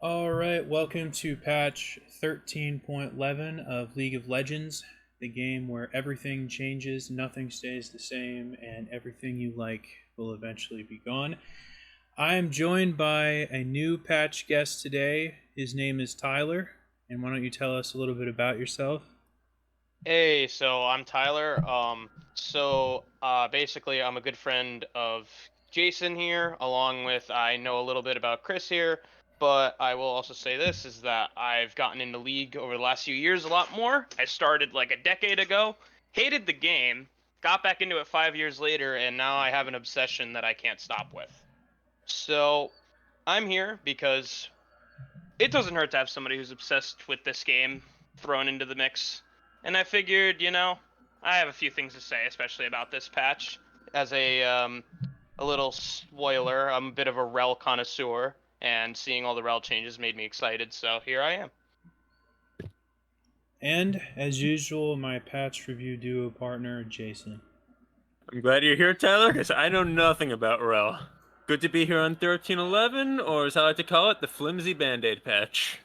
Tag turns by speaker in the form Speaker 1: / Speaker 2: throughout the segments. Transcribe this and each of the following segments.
Speaker 1: All right, welcome to patch 13.11 of League of Legends, the game where everything changes, nothing stays the same, and everything you like will eventually be gone. I am joined by a new patch guest today. His name is Tyler, and why don't you tell us a little bit about yourself?
Speaker 2: Hey, so I'm Tyler. Basically I'm a good friend of Jason here, along with I know a little bit about Chris here, but I will also say this is that I've gotten into League over the last few years a lot more. I started like a decade ago, hated the game, got back into it 5 years later, and now I have an obsession that I can't stop with. So I'm here because it doesn't hurt to have somebody who's obsessed with this game thrown into the mix. And I figured, I have a few things to say, especially about this patch. As a little spoiler, I'm a bit of a rel connoisseur, and seeing all the rel changes made me excited. So here I am.
Speaker 1: And, as usual, my patch review duo partner, Jason.
Speaker 3: I'm glad you're here, Tyler, because I know nothing about Rel. Good to be here on 1311, or as I like to call it, the flimsy band-aid patch.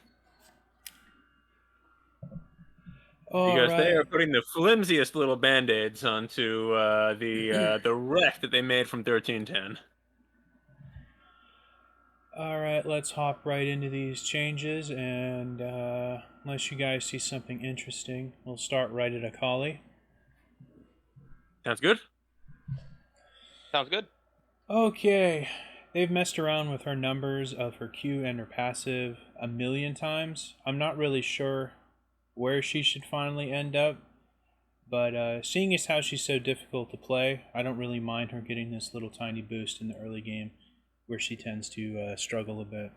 Speaker 1: All
Speaker 3: Because they
Speaker 1: right.
Speaker 3: are putting the flimsiest little band-aids onto the wreck that they made from 1310.
Speaker 1: All right, let's hop right into these changes, and unless you guys see something interesting, we'll start right at Akali.
Speaker 3: Sounds good?
Speaker 2: Sounds good.
Speaker 1: Okay, they've messed around with her numbers of her Q and her passive a million times. I'm not really sure where she should finally end up, but seeing as how she's so difficult to play, I don't really mind her getting this little tiny boost in the early game where she tends to struggle a bit.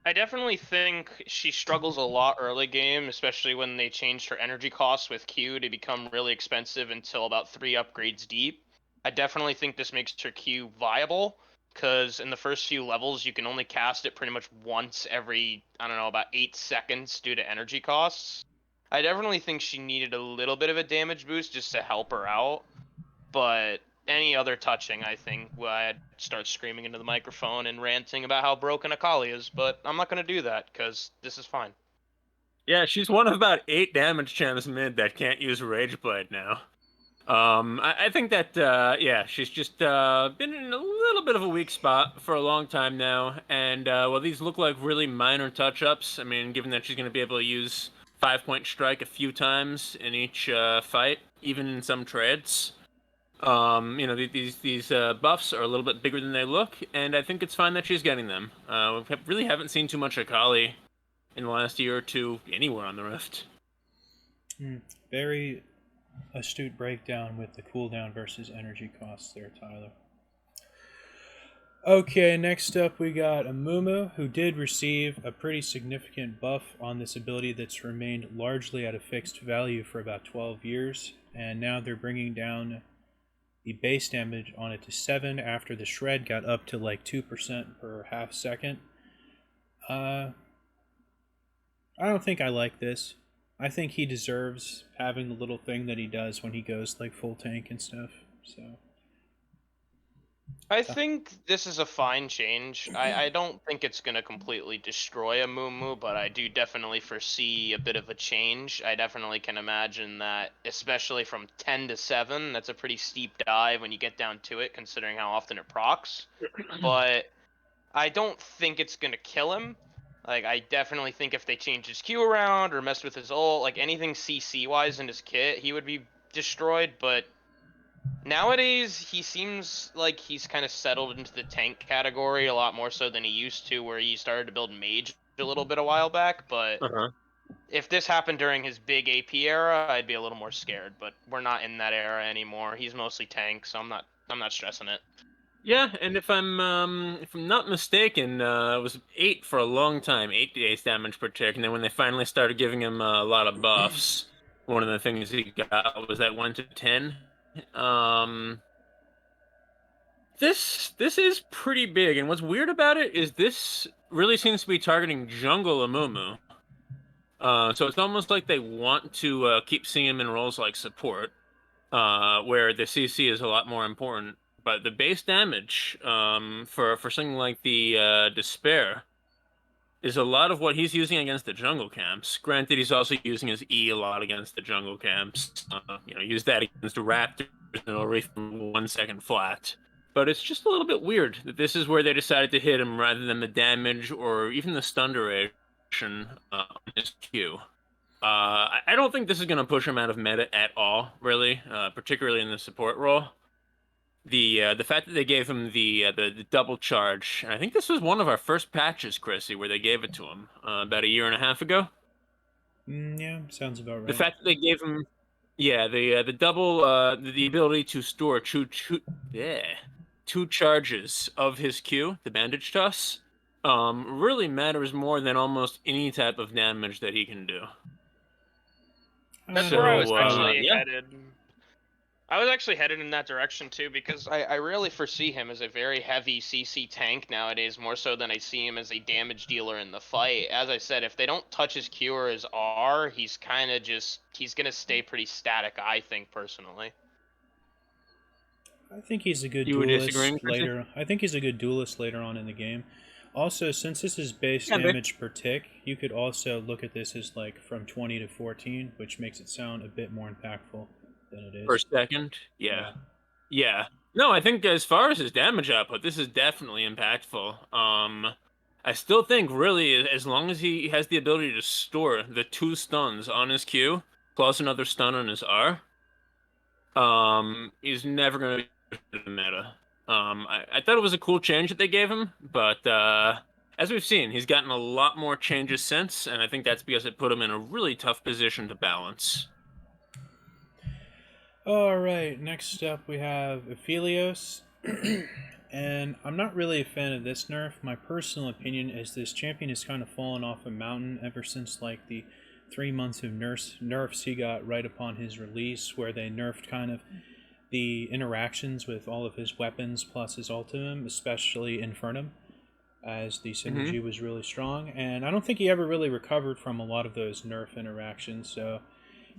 Speaker 2: I definitely think she struggles a lot early game, especially when they changed her energy costs with Q to become really expensive until about 3 upgrades deep. I definitely think this makes her Q viable, because in the first few levels you can only cast it pretty much once every, I don't know, about 8 seconds due to energy costs. I definitely think she needed a little bit of a damage boost just to help her out, but any other touching, I think, I'd start screaming into the microphone and ranting about how broken Akali is, but I'm not going to do that because this is fine.
Speaker 3: Yeah, she's one of about 8 damage champs mid that can't use Rage Blade now. I think that, yeah, she's just been in a little bit of a weak spot for a long time now. And, well, these look like really minor touch-ups. I mean, given that she's going to be able to use 5-point strike a few times in each fight, even in some trades. These buffs are a little bit bigger than they look, and I think it's fine that she's getting them. We really haven't seen too much Akali in the last year or two anywhere on the Rift.
Speaker 1: Very astute breakdown with the cooldown versus energy costs there, Tyler. Okay, next up we got Amumu, who did receive a pretty significant buff on this ability that's remained largely at a fixed value for about 12 years, and now they're bringing down the base damage on it to 7 after the shred got up to like 2% per half second. Uh, I don't think I like this. I think he deserves having the little thing that he does when he goes like full tank and stuff. So
Speaker 2: I think this is a fine change. I don't think it's going to completely destroy a Mumu, but I do definitely foresee a bit of a change. I definitely can imagine that, especially from 10 to 7, that's a pretty steep dive when you get down to it, considering how often it procs. But I don't think it's gonna kill him. Like, I definitely think if they change his Q around or messed with his ult, like anything CC wise in his kit, he would be destroyed. But nowadays, he seems like he's kind of settled into the tank category a lot more so than he used to, where he started to build mage a little bit a while back. But
Speaker 3: Uh-huh.
Speaker 2: if this happened during his big AP era, I'd be a little more scared. But we're not in that era anymore. He's mostly tank, so I'm not stressing it.
Speaker 3: Yeah, and if I'm not mistaken, it was 8 for a long time, 8 days damage per tick, and then when they finally started giving him a lot of buffs, one of the things he got was that 1 to 10. Um, this is pretty big, and what's weird about it is this really seems to be targeting jungle Amumu. So it's almost like they want to keep seeing him in roles like support, where the CC is a lot more important. But the base damage for something like the Despair is a lot of what he's using against the jungle camps. Granted, he's also using his E a lot against the jungle camps. Use that against the Raptors and it'll reach from 1 second flat. But it's just a little bit weird that this is where they decided to hit him rather than the damage or even the stun duration on his Q. I don't think this is going to push him out of meta at all, really, particularly in the support role. The fact that they gave him the double charge, and I think this was one of our first patches, Chrissy, where they gave it to him about a year and a half ago.
Speaker 1: Yeah, sounds about right.
Speaker 3: The fact that they gave him, the double, the ability to store two charges of his Q, the bandage toss, really matters more than almost any type of damage that he can do.
Speaker 2: That's
Speaker 1: So,
Speaker 2: where I was
Speaker 1: probably-
Speaker 2: actually headed. I was actually headed in that direction too, because I really foresee him as a very heavy CC tank nowadays, more so than I see him as a damage dealer in the fight. As I said, if they don't touch his Q or his R, he's kind of he's going to stay pretty static, I think, personally.
Speaker 1: I think he's a good
Speaker 3: You were
Speaker 1: duelist
Speaker 3: disagreeing, Chrissy?
Speaker 1: later. I think he's a good duelist later on in the game. Also, since this is base
Speaker 3: Yeah, but-
Speaker 1: damage per tick, you could also look at this as like from 20 to 14, which makes it sound a bit more impactful than it is.
Speaker 3: Per second, yeah. No, I think as far as his damage output, this is definitely impactful. I still think really, as long as he has the ability to store the 2 stuns on his Q plus another stun on his R, he's never going to be in the meta. I thought it was a cool change that they gave him, but as we've seen, he's gotten a lot more changes since, and I think that's because it put him in a really tough position to balance.
Speaker 1: Alright, next up we have Aphelios. And I'm not really a fan of this nerf. My personal opinion is this champion has kind of fallen off a mountain ever since like the 3 months of nerfs he got right upon his release, where they nerfed kind of the interactions with all of his weapons plus his ultimate, especially Infernum, as the synergy was really strong. And I don't think he ever really recovered from a lot of those nerf interactions, so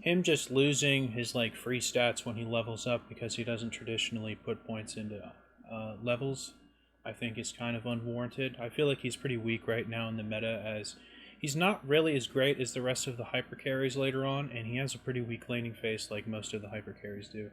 Speaker 1: him just losing his like free stats when he levels up because he doesn't traditionally put points into levels, I think is kind of unwarranted. I feel like he's pretty weak right now in the meta, as he's not really as great as the rest of the hyper carries later on, and he has a pretty weak laning phase like most of the hyper carries do.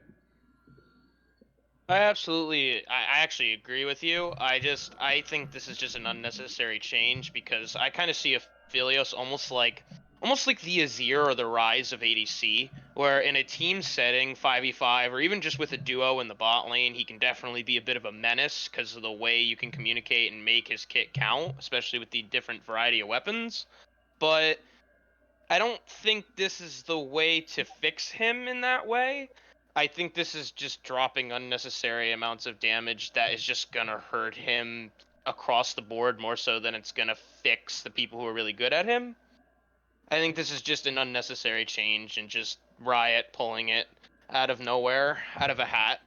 Speaker 2: I actually agree with you. I think this is just an unnecessary change, because I kind of see Aphelios almost like the Azir or the Rise of ADC, where in a team setting, 5v5, or even just with a duo in the bot lane, he can definitely be a bit of a menace because of the way you can communicate and make his kit count, especially with the different variety of weapons. But I don't think this is the way to fix him in that way. I think this is just dropping unnecessary amounts of damage that is just gonna hurt him across the board more so than it's gonna fix the people who are really good at him. I think this is just an unnecessary change and just Riot pulling it out of nowhere, out of a hat.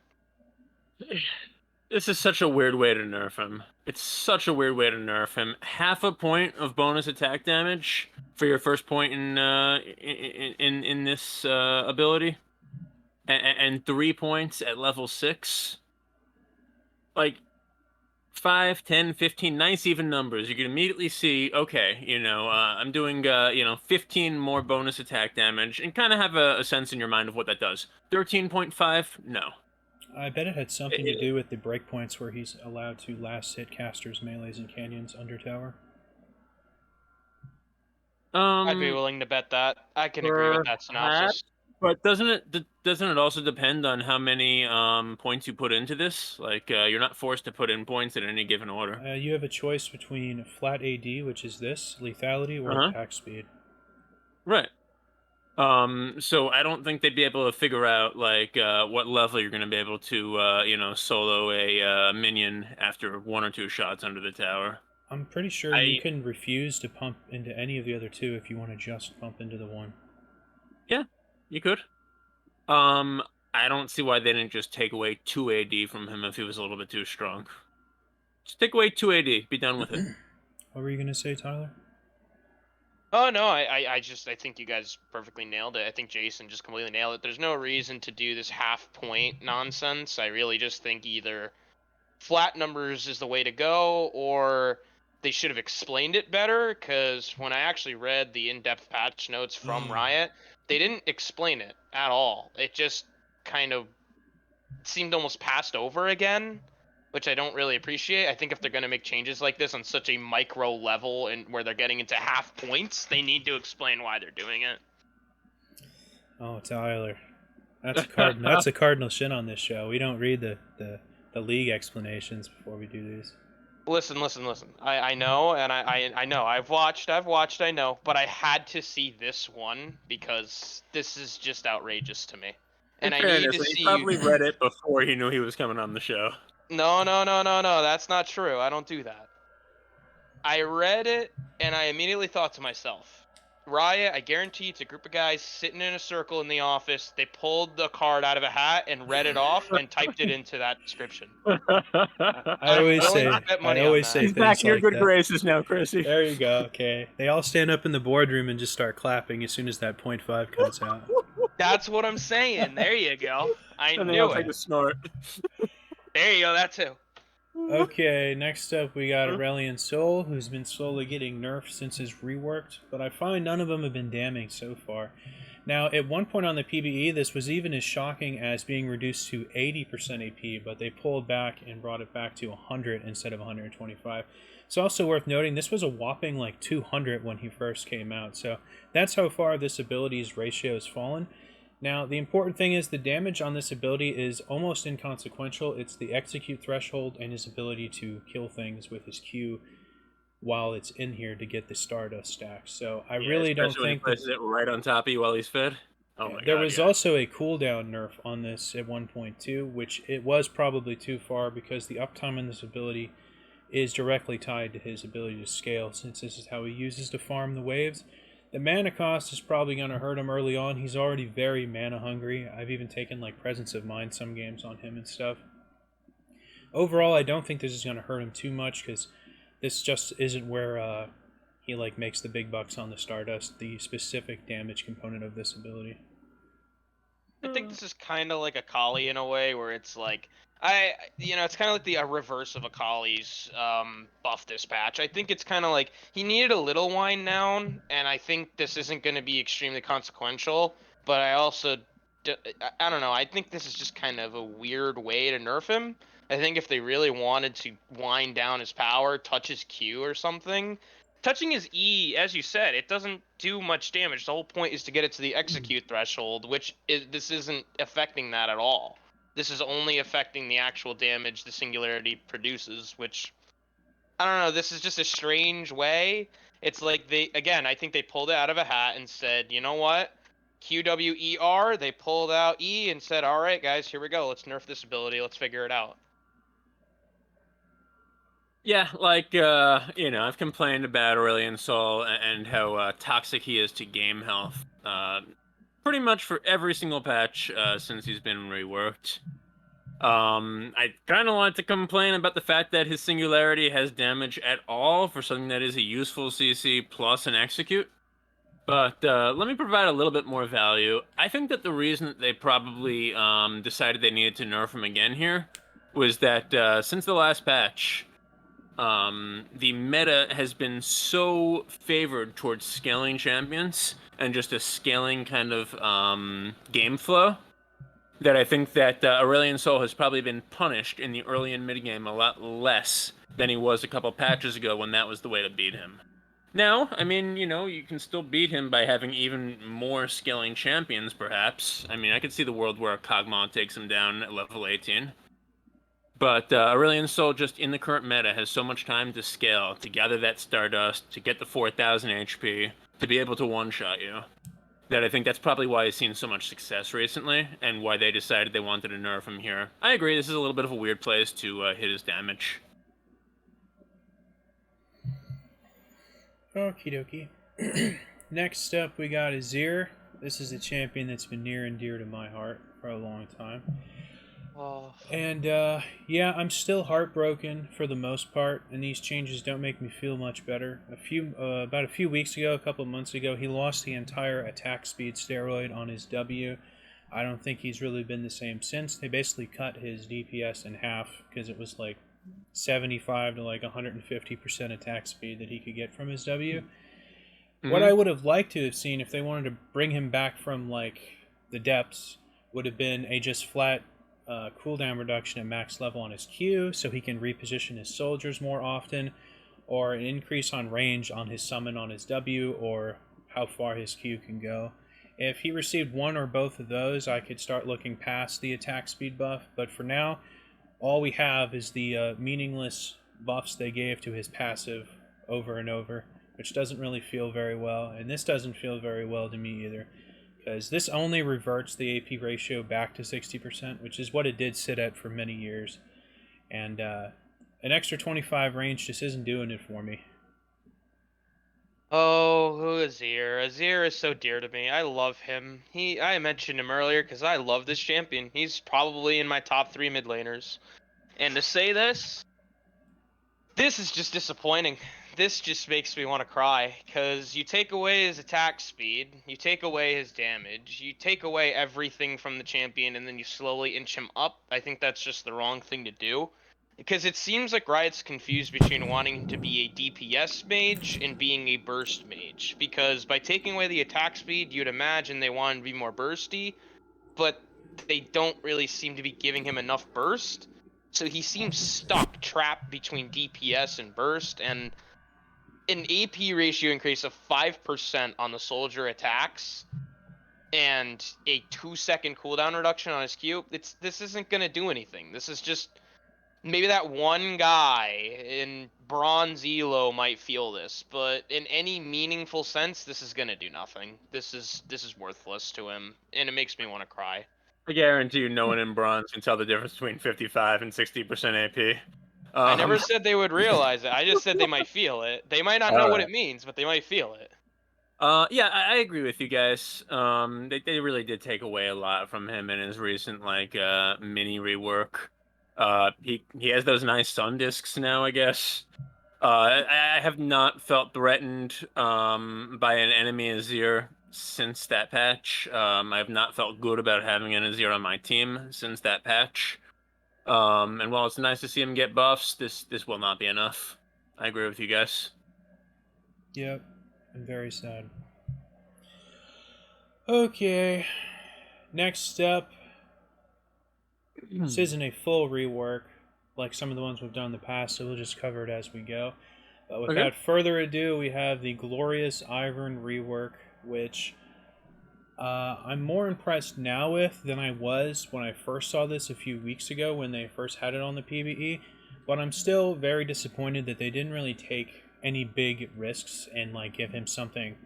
Speaker 3: This is such a weird way to nerf him. It's such a weird way to nerf him. Half a point of bonus attack damage for your first point in this ability, and 3 points at level 6. Like 5, 10, 15, nice even numbers. You can immediately see, okay, I'm doing 15 more bonus attack damage, and kind of have a sense in your mind of what that does. 13.5, no.
Speaker 1: I bet it had something to do with the breakpoints where he's allowed to last hit casters, melees, and canyons under tower.
Speaker 2: I'd be willing to bet that. I can agree with that synopsis.
Speaker 3: But doesn't it also depend on how many points you put into this? Like you're not forced to put in points at any given order.
Speaker 1: You have a choice between flat AD, which is this, lethality, or attack speed.
Speaker 3: Right. So I don't think they'd be able to figure out like what level you're going to be able to solo a minion after 1 or 2 shots under the tower.
Speaker 1: I'm pretty sure you can refuse to pump into any of the other 2 if you want to just pump into the 1.
Speaker 3: Yeah, you could. I don't see why they didn't just take away 2 AD from him if he was a little bit too strong. Just take away 2 AD, be done with it.
Speaker 1: What were you going to say, Tyler?
Speaker 2: Oh no, I think you guys perfectly nailed it. I think Jason just completely nailed it. There's no reason to do this half point nonsense. I really just think either flat numbers is the way to go, or they should have explained it better, because when I actually read the in-depth patch notes from Riot, they didn't explain it at all. It just kind of seemed almost passed over again, which I don't really appreciate. I think if they're going to make changes like this on such a micro level and where they're getting into half points, they need to explain why they're doing it.
Speaker 1: Oh, Tyler. That's a cardinal sin on this show. We don't read the league explanations before we do these.
Speaker 2: Listen. I know, and I know. I've watched, I know. But I had to see this one because this is just outrageous to me. And I need to see...
Speaker 3: He probably read it before he knew he was coming on the show.
Speaker 2: No. That's not true. I don't do that. I read it, and I immediately thought to myself, Riot, I guarantee it's a group of guys sitting in a circle in the office. They pulled the card out of a hat and read it off and typed it into that description.
Speaker 1: I always say
Speaker 3: He's
Speaker 1: things
Speaker 3: back in your
Speaker 1: like
Speaker 3: good
Speaker 1: that.
Speaker 3: graces now, Chrissy.
Speaker 1: There you go. Okay, they all stand up in the boardroom and just start clapping as soon as that 0.5 comes out.
Speaker 2: That's what I'm saying. There you go. I
Speaker 3: And
Speaker 2: knew
Speaker 3: take
Speaker 2: it.
Speaker 3: a snort.
Speaker 2: There you go. That too.
Speaker 1: Okay, next up we got Aurelion Sol, who's been slowly getting nerfed since his reworked, but I find none of them have been damning so far. Now, at one point on the PBE, this was even as shocking as being reduced to 80% AP, but they pulled back and brought it back to 100 instead of 125. It's also worth noting this was a whopping like 200 when he first came out, so that's how far this ability's ratio has fallen. Now, the important thing is the damage on this ability is almost inconsequential. It's the execute threshold and his ability to kill things with his Q while it's in here to get the Stardust stack. So I really don't think...
Speaker 3: When he places it right on top of you while he's fed. Oh my God,
Speaker 1: there was also a cooldown nerf on this at 1.2, which it was probably too far because the uptime on this ability is directly tied to his ability to scale, since this is how he uses to farm the waves. The mana cost is probably going to hurt him early on. He's already very mana hungry. I've even taken like Presence of Mind some games on him and stuff. Overall, I don't think this is going to hurt him too much because this just isn't where he like makes the big bucks on the Stardust, the specific damage component of this ability.
Speaker 2: I think this is kind of like Akali in a way, where it's like, it's kind of like a reverse of Akali's buff this patch. I think it's kind of like he needed a little wind down, and I think this isn't going to be extremely consequential. But I also, I don't know. I think this is just kind of a weird way to nerf him. I think if they really wanted to wind down his power, touch his Q or something. Touching his E, as you said, it doesn't do much damage. The whole point is to get it to the execute threshold, which this isn't affecting that at all. This is only affecting the actual damage the Singularity produces, which, I don't know, this is just a strange way. It's like I think they pulled it out of a hat and said, you know what? QWER, they pulled out E and said, all right, guys, here we go. Let's nerf this ability. Let's figure it out.
Speaker 3: Yeah, like, I've complained about Aurelion Sol and how toxic he is to game health pretty much for every single patch since he's been reworked. I kind of want to complain about the fact that his Singularity has damage at all for something that is a useful CC plus an execute. But let me provide a little bit more value. I think that the reason that they probably decided they needed to nerf him again here was that since the last patch, the meta has been so favored towards scaling champions and just a scaling kind of game flow that I think that Aurelion Sol has probably been punished in the early and mid game a lot less than he was a couple patches ago when that was the way to beat him. Now, I mean, you can still beat him by having even more scaling champions, perhaps. I mean, I could see the world where Kog'Maw takes him down at level 18. But Aurelion Sol, just in the current meta, has so much time to scale, to gather that Stardust, to get the 4,000 HP, to be able to one-shot you, that I think that's probably why he's seen so much success recently, and why they decided they wanted to nerf him here. I agree, this is a little bit of a weird place to hit his damage.
Speaker 1: Okie dokie. Next up, we got Azir. This is a champion that's been near and dear to my heart for a long time. And yeah, I'm still heartbroken for the most part, and these changes don't make me feel much better. About a few weeks ago, a couple months ago, he lost the entire attack speed steroid on his W. I don't think he's really been the same since. They basically cut his DPS in half because it was like 75 to like 150% attack speed that he could get from his W. What
Speaker 3: Mhm.
Speaker 1: I would have liked to have seen if they wanted to bring him back from like the depths would have been a just flat cooldown reduction at max level on his Q, so he can reposition his soldiers more often, or an increase on range on his summon on his W, or how far his Q can go. If he received one or both of those, I could start looking past the attack speed buff, but for now, all we have is the meaningless buffs they gave to his passive over and over, which doesn't really feel very well, and this doesn't feel very well to me either, because this only reverts the AP ratio back to 60%, which is what it did sit at for many years, and an extra 25 range just isn't doing it for me.
Speaker 2: Oh, who is Azir? Azir is so dear to me. I love him. I mentioned him earlier because I love this champion. He's probably in my top 3 mid laners. And to say this is just disappointing. This just makes me want to cry because you take away his attack speed, you take away his damage, you take away everything from the champion, and then you slowly inch him up. I think that's just the wrong thing to do. Because it seems like Riot's confused between wanting to be a DPS mage and being a burst mage. Because by taking away the attack speed, you'd imagine they want to be more bursty, but they don't really seem to be giving him enough burst. So he seems stuck, trapped between DPS and burst, and an AP ratio increase of 5% on the soldier attacks and a 2-second cooldown reduction on his Q. This isn't gonna do anything. This is just maybe that one guy in bronze elo might feel this, but in any meaningful sense, this is gonna do nothing. This is worthless to him, and it makes me want to cry.
Speaker 3: I guarantee you, no one in bronze can tell the difference between 55 and 60% AP.
Speaker 2: I never
Speaker 3: Um,
Speaker 2: said they would realize it. I just said they might feel it. They might not know
Speaker 3: all
Speaker 2: what
Speaker 3: right.
Speaker 2: it means, but they might feel it.
Speaker 3: Yeah, I agree with you guys. They really did take away a lot from him in his recent like mini rework. He has those nice sun discs now, I guess. I have not felt threatened by an enemy Azir since that patch. I have not felt good about having an Azir on my team since that patch. And while it's nice to see him get buffs, this will not be enough. I agree with you guys.
Speaker 1: Yep, I'm very sad. Okay, next step. This isn't a full rework like some of the ones we've done in the past, so we'll just cover it as we go. But
Speaker 3: Okay.
Speaker 1: without further ado, we have the Glorious Ivern rework, which I'm more impressed now with than I was when I first saw this a few weeks ago when they first had it on the PvE. But I'm still very disappointed that they didn't really take any big risks and like give him something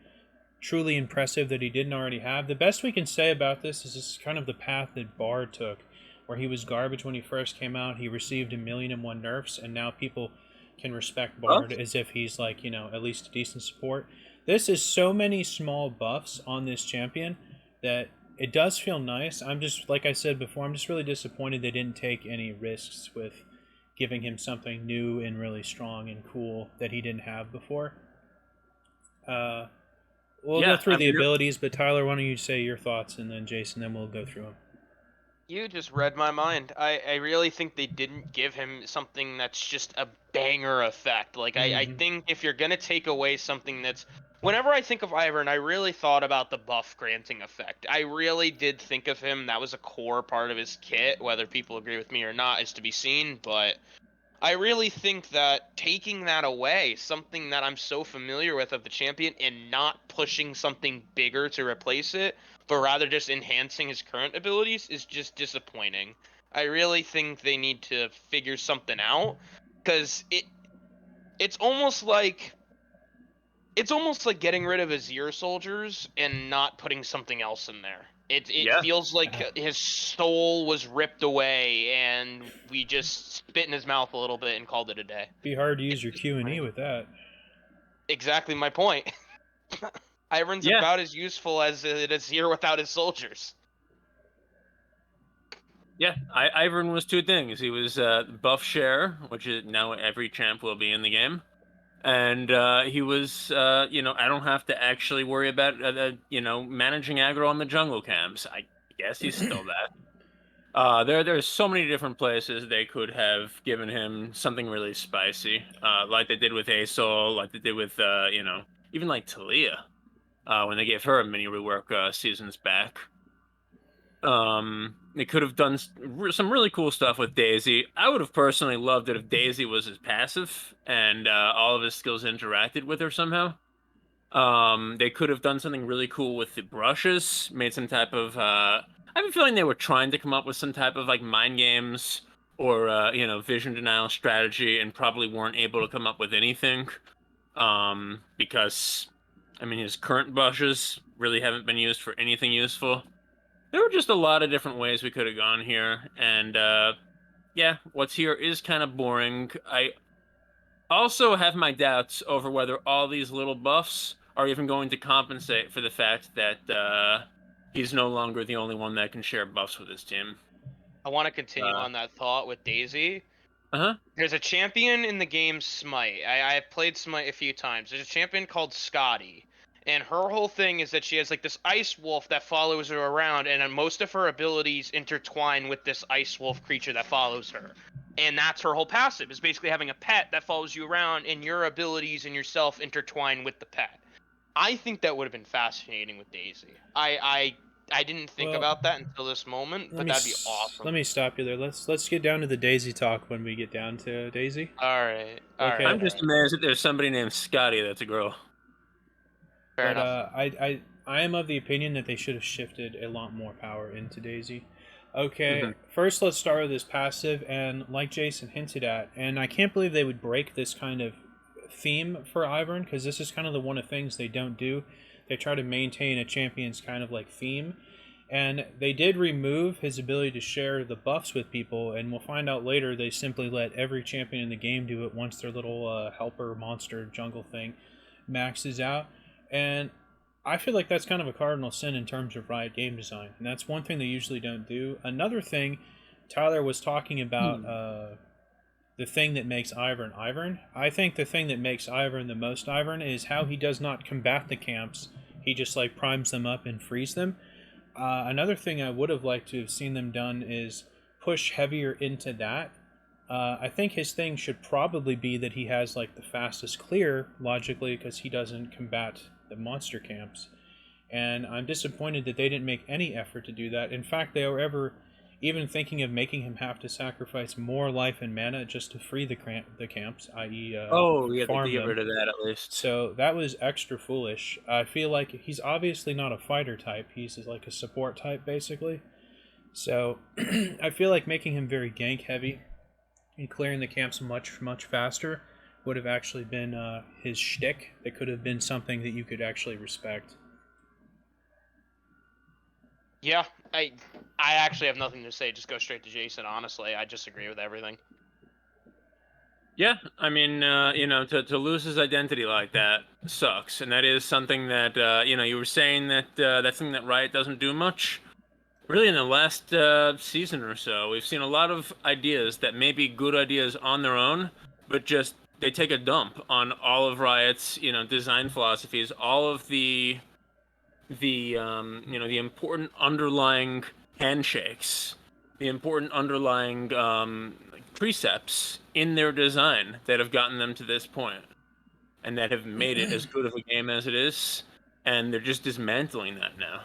Speaker 1: truly impressive that he didn't already have. The best we can say about this is this is kind of the path that Bard took, where he was garbage when he first came out. He received 1,000,001 nerfs, and now people can respect Bard as if he's like, you know, at least a decent support. This is so many small buffs on this champion that it does feel nice. I'm just, like I said before, I'm just really disappointed they didn't take any risks with giving him something new and really strong and cool that he didn't have before. We'll go
Speaker 3: Yeah,
Speaker 1: through
Speaker 3: I
Speaker 1: the
Speaker 3: mean,
Speaker 1: abilities, but Tyler, why don't you say your thoughts, and then Jason, then we'll go through them.
Speaker 2: You just read my mind. I really think they didn't give him something that's just a banger effect. Like, I
Speaker 1: Mhm.
Speaker 2: think if you're going to take away something that's. Whenever I think of Ivern, I really thought about the buff granting effect. I really did think of him. That was a core part of his kit. Whether people agree with me or not is to be seen, but I really think that taking that away, something that I'm so familiar with of the champion, and not pushing something bigger to replace it, but rather just enhancing his current abilities, is just disappointing. I really think they need to figure something out, because it's almost like getting rid of Azir soldiers and not putting something else in there. It
Speaker 3: yeah.
Speaker 2: feels like his soul was ripped away and we just spit in his mouth a little bit and called it a day.
Speaker 1: Be hard to use
Speaker 2: It's
Speaker 1: your Q and E
Speaker 2: disappointing.
Speaker 1: with that.
Speaker 2: Exactly my point. Ivern's
Speaker 3: Yeah,
Speaker 2: about as useful as it is here without his soldiers.
Speaker 3: yeah. Ivern was two things. He was buff share, which is now every champ will be in the game, and he was, I don't have to actually worry about, managing aggro on the jungle camps. I guess he's still that. There's so many different places they could have given him something really spicy, like they did with Asol, like they did with even like Talia, when they gave her a mini rework seasons back. They could have done some really cool stuff with Daisy. I would have personally loved it if Daisy was his passive and all of his skills interacted with her somehow. They could have done something really cool with the brushes, made some type of I have a feeling they were trying to come up with some type of like mind games or vision denial strategy and probably weren't able to come up with anything. Because I mean his current brushes really haven't been used for anything useful. There were just a lot of different ways we could have gone here, and yeah, what's here is kind of boring. I also have my doubts over whether all these little buffs are even going to compensate for the fact that he's no longer the only one that can share buffs with his team.
Speaker 2: I want to continue
Speaker 3: Uh,
Speaker 2: on that thought with Daisy.
Speaker 3: Uh-huh.
Speaker 2: There's a champion in the game Smite. I've played Smite a few times. There's a champion called Scotty. And her whole thing is that she has like this ice wolf that follows her around, and most of her abilities intertwine with this ice wolf creature that follows her. And that's her whole passive, is basically having a pet that follows you around, and your abilities and yourself intertwine with the pet. I think that would have been fascinating with Daisy. I didn't think
Speaker 1: Well,
Speaker 2: about that until this moment, but that'd be awesome.
Speaker 1: let me stop you there. Let's get down to the Daisy talk when we get down to Daisy.
Speaker 2: Alright.
Speaker 1: Okay.
Speaker 3: I'm just amazed that there's somebody named Scotty that's a girl.
Speaker 2: Fair
Speaker 1: But
Speaker 2: enough.
Speaker 1: I am of the opinion that they should have shifted a lot more power into Daisy. Okay,
Speaker 3: Mhm.
Speaker 1: first let's start with this passive, and like Jason hinted at, and I can't believe they would break this kind of theme for Ivern, because this is kind of the one of things they don't do. They try to maintain a champion's kind of like theme, and they did remove his ability to share the buffs with people, and we'll find out later they simply let every champion in the game do it once their little helper monster jungle thing maxes out. And I feel like that's kind of a cardinal sin in terms of Riot game design, and that's one thing they usually don't do. Another thing, Tyler was talking about the thing that makes Ivern Ivern. I think the thing that makes Ivern the most Ivern is how he does not combat the camps. He just like primes them up and frees them. Another thing I would have liked to have seen them done is push heavier into that. I think his thing should probably be that he has like the fastest clear, logically, because he doesn't combat the monster camps. And I'm disappointed that they didn't make any effort to do that. In fact, they were ever even thinking of making him have to sacrifice more life and mana just to free the camps, i.e.,
Speaker 3: Oh, yeah, they
Speaker 1: farm
Speaker 3: get
Speaker 1: them.
Speaker 3: rid of that at least.
Speaker 1: So that was extra foolish. I feel like he's obviously not a fighter type. He's like a support type, basically. So I feel like making him very gank heavy and clearing the camps much, much faster would have actually been his shtick. It could have been something that you could actually respect.
Speaker 2: Yeah, I actually have nothing to say. Just go straight to Jason. Honestly, I just agree with everything.
Speaker 3: Yeah, I mean, to lose his identity like that sucks, and that is something that you were saying that that's something that Riot doesn't do much. Really, in the last season or so, we've seen a lot of ideas that may be good ideas on their own, but just they take a dump on all of Riot's design philosophies, all of the the important underlying handshakes, the important underlying precepts in their design that have gotten them to this point and that have made it as good of a game as it is, and they're just dismantling that now.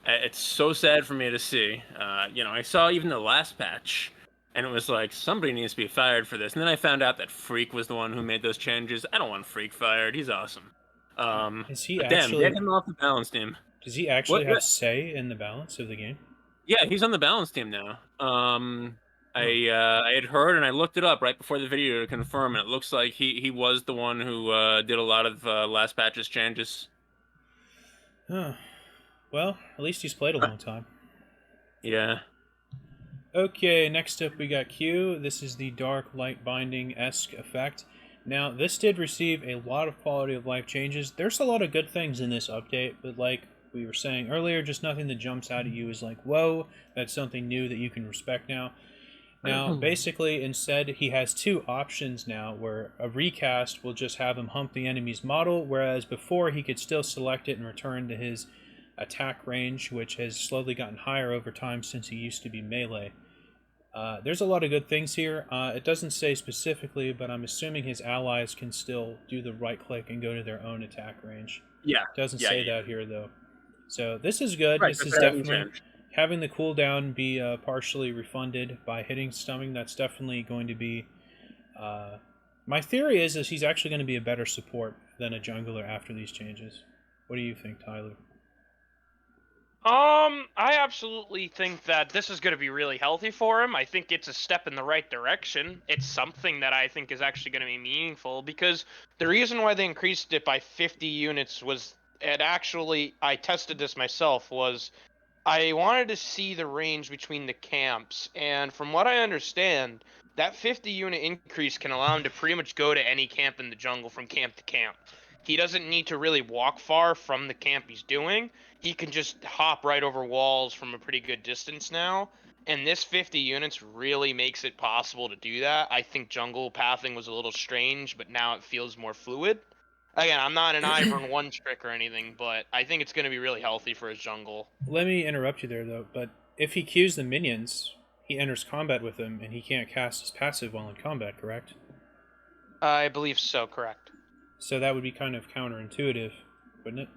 Speaker 3: It's so sad for me to see. I saw even the last patch, and it was like, somebody needs to be fired for this. And then I found out that Freak was the one who made those changes. I don't want Freak fired. He's awesome.
Speaker 1: Is he
Speaker 3: But damn,
Speaker 1: actually?
Speaker 3: get him off the balance team.
Speaker 1: Does he actually
Speaker 3: What?
Speaker 1: have say in the balance of the game?
Speaker 3: Yeah, he's on the balance team now. I had heard and I looked it up right before the video to confirm, and it looks like he was the one who did a lot of last patch's changes.
Speaker 1: Huh. Well, at least he's played a long time.
Speaker 3: Yeah.
Speaker 1: Okay, next up we got Q. This is the Dark Light Binding-esque effect. Now, this did receive a lot of quality of life changes. There's a lot of good things in this update, but like we were saying earlier, just nothing that jumps out at you is like, whoa, that's something new that you can respect now. Now, basically, instead, he has two options now, where a recast will just have him hump the enemy's model, whereas before he could still select it and return to his attack range, which has slowly gotten higher over time since he used to be melee. There's a lot of good things here. It doesn't say specifically, but I'm assuming his allies can still do the right click and go to their own attack range.
Speaker 3: Yeah.
Speaker 1: It doesn't
Speaker 3: Yeah,
Speaker 1: say
Speaker 3: yeah.
Speaker 1: that here, though. So this is good.
Speaker 3: Right,
Speaker 1: This
Speaker 3: but
Speaker 1: is
Speaker 3: that hasn't
Speaker 1: definitely
Speaker 3: changed.
Speaker 1: having the cooldown be partially refunded by hitting stomach. That's definitely going to be. My theory is he's actually going to be a better support than a jungler after these changes. What do you think, Tyler?
Speaker 2: I absolutely think that this is going to be really healthy for him. I think it's a step in the right direction. It's something that I think is actually going to be meaningful, because the reason why they increased it by 50 units was, it actually, I tested this myself, was I wanted to see the range between the camps, and from what I understand, that 50 unit increase can allow him to pretty much go to any camp in the jungle from camp to camp. He doesn't need to really walk far from the camp he's doing. He can just hop right over walls from a pretty good distance now. And this 50 units really makes it possible to do that. I think jungle pathing was a little strange, but now it feels more fluid. Again, I'm not an Ivern one trick or anything, but I think it's going to be really healthy for his jungle.
Speaker 1: Let me interrupt you there, though. But if he queues the minions, he enters combat with them, and he can't cast his passive while in combat, correct?
Speaker 2: I believe so, correct.
Speaker 1: So that would be kind of counterintuitive, wouldn't it?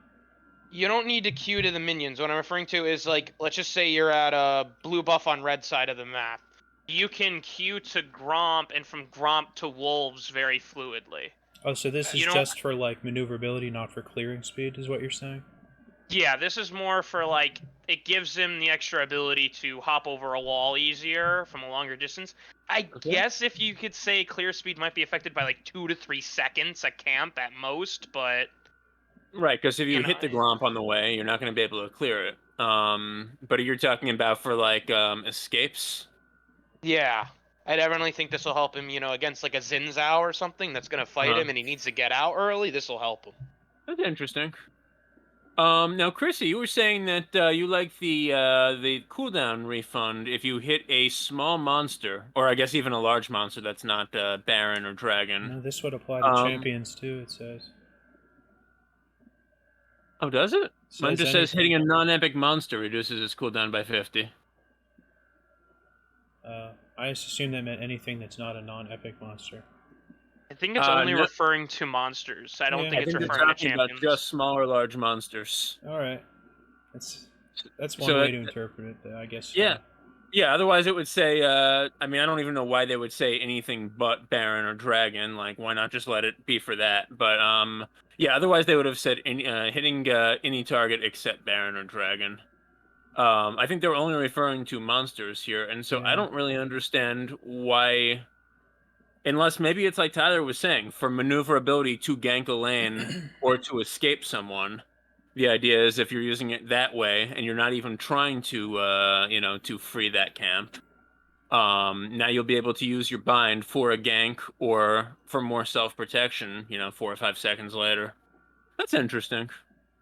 Speaker 2: You don't need to queue to the minions. What I'm referring to is, like, let's just say you're at a blue buff on red side of the map. You can queue to Gromp and from Gromp to Wolves very fluidly.
Speaker 1: Oh, so this is
Speaker 2: You don't-
Speaker 1: just for, like, maneuverability, not for clearing speed, is what you're saying?
Speaker 2: Yeah, this is more for, like, it gives him the extra ability to hop over a wall easier from a longer distance. I guess if you could say clear speed might be affected by, like, 2 to 3 seconds a camp at most, but...
Speaker 3: Right, because if you
Speaker 2: You know,
Speaker 3: hit the Gromp on the way, you're not going to be able to clear it. But you're talking about for like escapes.
Speaker 2: Yeah, I definitely think this will help him, you know, against like a Xin Zhao or something that's gonna fight
Speaker 3: Uh-huh.
Speaker 2: him and he needs to get out early. This will help him.
Speaker 3: That's interesting. Now, Chrissy, you were saying that you like the cooldown refund if you hit a small monster, or I guess even a large monster that's not Baron or Dragon.
Speaker 1: No, this would apply to champions, too, it says.
Speaker 3: Oh, does it? Mine just says
Speaker 1: anything.
Speaker 3: hitting a non-epic monster reduces its cooldown by 50.
Speaker 1: I just assume that meant anything that's not a non-epic monster.
Speaker 2: I think it's only referring to monsters. I don't
Speaker 1: Yeah.
Speaker 2: think
Speaker 3: I
Speaker 2: it's
Speaker 3: think they're
Speaker 2: referring to
Speaker 3: talking about
Speaker 2: champions.
Speaker 3: just small or large monsters.
Speaker 1: All right, that's one
Speaker 3: So
Speaker 1: way to interpret it, I guess.
Speaker 3: Yeah. Yeah, otherwise it would say, I mean, I don't even know why they would say anything but Baron or Dragon. Like, why not just let it be for that? But, yeah, otherwise they would have said hitting any target except Baron or Dragon. I think they were only referring to monsters here, and so I
Speaker 1: Yeah.
Speaker 3: don't really understand why, unless maybe it's like Tyler was saying, for maneuverability to gank a lane or to escape someone. The idea is if you're using it that way and you're not even trying to, you know, to free that camp, now you'll be able to use your bind for a gank or for more self-protection, you know, 4 or 5 seconds later. That's interesting.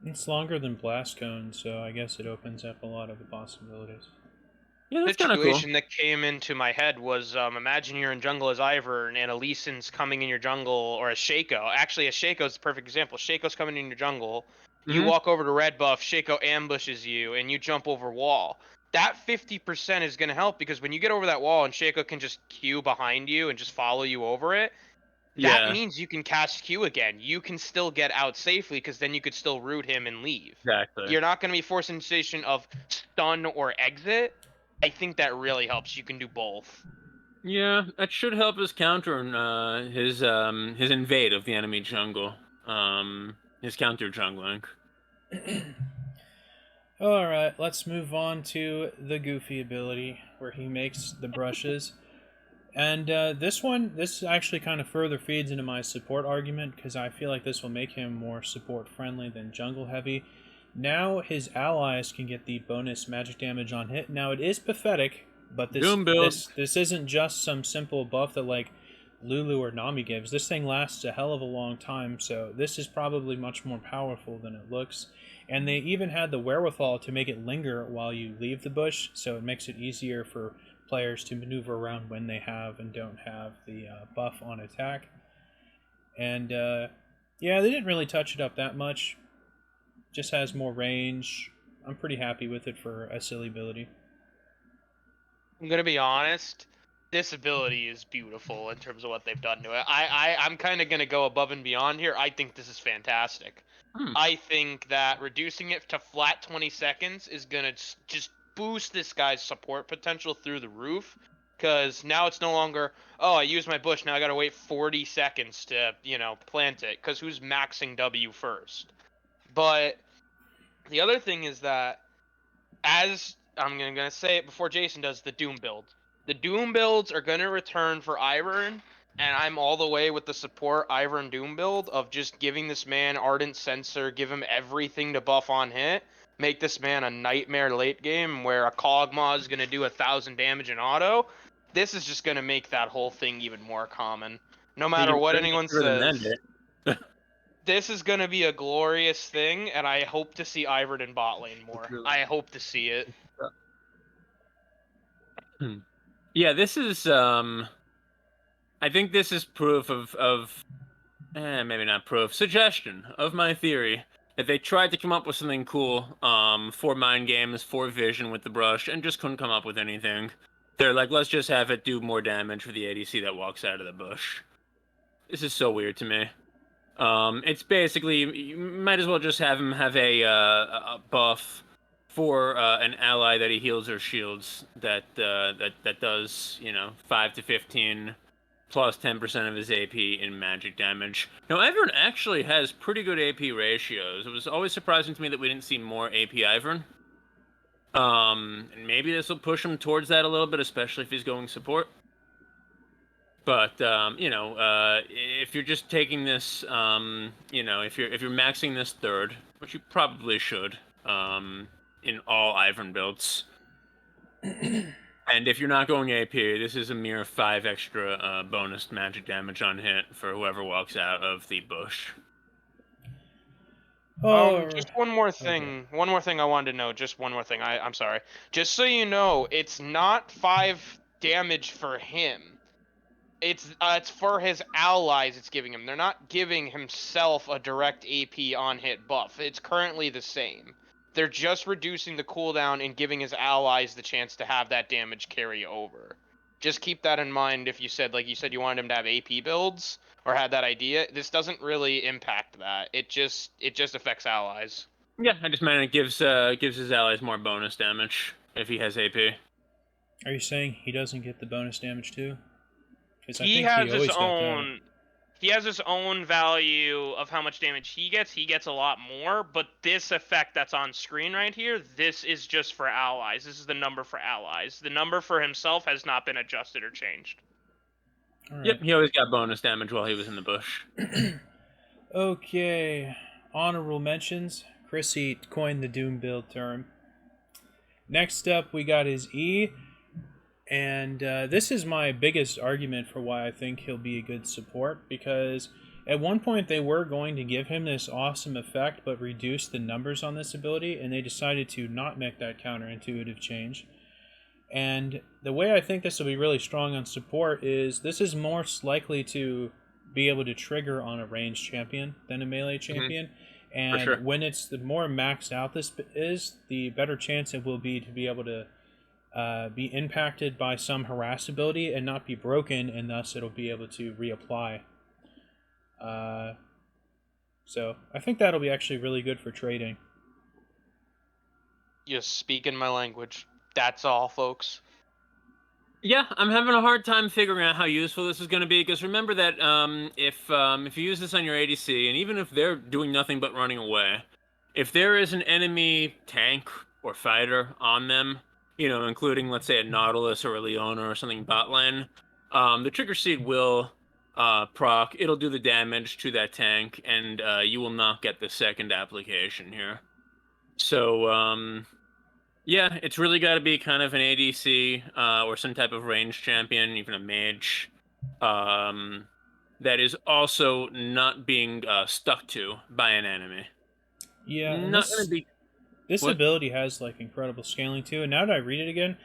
Speaker 1: It's longer than Blast Cone, so I guess it opens up a lot of the possibilities.
Speaker 3: Yeah,
Speaker 2: The
Speaker 3: that's kind of cool.
Speaker 2: situation that came into my head was, imagine you're in jungle as Ivern and a Lee Sin's coming in your jungle, or a Shaco. Actually, a Shaco's the perfect example. Shaco's coming in your jungle. You
Speaker 3: Mhm.
Speaker 2: walk over to red buff, Shaco ambushes you, and you jump over wall. That 50% is going to help, because when you get over that wall and Shaco can just queue behind you and just follow you over it, that
Speaker 3: Yeah,
Speaker 2: means you can cast Q again. You can still get out safely, because then you could still root him and leave.
Speaker 3: exactly.
Speaker 2: You're not going to be forced into a situation of stun or exit. I think that really helps. You can do both.
Speaker 3: Yeah, that should help us counter his invade of the enemy jungle. His counter jungling.
Speaker 1: Alright, let's move on to the Goofy ability, where he makes the brushes. And this actually kind of further feeds into my support argument, because I feel like this will make him more support friendly than jungle heavy. Now his allies can get the bonus magic damage on hit. Now it is pathetic, but
Speaker 3: Doom build.
Speaker 1: this isn't just some simple buff that like Lulu or Nami gives. This thing lasts a hell of a long time, so this is probably much more powerful than it looks. And they even had the wherewithal to make it linger while you leave the bush, so it makes it easier for players to maneuver around when they have and don't have the buff on attack. And yeah, they didn't really touch it up that much. Just has more range, I'm pretty happy with it for a silly ability.
Speaker 2: I'm gonna be honest. This ability is beautiful in terms of what they've done to it. I'm kind of gonna go above and beyond here. I think this is fantastic. I think that reducing it to flat 20 seconds is gonna just boost this guy's support potential through the roof. Because now it's no longer, oh, I used my bush, now I gotta wait 40 seconds to, plant it. Because who's maxing W first? But the other thing is that, as I'm gonna say it before Jason does, the Doom build. The Doom builds are gonna return for Ivern, and I'm all the way with the support Ivern Doom build of just giving this man Ardent Sensor, give him everything to buff on hit, make this man a nightmare late game where a Kog'Maw is gonna do 1,000 damage in auto. This is just gonna make that whole thing even more common. No matter what anyone says, this is going to be a glorious thing, and I hope to see Ivern in bot lane more. I hope to see it.
Speaker 3: Yeah, this is I think this is proof of maybe not proof, suggestion of my theory that they tried to come up with something cool for mind games, for vision with the brush, and just couldn't come up with anything. They're like, let's just have it do more damage for the ADC that walks out of the bush. This is so weird to me. It's basically, you might as well just have him have a buff for an ally that he heals or shields that does 5 to 15 plus 10% of his AP in magic damage. Now Ivern actually has pretty good AP ratios. It was always surprising to me that we didn't see more AP Ivern. And maybe this will push him towards that a little bit, especially if he's going support. But if you're just taking this, if you're maxing this third, which you probably should, in all Ivern builds, and if you're not going AP, this is a mere 5 extra bonus magic damage on hit for whoever walks out of the bush.
Speaker 2: Just one more thing. Okay. One more thing I wanted to know. Just one more thing. I'm sorry. Just so you know, it's not 5 damage for him. It's for his allies it's giving him. They're not giving himself a direct AP on hit buff. It's currently the same. They're just reducing the cooldown and giving his allies the chance to have that damage carry over. Just keep that in mind if you said, like you said, you wanted him to have AP builds or had that idea. This doesn't really impact that. It just affects allies.
Speaker 3: Yeah, I just meant it gives his allies more bonus damage if he has AP.
Speaker 1: Are you saying he doesn't get the bonus damage too?
Speaker 2: He has his own. He has his own value of how much damage he gets. He gets a lot more, but this effect that's on screen right here, this is just for allies. This is the number for allies. The number for himself has not been adjusted or changed.
Speaker 1: Right.
Speaker 3: Yep, he always got bonus damage while he was in the bush.
Speaker 1: Okay, honorable mentions. Chrissy coined the Doom build term. Next up, we got his E. And this is my biggest argument for why I think he'll be a good support, because at one point they were going to give him this awesome effect but reduce the numbers on this ability, and they decided to not make that counterintuitive change. And the way I think this will be really strong on support is this is more likely to be able to trigger on a ranged champion than a melee champion. Mm-hmm. And sure, when it's the more maxed out this is, the better chance it will be to be able to be impacted by some harass ability and not be broken, and thus it'll be able to reapply. So I think that'll be actually really good for trading.
Speaker 2: You're speaking my language. That's all, folks.
Speaker 3: Yeah, I'm having a hard time figuring out how useful this is going to be, because remember that if you use this on your ADC, and even if they're doing nothing but running away, if there is an enemy tank or fighter on them, including, let's say, a Nautilus or a Leona or something bot lane, the Trigger Seed will proc. It'll do the damage to that tank, and you will not get the second application here. So, yeah, it's really got to be kind of an ADC or some type of ranged champion, even a mage, that is also not being stuck to by an enemy.
Speaker 1: Yeah,
Speaker 3: not going to be...
Speaker 1: This ability has like incredible scaling too, and now that I read it again,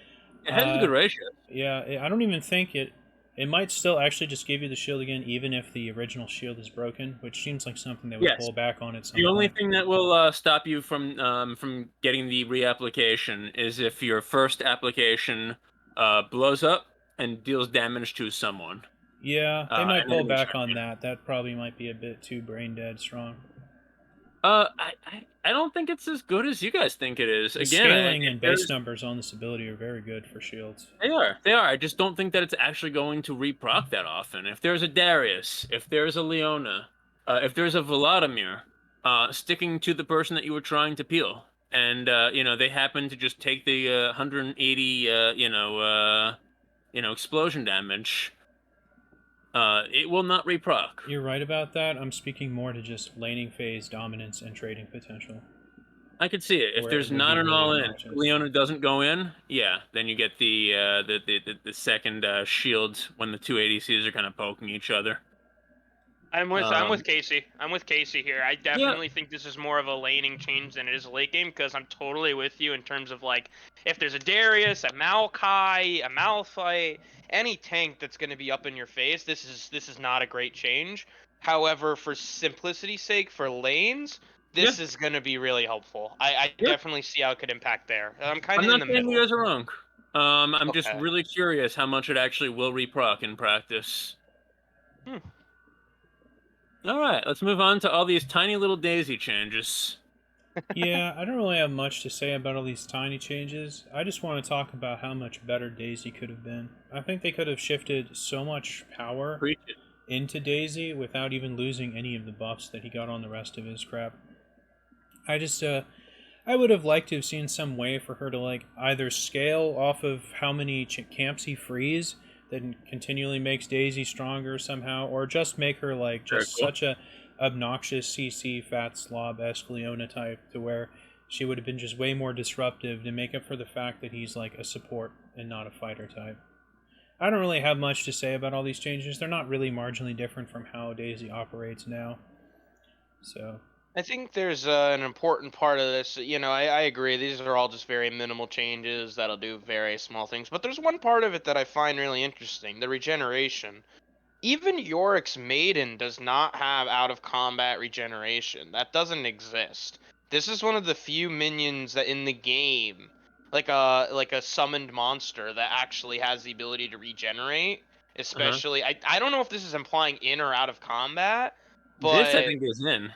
Speaker 3: it has a good ratio.
Speaker 1: Yeah, I don't even think it It might still actually just give you the shield again, even if the original shield is broken, which seems like something they would
Speaker 3: Yes.
Speaker 1: pull back on at some
Speaker 3: The only
Speaker 1: point.
Speaker 3: thing that will stop you from getting the reapplication is if your first application blows up and deals damage to someone.
Speaker 1: Yeah, they might
Speaker 3: an
Speaker 1: pull
Speaker 3: enemy
Speaker 1: back on
Speaker 3: champion.
Speaker 1: that. That probably might be a bit too brain dead strong.
Speaker 3: I don't think it's as good as you guys think it is.
Speaker 1: The
Speaker 3: Again,
Speaker 1: scaling
Speaker 3: if
Speaker 1: and base
Speaker 3: there's
Speaker 1: numbers on this ability are very good for shields.
Speaker 3: They are. They are. I just don't think that it's actually going to reproc that often. If there's a Darius, if there's a Leona, if there's a Vladimir, sticking to the person that you were trying to peel, and they happen to just take the 180, explosion damage, it will not reproc.
Speaker 1: You're right about that. I'm speaking more to just laning phase dominance and trading potential.
Speaker 3: I could see it. If
Speaker 1: Where
Speaker 3: there's
Speaker 1: it would
Speaker 3: not
Speaker 1: be
Speaker 3: an
Speaker 1: really
Speaker 3: all in,
Speaker 1: obnoxious.
Speaker 3: Leona doesn't go in, yeah, then you get the second shield when the two ADCs are kind of poking each other.
Speaker 2: I'm with Casey. I'm with Casey here. I definitely
Speaker 3: Yeah.
Speaker 2: think this is more of a laning change than it is a late game because I'm totally with you in terms of like if there's a Darius, a Maokai, a Malphite, any tank that's going to be up in your face, this is not a great change. However, for simplicity's sake, for lanes, this
Speaker 3: Yeah.
Speaker 2: is going to be really helpful. I
Speaker 3: Yeah.
Speaker 2: definitely see how it could impact there. I'm kind
Speaker 3: I'm
Speaker 2: of in
Speaker 3: not
Speaker 2: the
Speaker 3: saying
Speaker 2: middle.
Speaker 3: you guys are wrong. I'm just
Speaker 2: Okay.
Speaker 3: really curious how much it actually will reproc in practice. All right, let's move on to all these tiny little daisy changes.
Speaker 1: Yeah, I don't really have much to say about all these tiny changes. I just want to talk about how much better Daisy could have been. I think they could have shifted so much power
Speaker 3: Preach it.
Speaker 1: into Daisy without even losing any of the buffs that he got on the rest of his crap. I would have liked to have seen some way for her to like either scale off of how many camps he frees that continually makes Daisy stronger somehow, or just make her like just
Speaker 3: Very cool.
Speaker 1: such a obnoxious CC fat slob esque Leona type to where she would have been just way more disruptive to make up for the fact that he's like a support and not a fighter type. I don't really have much to say about all these changes. They're not really marginally different from how Daisy operates now. So
Speaker 2: I think there's an important part of this. I agree. These are all just very minimal changes that'll do very small things. But there's one part of it that I find really interesting: the regeneration. Even Yorick's Maiden does not have out of combat regeneration. That doesn't exist. This is one of the few minions that in the game, like a summoned monster that actually has the ability to regenerate. Especially, I don't know if this is implying in or out of combat,
Speaker 3: This, I
Speaker 2: but
Speaker 3: think, is in.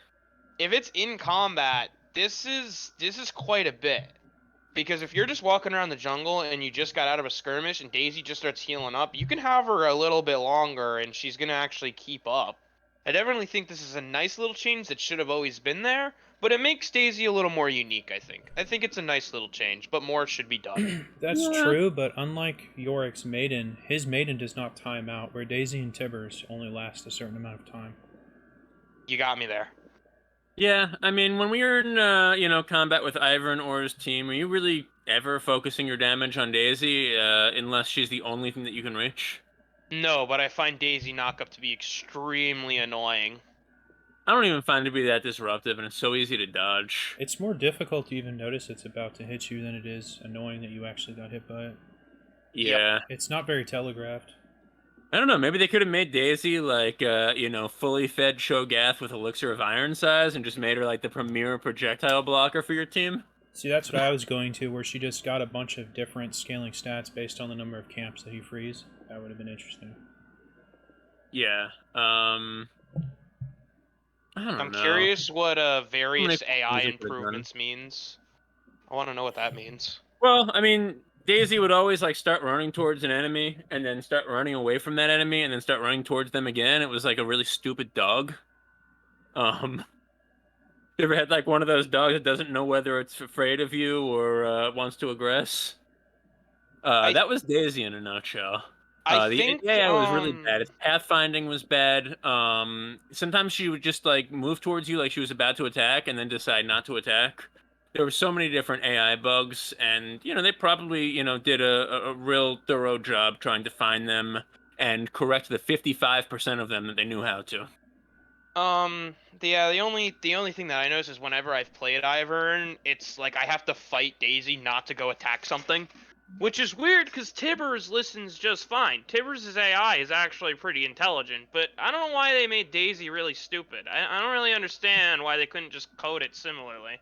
Speaker 2: if it's in combat, this is quite a bit. Because if you're just walking around the jungle and you just got out of a skirmish and Daisy just starts healing up, you can have her a little bit longer and she's gonna actually keep up. I definitely think this is a nice little change that should have always been there, but it makes Daisy a little more unique, I think. I think it's a nice little change, but more should be done.
Speaker 1: that's
Speaker 3: Yeah.
Speaker 1: true, but unlike Yorick's Maiden, his Maiden does not time out, where Daisy and Tibbers only last a certain amount of time.
Speaker 2: You got me there.
Speaker 3: Yeah, I mean, when we were in, combat with Ivern or his team, are you really ever focusing your damage on Daisy, unless she's the only thing that you can reach?
Speaker 2: No, but I find Daisy knockup to be extremely annoying.
Speaker 3: I don't even find it to be that disruptive, and it's so easy to dodge.
Speaker 1: It's more difficult to even notice it's about to hit you than it is annoying that you actually got hit by it.
Speaker 3: Yeah.
Speaker 1: It's not very telegraphed.
Speaker 3: I don't know, maybe they could have made Daisy, like, fully fed Sho'gath with Elixir of Iron size and just made her, like, the premier projectile blocker for your team.
Speaker 1: See, that's what I was going to, where she just got a bunch of different scaling stats based on the number of camps that he frees. That would have been interesting.
Speaker 3: Yeah, I don't
Speaker 2: I'm
Speaker 3: know.
Speaker 2: curious what various
Speaker 3: How many
Speaker 2: AI
Speaker 3: things they could've done.
Speaker 2: improvements means. I want to know what that means.
Speaker 3: Well, I mean, Daisy would always like start running towards an enemy and then start running away from that enemy and then start running towards them again. It was like a really stupid dog. You ever had like one of those dogs that doesn't know whether it's afraid of you or wants to aggress? That was Daisy in a nutshell.
Speaker 2: I
Speaker 3: The
Speaker 2: think
Speaker 3: AI was really bad. Its pathfinding was bad. Sometimes she would just like move towards you like she was about to attack and then decide not to attack. There were so many different AI bugs, and they probably did a real thorough job trying to find them and correct the 55% of them that they knew how to.
Speaker 2: the only thing that I notice is whenever I've played Ivern, it's like I have to fight Daisy not to go attack something. Which is weird because Tibbers listens just fine. Tibbers' AI is actually pretty intelligent, but I don't know why they made Daisy really stupid. I don't really understand why they couldn't just code it similarly.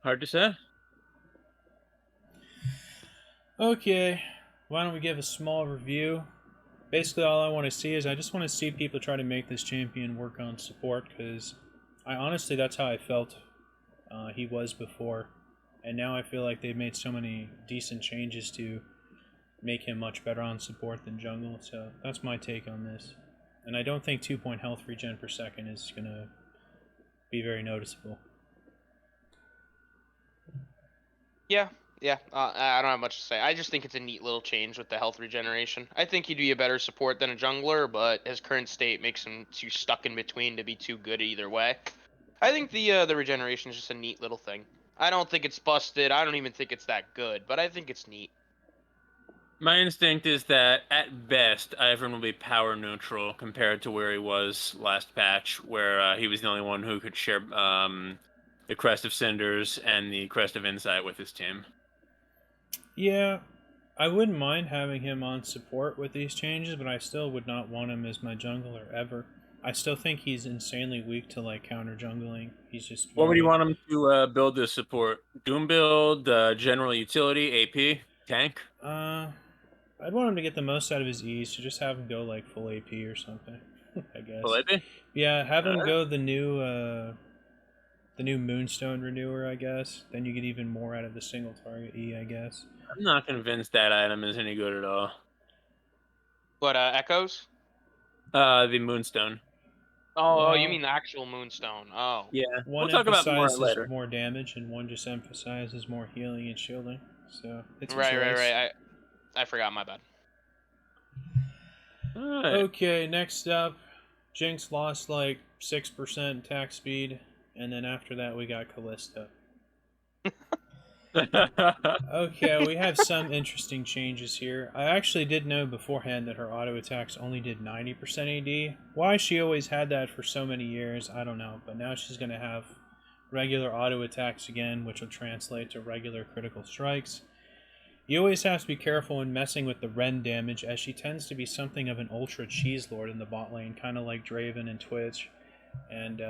Speaker 3: Hard to say.
Speaker 1: Okay, why don't we give a small review? Basically, all I want to see is I just want to see people try to make this champion work on support, because I honestly, that's how I felt he was before. And now I feel like they've made so many decent changes to make him much better on support than jungle, so that's my take on this. And I don't think 2-point health regen per second is going to be very noticeable.
Speaker 2: Yeah, I don't have much to say. I just think it's a neat little change with the health regeneration. I think he'd be a better support than a jungler, but his current state makes him too stuck in between to be too good either way. I think the regeneration is just a neat little thing. I don't think it's busted. I don't even think it's that good, but I think it's neat.
Speaker 3: My instinct is that at best, Ivern will be power neutral compared to where he was last patch, where he was the only one who could share the Crest of Cinders and the Crest of Insight with his team.
Speaker 1: Yeah, I wouldn't mind having him on support with these changes, but I still would not want him as my jungler ever. I still think he's insanely weak to like counter jungling. He's just
Speaker 3: What would you
Speaker 1: very-
Speaker 3: want him to build this support? Doom build, general utility, AP, tank?
Speaker 1: I'd want him to get the most out of his E's, to just have him go like full AP or something. I guess.
Speaker 3: Full AP?
Speaker 1: Yeah, have him
Speaker 3: Alright.
Speaker 1: go the new Moonstone Renewer, I guess. Then you get even more out of the single target E, I guess.
Speaker 3: I'm not convinced that item is any good at all.
Speaker 2: What, Echoes?
Speaker 3: The Moonstone.
Speaker 2: Oh, you
Speaker 1: Well-
Speaker 2: mean the actual Moonstone? Oh.
Speaker 3: Yeah,
Speaker 1: One
Speaker 3: we'll talk about more
Speaker 1: emphasizes
Speaker 3: later.
Speaker 1: more damage, and one just emphasizes more healing and shielding. So it's a
Speaker 2: Right.
Speaker 1: choice.
Speaker 2: I forgot, my bad.
Speaker 3: Alright.
Speaker 1: Okay, next up, Jinx lost like 6% attack speed, and then after that we got Callista. Okay, we have some interesting changes here. I actually did know beforehand that her auto attacks only did 90% AD. Why she always had that for so many years, I don't know, but now she's going to have regular auto attacks again, which will translate to regular critical strikes. You always have to be careful when messing with the Ren damage, as she tends to be something of an ultra cheese lord in the bot lane, kind of like Draven and Twitch. And,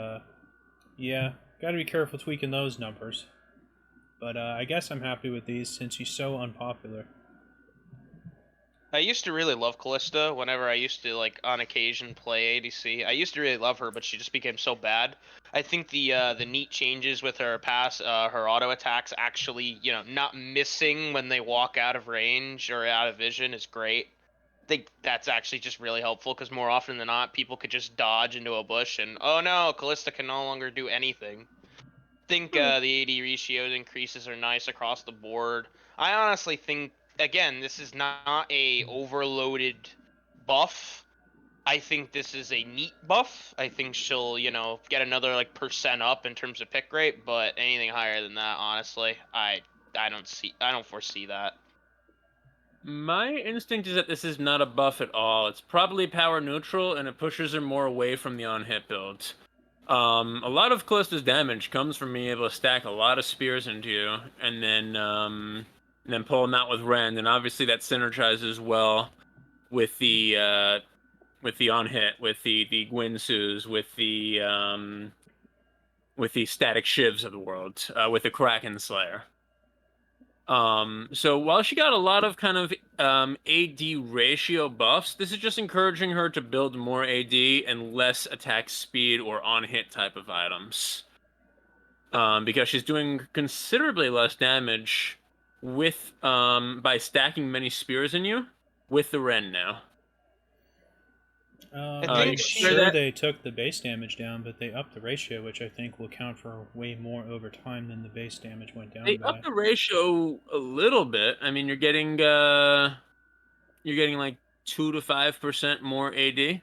Speaker 1: yeah, gotta be careful tweaking those numbers. But I guess I'm happy with these since she's so unpopular.
Speaker 2: I used to really love Callista whenever I used to, like, on occasion play ADC. I used to really love her, but she just became so bad. I think the neat changes with her her auto attacks actually, you know, not missing when they walk out of range or out of vision is great. I think that's actually just really helpful because more often than not, people could just dodge into a bush and, oh no, Callista can no longer do anything. I think the AD ratio increases are nice across the board. I honestly think, again, this is not a overloaded buff. I think this is a neat buff. I think she'll, you know, get another like % up in terms of pick rate, but anything higher than that, honestly, I don't foresee that.
Speaker 3: My instinct is that this is not a buff at all. It's probably power neutral, and it pushes her more away from the on-hit builds. A lot of Callista's damage comes from being able to stack a lot of spears into you, and then pull them out with Rend, and obviously that synergizes well with the on-hit, with the Gwynsus, with the static shivs of the world, with the Kraken Slayer. So while she got a lot of kind of AD ratio buffs, this is just encouraging her to build more AD and less attack speed or on-hit type of items. Because she's doing considerably less damage with by stacking many spears in you with the Ren now.
Speaker 2: I
Speaker 1: I'm
Speaker 2: think
Speaker 1: sure
Speaker 3: that-
Speaker 1: they took the base damage down, but they upped the ratio, which I think will count for way more over time than the base damage went down
Speaker 3: They
Speaker 1: by.
Speaker 3: up the ratio a little bit. I mean, you're getting like 2 to 5% more AD.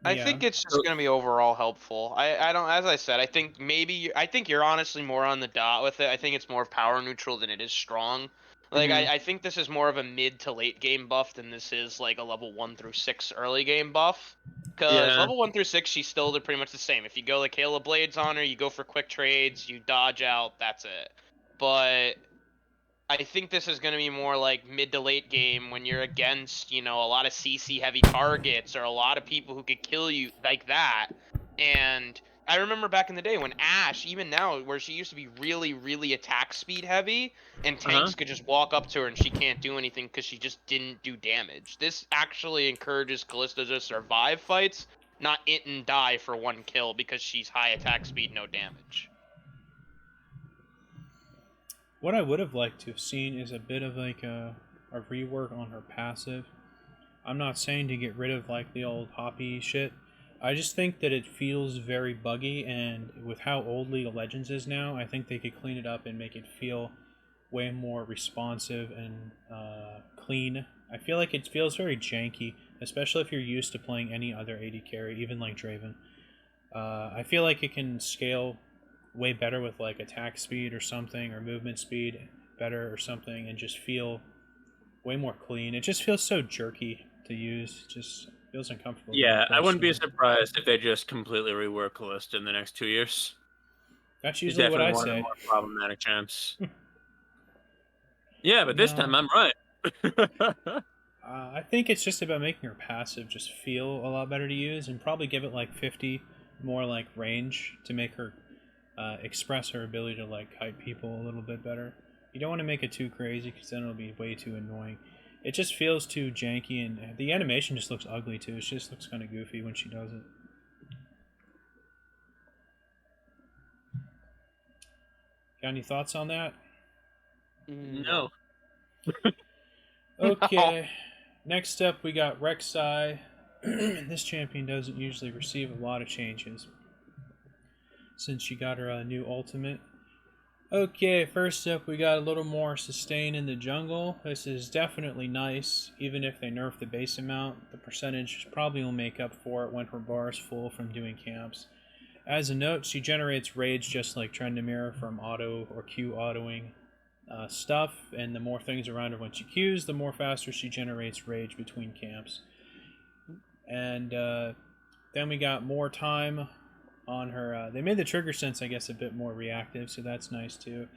Speaker 2: I
Speaker 1: Yeah.
Speaker 2: think it's just gonna be overall helpful. I don't, as I said, I think maybe I think you're honestly more on the dot with it. I think it's more power neutral than it is strong. Like,
Speaker 3: Mhm.
Speaker 2: I think this is more of a mid to late game buff than this is like a level 1 through 6 early game buff. Because
Speaker 3: Yeah.
Speaker 2: level 1 through 6, she's still pretty much the same. If you go like Hail of Blades on her, you go for quick trades, you dodge out, that's it. But I think this is going to be more like mid to late game when you're against, a lot of CC heavy targets or a lot of people who could kill you like that. And I remember back in the day when Ashe, even now, where she used to be really, really attack speed heavy, and
Speaker 3: Uh-huh.
Speaker 2: tanks could just walk up to her and she can't do anything because she just didn't do damage. This actually encourages Callista to survive fights, not it and die for one kill because she's high attack speed, no damage.
Speaker 1: What I would have liked to have seen is a bit of like a rework on her passive. I'm not saying to get rid of like the old hoppy shit. I just think that it feels very buggy, and with how old League of Legends is now, I think they could clean it up and make it feel way more responsive and clean. I feel like it feels very janky, especially if you're used to playing any other AD carry, even like Draven. I feel like it can scale way better with like attack speed or something, or movement speed better or something, and just feel way more clean. It just feels so jerky to use. It just feels uncomfortable to me
Speaker 3: Yeah, I wouldn't be
Speaker 1: personally.
Speaker 3: surprised if they just completely rework Callista in the next 2 years.
Speaker 1: That's
Speaker 3: She's
Speaker 1: usually what
Speaker 3: definitely
Speaker 1: I
Speaker 3: one of the
Speaker 1: say.
Speaker 3: more problematic champs. Yeah, but this time
Speaker 1: No,
Speaker 3: I'm right.
Speaker 1: I think it's just about making her passive just feel a lot better to use, and probably give it like 50 more like range to make her express her ability to like kite people a little bit better. You don't want to make it too crazy because then it'll be way too annoying. It just feels too janky, and the animation just looks ugly too. It just looks kind of goofy when she does it. Got any thoughts on that?
Speaker 3: No.
Speaker 2: No. No.
Speaker 1: Okay. Next up, we got Rek'Sai. This champion doesn't usually receive a lot of changes since she got her new ultimate. Okay, first up, we got a little more sustain in the jungle. This is definitely nice. Even if they nerf the base amount, the percentage probably will make up for it when her bar is full from doing camps. As a note, she generates rage just like Trendemir from auto or Q autoing stuff, and the more things around her when she Qs, the more faster she generates rage between camps. And then we got more time on her. They made the trigger sense, I guess, a bit more reactive, so that's nice too.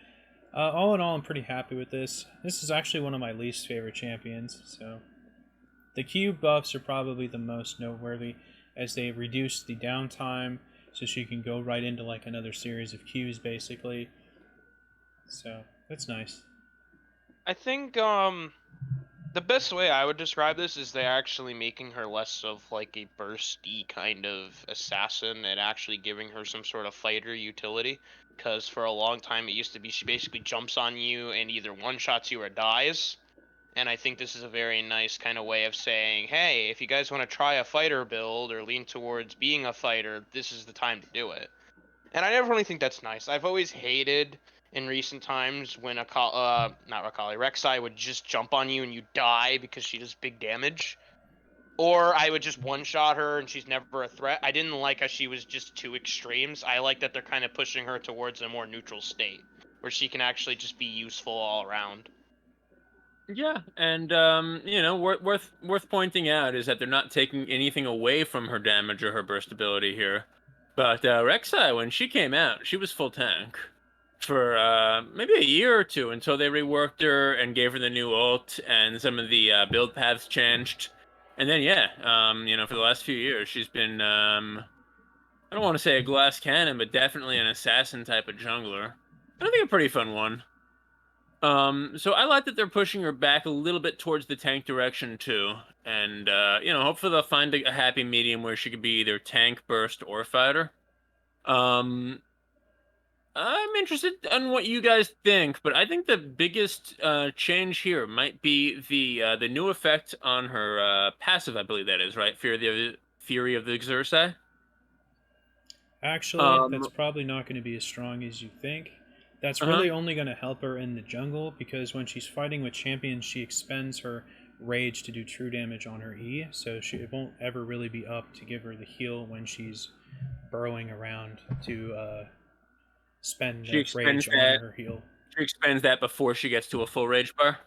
Speaker 1: All in all, I'm pretty happy with this. This is actually one of my least favorite champions, so the Q buffs are probably the most noteworthy, as they reduce the downtime, so she can go right into like another series of Qs basically. So that's nice.
Speaker 2: I think the best way I would describe this is they're actually making her less of like a bursty kind of assassin and actually giving her some sort of fighter utility. Because for a long time it used to be she basically jumps on you and either one-shots you or dies. And I think this is a very nice kind of way of saying, hey, if you guys want to try a fighter build or lean towards being a fighter, this is the time to do it. And I definitely think that's nice. I've always hated in recent times when not Akali, Rek'Sai would just jump on you and you die because she does big damage. Or I would just one-shot her and she's never a threat. I didn't like how she was just two extremes. I like that they're kind of pushing her towards a more neutral state, where she can actually just be useful all around.
Speaker 3: Yeah, and worth pointing out is that they're not taking anything away from her damage or her burst ability here. But Rek'Sai, when she came out, she was full tank for maybe a year or two until they reworked her and gave her the new ult and some of the build paths changed. And then yeah, for the last few years, she's been I don't want to say a glass cannon, but definitely an assassin type of jungler. And I think a pretty fun one. So I like that they're pushing her back a little bit towards the tank direction too, and hopefully they'll find a happy medium where she could be either tank, burst, or fighter. Um, I'm interested in what you guys think, but I think the biggest change here might be the new effect on her passive. I believe that is right, Fury of the Xerxes.
Speaker 1: Actually, that's
Speaker 3: Um,
Speaker 1: probably not going to be as strong as you think. That's
Speaker 3: uh-huh.
Speaker 1: really only going to help her in the jungle, because when she's fighting with champions, she expends her rage to do true damage on her E, so it won't ever really be up to give her the heal when she's burrowing around to spend
Speaker 3: She
Speaker 1: the
Speaker 3: expends
Speaker 1: rage on
Speaker 3: that
Speaker 1: her heal.
Speaker 3: She expends that before she gets to a full rage bar.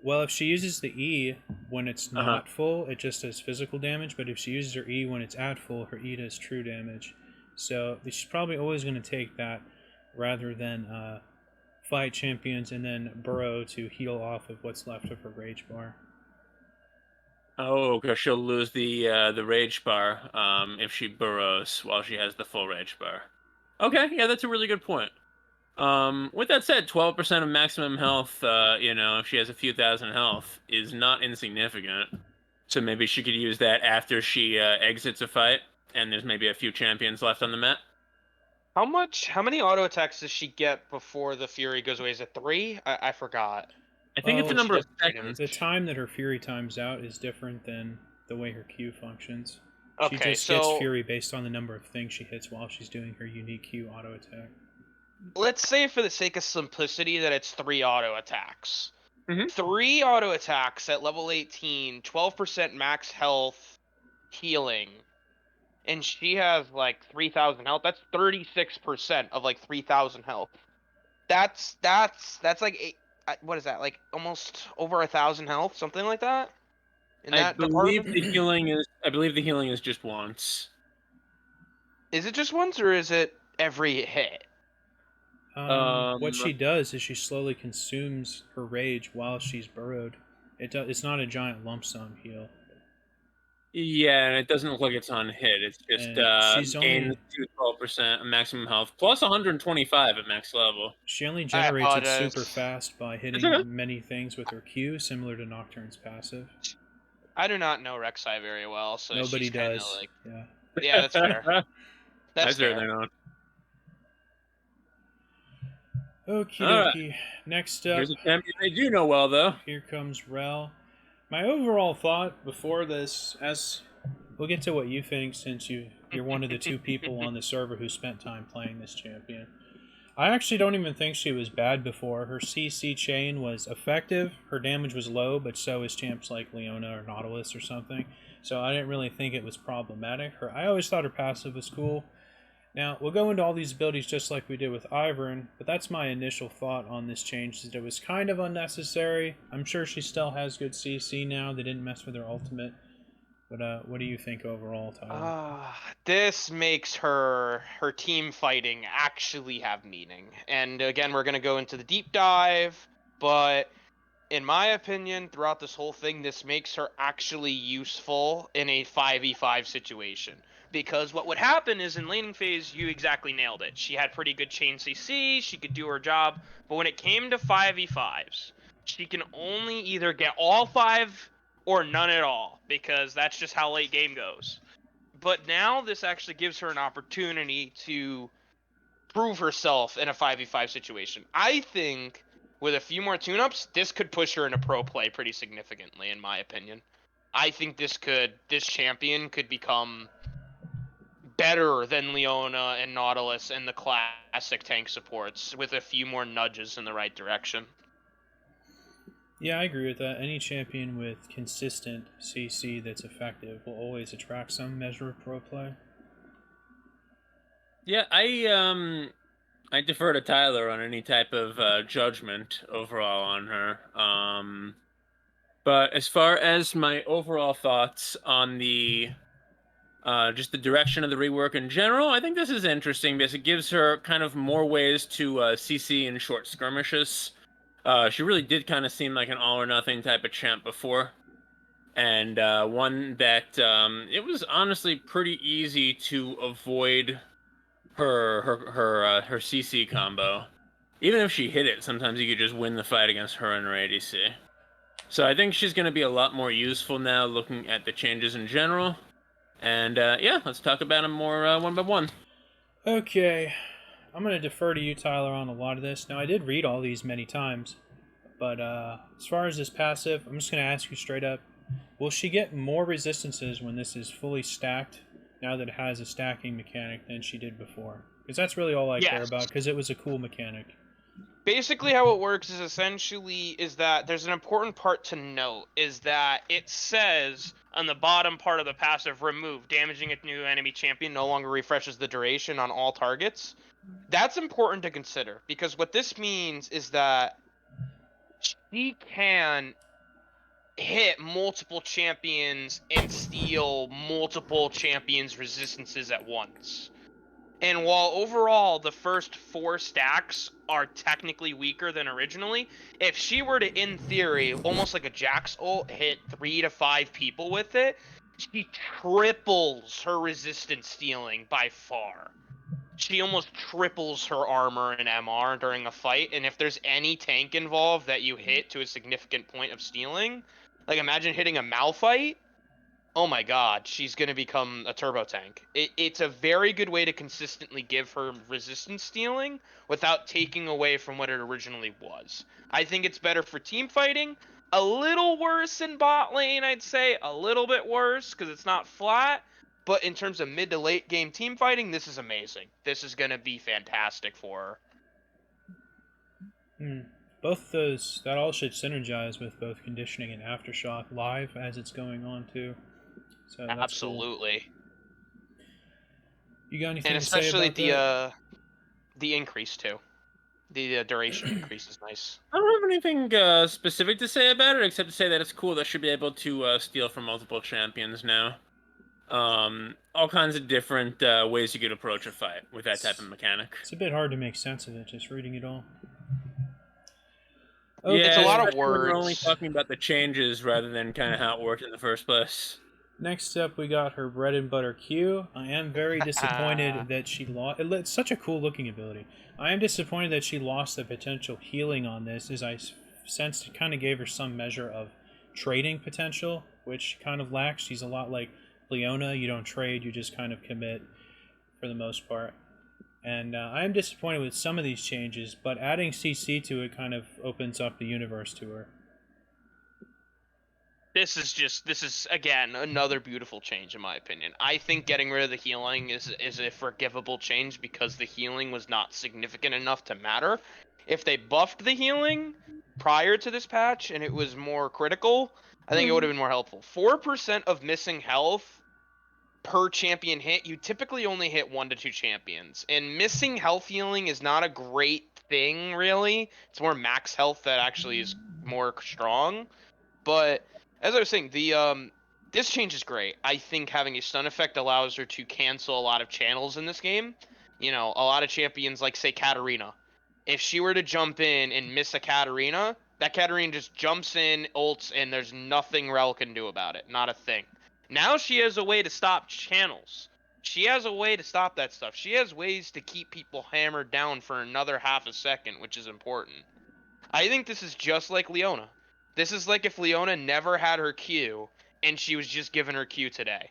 Speaker 1: Well, if she uses the E when it's
Speaker 3: Uh-huh.
Speaker 1: not full, it just does physical damage. But if she uses her E when it's at full, her E does true damage. So she's probably always going to take that rather than fight champions and then burrow to heal off of what's left of her rage bar.
Speaker 3: Oh, because she'll lose the rage bar if she burrows while she has the full rage bar. Okay, yeah, that's a really good point. With that said, 12% of maximum health, if she has a few thousand health, is not insignificant. So maybe she could use that after she exits a fight, and there's maybe a few champions left on the map.
Speaker 2: How many auto attacks does she get before the Fury goes away? Is it 3? I forgot.
Speaker 3: I think it's a
Speaker 1: Oh,
Speaker 3: number of
Speaker 2: she does
Speaker 3: seconds.
Speaker 1: The time that her Fury times out is different than the way her Q functions. She
Speaker 2: Okay,
Speaker 1: just gets
Speaker 2: so
Speaker 1: Fury based on the number of things she hits while she's doing her unique Q auto attack.
Speaker 2: let's say for the sake of simplicity that it's 3 auto attacks.
Speaker 3: Mhm.
Speaker 2: 3 auto attacks at level 18, 12% max health healing. And she has like 3,000 health. That's 36% of like 3,000 health. That's like what is that? Like almost over 1,000 health, something like that. In
Speaker 3: I
Speaker 2: that
Speaker 3: believe
Speaker 2: department,
Speaker 3: I believe the healing is just once.
Speaker 2: is it just once or is it every hit?
Speaker 1: What she does is she slowly consumes her rage while she's burrowed. It's not a giant lump sum heal.
Speaker 3: Yeah, and it doesn't look like it's on hit. It's just
Speaker 1: And she's
Speaker 3: gains
Speaker 1: only
Speaker 3: 12% of maximum health, plus 125 at max level.
Speaker 1: she only
Speaker 2: I
Speaker 1: generates it
Speaker 2: apologize.
Speaker 1: super fast by hitting
Speaker 3: okay.
Speaker 1: many things with her Q, similar to Nocturne's passive.
Speaker 2: I do not know Rek'Sai very well, so
Speaker 1: Nobody
Speaker 2: she's kind of
Speaker 1: does.
Speaker 2: like,
Speaker 1: Yeah.
Speaker 2: yeah, that's fair.
Speaker 3: I
Speaker 2: That's
Speaker 3: certainly
Speaker 2: fair.
Speaker 3: don't.
Speaker 1: Okie
Speaker 3: All right.
Speaker 1: dokie. Next up,
Speaker 3: Here's a champion they do know well, though.
Speaker 1: here comes Rel. My overall thought before this, as we'll get to what you think since you're one of the 2 people on the server who spent time playing this champion. I actually don't even think she was bad before. Her CC chain was effective. Her damage was low, but so is champs like Leona or Nautilus or something. So I didn't really think it was problematic. I always thought her passive was cool. Now, we'll go into all these abilities just like we did with Ivern, but that's my initial thought on this change, that it was kind of unnecessary. I'm sure she still has good CC now. They didn't mess with her ultimate. But what do you think overall, Tyler?
Speaker 2: This makes her team fighting actually have meaning. And again, we're gonna go into the deep dive, but in my opinion, throughout this whole thing, this makes her actually useful in a 5v5 situation. Because what would happen is in laning phase, you exactly nailed it. She had pretty good chain CC, she could do her job, but when it came to 5v5s, she can only either get all 5 or none at all, because that's just how late game goes. But now this actually gives her an opportunity to prove herself in a 5v5 situation. I think with a few more tune-ups, this could push her into pro play pretty significantly, in my opinion. I think this champion could become better than Leona and Nautilus and the classic tank supports with a few more nudges in the right direction.
Speaker 1: Yeah, I agree with that. Any champion with consistent CC that's effective will always attract some measure of pro play.
Speaker 3: Yeah, I defer to Tyler on any type of judgment overall on her. But as far as my overall thoughts on the just the direction of the rework in general, I think this is interesting because it gives her kind of more ways to CC in short skirmishes. She really did kind of seem like an all or nothing type of champ before, and one that it was honestly pretty easy to avoid her CC combo. Even if she hit it, sometimes you could just win the fight against her and her ADC. So I think she's going to be a lot more useful now, looking at the changes in general. And yeah, let's talk about them more one by one.
Speaker 1: Okay, I'm going to defer to you, Tyler, on a lot of this. Now, I did read all these many times, but as far as this passive, I'm just going to ask you straight up, will she get more resistances when this is fully stacked, now that it has a stacking mechanic, than she did before? Because that's really all I care about, because it was a cool mechanic.
Speaker 2: Basically how it works is essentially is that there's an important part to note, is that it says on the bottom part of the passive, remove, damaging a new enemy champion no longer refreshes the duration on all targets. That's important to consider, because what this means is that she can hit multiple champions and steal multiple champions' resistances at once. And while overall the first 4 stacks are technically weaker than originally, if she were to, in theory, almost like a Jax ult, hit 3 to 5 people with it, she triples her resistance stealing by far. She almost triples her armor and MR during a fight, and if there's any tank involved that you hit to a significant point of stealing, like imagine hitting a Malphite, oh my god, she's going to become a turbo tank. It's a very good way to consistently give her resistance stealing without taking away from what it originally was. I think it's better for team fighting. A little worse in bot lane, I'd say. A little bit worse because it's not flat. But in terms of mid to late game team fighting, this is amazing. This is going to be fantastic for her.
Speaker 1: Both those, that all should synergize with both conditioning and Aftershock live as it's going on too. So that's
Speaker 2: absolutely.
Speaker 1: Cool. You got anything
Speaker 2: and
Speaker 1: to say
Speaker 2: especially
Speaker 1: about
Speaker 2: the increase too. The duration increase is nice.
Speaker 3: I don't have anything specific to say about it, except to say that it's cool that she'll be able to steal from multiple champions now. All kinds of different ways you could approach a fight with that type of mechanic.
Speaker 1: It's a bit hard to make sense of it, just reading it all.
Speaker 3: Okay. Yeah,
Speaker 2: it's a lot of words.
Speaker 3: We're only talking about the changes rather than kind of how it worked in the first place.
Speaker 1: Next up, we got her bread and butter Q. I am very disappointed that she lost. It's such a cool looking ability. I am disappointed that she lost the potential healing on this, as I sensed it kind of gave her some measure of trading potential, which she kind of lacks. She's a lot like Leona. You don't trade, you just kind of commit for the most part. And I am disappointed with some of these changes, but adding CC to it kind of opens up the universe to her.
Speaker 2: This is again another beautiful change in my opinion. I think getting rid of the healing is a forgivable change because the healing was not significant enough to matter. If they buffed the healing prior to this patch and it was more critical, I think it would have been more helpful. 4% of missing health per champion hit, you typically only hit 1 to 2 champions. And missing health healing is not a great thing, really. It's more max health that actually is more strong. But as I was saying, this change is great. I think having a stun effect allows her to cancel a lot of channels in this game. You know, a lot of champions like, say, Katarina. If she were to jump in and miss a Katarina, that Katarina just jumps in, ults, and there's nothing Rel can do about it. Not a thing. Now she has a way to stop channels. She has a way to stop that stuff. She has ways to keep people hammered down for another half a second, which is important. I think this is just like Leona. This is like if Leona never had her Q and she was just given her Q today.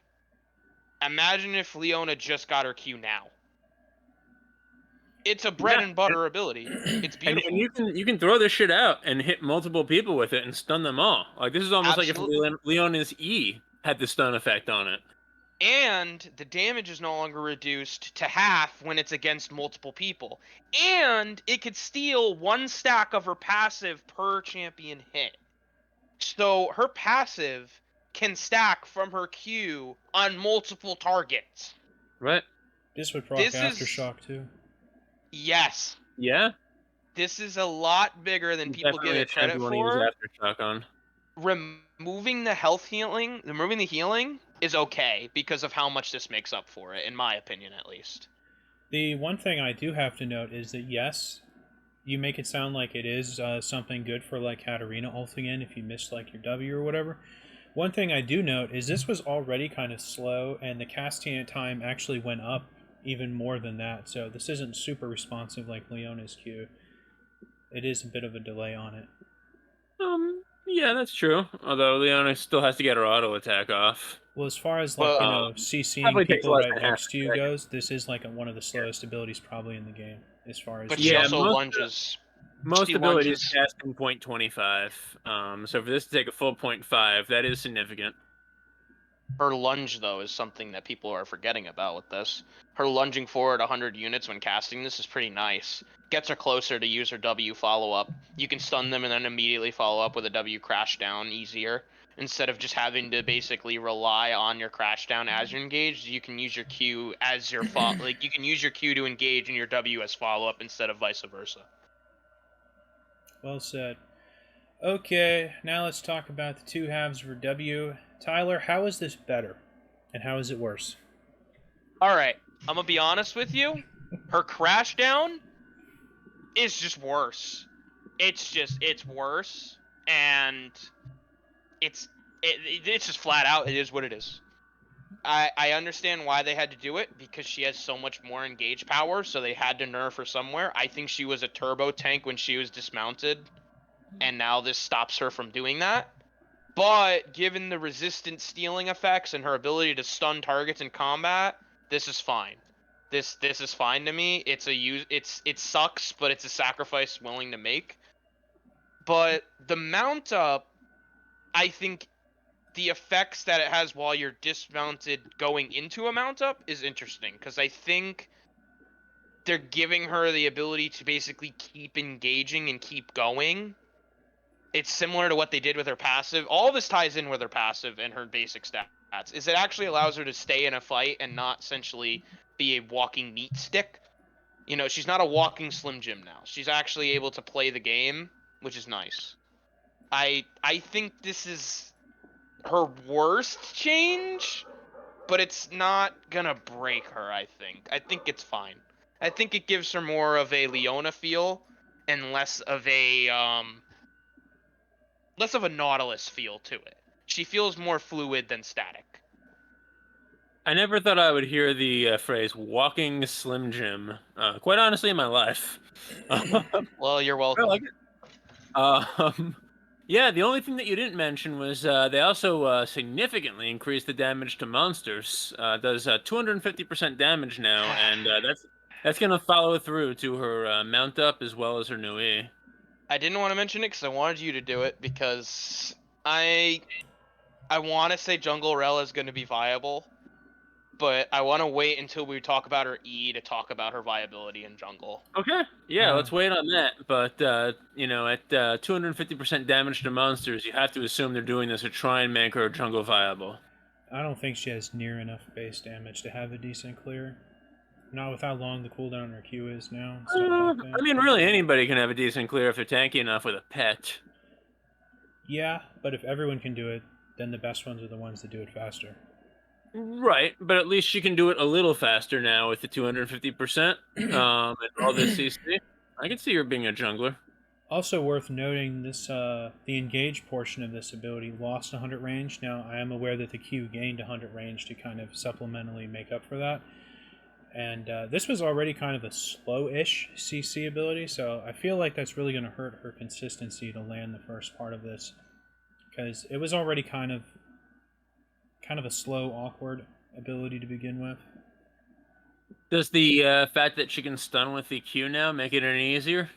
Speaker 2: Imagine if Leona just got her Q now. It's a bread and butter ability. It's beautiful.
Speaker 3: And you can throw this shit out and hit multiple people with it and stun them all. Like this is almost
Speaker 2: Absolutely.
Speaker 3: like if Leona's E had the stun effect on it.
Speaker 2: And the damage is no longer reduced to half when it's against multiple people. And it could steal 1 stack of her passive per champion hit. So her passive can stack from her Q on multiple targets.
Speaker 3: Right.
Speaker 1: This would proc Aftershock too.
Speaker 2: Yes.
Speaker 3: Yeah.
Speaker 2: This is a lot bigger than people give it credit for.
Speaker 3: Aftershock on.
Speaker 2: Removing the healing is okay because of how much this makes up for it, in my opinion at least.
Speaker 1: The one thing I do have to note is that yes, you make it sound like it is something good for like Katarina ulting in if you missed like your W or whatever. One thing I do note is this was already kind of slow and the casting time actually went up even more than that, so this isn't super responsive like Leona's Q. It is a bit of a delay on it.
Speaker 3: Yeah, that's true. Although Leona still has to get her auto attack off.
Speaker 1: Well, as far as like CCing people right next to you goes, this is like one of the slowest abilities probably in the game. As far as
Speaker 2: but she also lunges.
Speaker 3: Most abilities casting 0.25. So for this to take a full 0.5, that is significant.
Speaker 2: Her lunge, though, is something that people are forgetting about with this. Her lunging forward 100 units when casting this is pretty nice. Gets her closer to use her W follow-up. You can stun them and then immediately follow up with a W crash down easier. Instead of just having to basically rely on your crash down as you're engaged, you can use your Q as your like you can use your Q to engage and your W as follow-up instead of vice versa.
Speaker 1: Well said. Okay, now let's talk about the two halves for W. Tyler, how is this better? And how is it worse?
Speaker 2: Alright, I'm gonna be honest with you. Her crash down is just worse. It's worse, and it's just flat out, it is what it is. I understand why they had to do it, because she has so much more engage power, so they had to nerf her somewhere. I think she was a turbo tank when she was dismounted, and now this stops her from doing that. But given the resistant stealing effects and her ability to stun targets in combat, this is fine. This is fine to me. It sucks, but it's a sacrifice willing to make. But the mount up, I think the effects that it has while you're dismounted going into a mount up is interesting, because I think they're giving her the ability to basically keep engaging and keep going. It's similar to what they did with her passive. All this ties in with her passive and her basic stats. Is it actually allows her to stay in a fight and not essentially be a walking meat stick. You know, she's not a walking Slim Jim now. She's actually able to play the game, which is nice. I think this is her worst change, but it's not gonna break her, I think it's fine. I think it gives her more of a Leona feel and less of a Nautilus feel to it. She feels more fluid than static.
Speaker 3: I never thought I would hear the phrase "walking Slim Jim." Quite honestly, in my life.
Speaker 2: Well, you're
Speaker 3: I
Speaker 2: welcome.
Speaker 3: like it. Yeah, the only thing that you didn't mention was they also significantly increased the damage to monsters. Does 250% damage now, and that's gonna follow through to her mount up as well as her new E.
Speaker 2: I didn't want to mention it because I wanted you to do it, because I want to say Jungle Rel is going to be viable, but I want to wait until we talk about her E to talk about her viability in jungle.
Speaker 3: Okay, yeah, let's wait on that. But you know, at 250% damage to monsters, you have to assume they're doing this to try and make her jungle viable.
Speaker 1: I don't think she has near enough base damage to have a decent clear. Not with how long the cooldown on her Q is now. And stuff like that.
Speaker 3: I mean, really, anybody can have a decent clear if they're tanky enough with a pet.
Speaker 1: Yeah, but if everyone can do it, then the best ones are the ones that do it faster.
Speaker 3: Right, but at least she can do it a little faster now with the 250% and all this CC. I can see her being a jungler.
Speaker 1: Also worth noting, this the engage portion of this ability lost 100 range. Now, I am aware that the Q gained 100 range to kind of supplementally make up for that. And this was already kind of a slow-ish CC ability, so I feel like that's really going to hurt her consistency to land the first part of this. Because it was already kind of a slow, awkward ability to begin with.
Speaker 3: Does the fact that she can stun with the Q now make it any easier?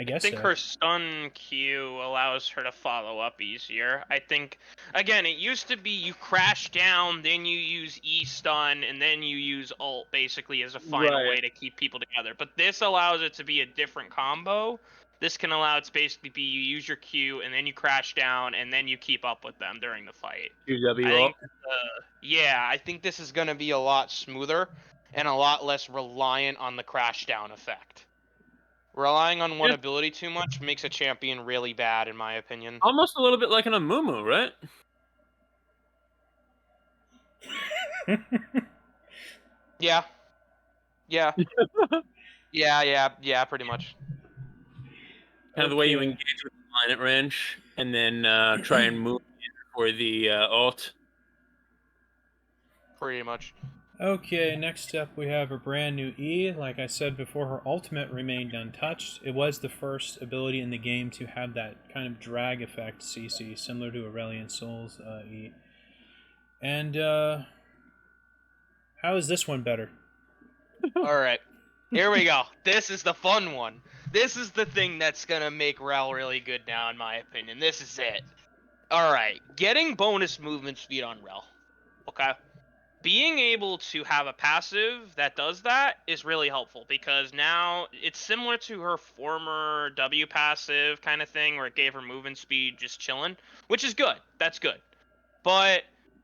Speaker 1: I guess
Speaker 2: I think
Speaker 1: so.
Speaker 2: her stun Q allows her to follow up easier. I think, again, it used to be you crash down, then you use E stun, and then you use ult basically as a final way to keep people together. But this allows it to be a different combo. This can allow it to basically be you use your Q, and then you crash down, and then you keep up with them during the fight. I think this is going to be a lot smoother and a lot less reliant on the crash down effect. Relying on one ability too much makes a champion really bad, in my opinion.
Speaker 3: Almost a little bit like an Amumu, right?
Speaker 2: Yeah. Yeah. yeah, pretty much.
Speaker 3: Kind of the way you engage with the line at range, and then try and move for the ult.
Speaker 2: Pretty much.
Speaker 1: Okay, next up we have a brand new E. Like I said before, her ultimate remained untouched. It was the first ability in the game to have that kind of drag effect CC, similar to Aurelion Sol's E. And how is this one better?
Speaker 2: Alright, here we go. This is the fun one. This is the thing that's gonna make Rel really good now, in my opinion. This is it. Alright, getting bonus movement speed on Rel. Okay? Being able to have a passive that does that is really helpful because now it's similar to her former W passive kind of thing where it gave her movement speed just chilling, which is good. That's good. But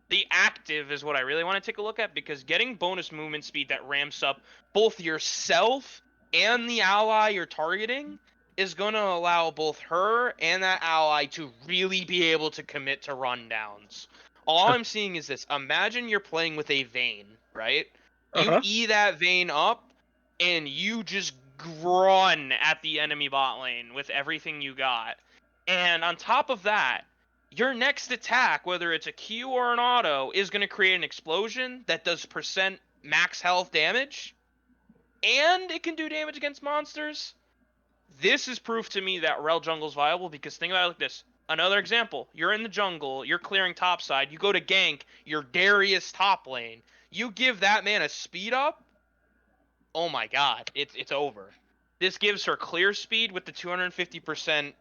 Speaker 2: the active is what I really want to take a look at because getting bonus movement speed that ramps up both yourself and the ally you're targeting is going to allow both her and that ally to really be able to commit to rundowns. All I'm seeing is this. Imagine you're playing with a Vayne, right? You E that Vayne up, and you just run at the enemy bot lane with everything you got. And on top of that, your next attack, whether it's a Q or an auto, is going to create an explosion that does percent max health damage, and it can do damage against monsters. This is proof to me that Rel Jungle's viable because think about it like this. Another example, you're in the jungle, you're clearing top side, you go to gank, your Darius top lane. You give that man a speed up, oh my god, it's over. This gives her clear speed with the 250%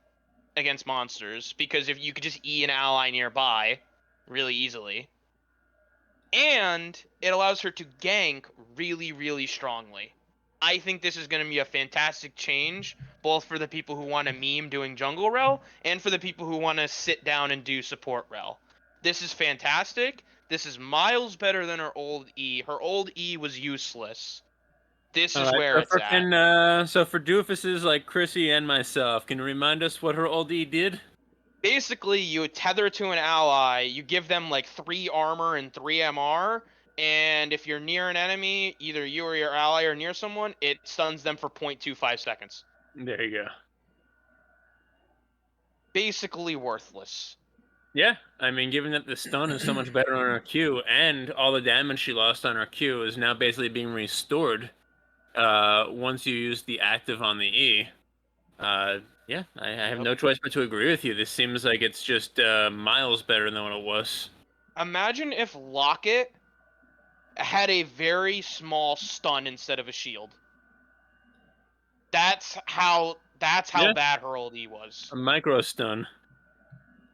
Speaker 2: against monsters, because if you could just E an ally nearby really easily. And it allows her to gank really, really strongly. I think this is going to be a fantastic change, both for the people who want to meme doing jungle rel, and for the people who want to sit down and do support rel. This is fantastic. This is miles better than her old E. Her old E was useless. This is where it's at.
Speaker 3: So for doofuses like Chrissy and myself, can you remind us what her old E did?
Speaker 2: Basically, you tether to an ally, you give them like 3 armor and 3 MR, and if you're near an enemy, either you or your ally are near someone, it stuns them for 0.25 seconds.
Speaker 3: There you go.
Speaker 2: Basically worthless.
Speaker 3: Yeah, I mean, given that the stun is so much better on her Q, and all the damage she lost on her Q is now basically being restored once you use the active on the E. Yeah, I have no choice but to agree with you. This seems like it's just miles better than what it was.
Speaker 2: Imagine if Locket had a very small stun instead of a shield. That's how bad her old E was.
Speaker 3: A micro stun.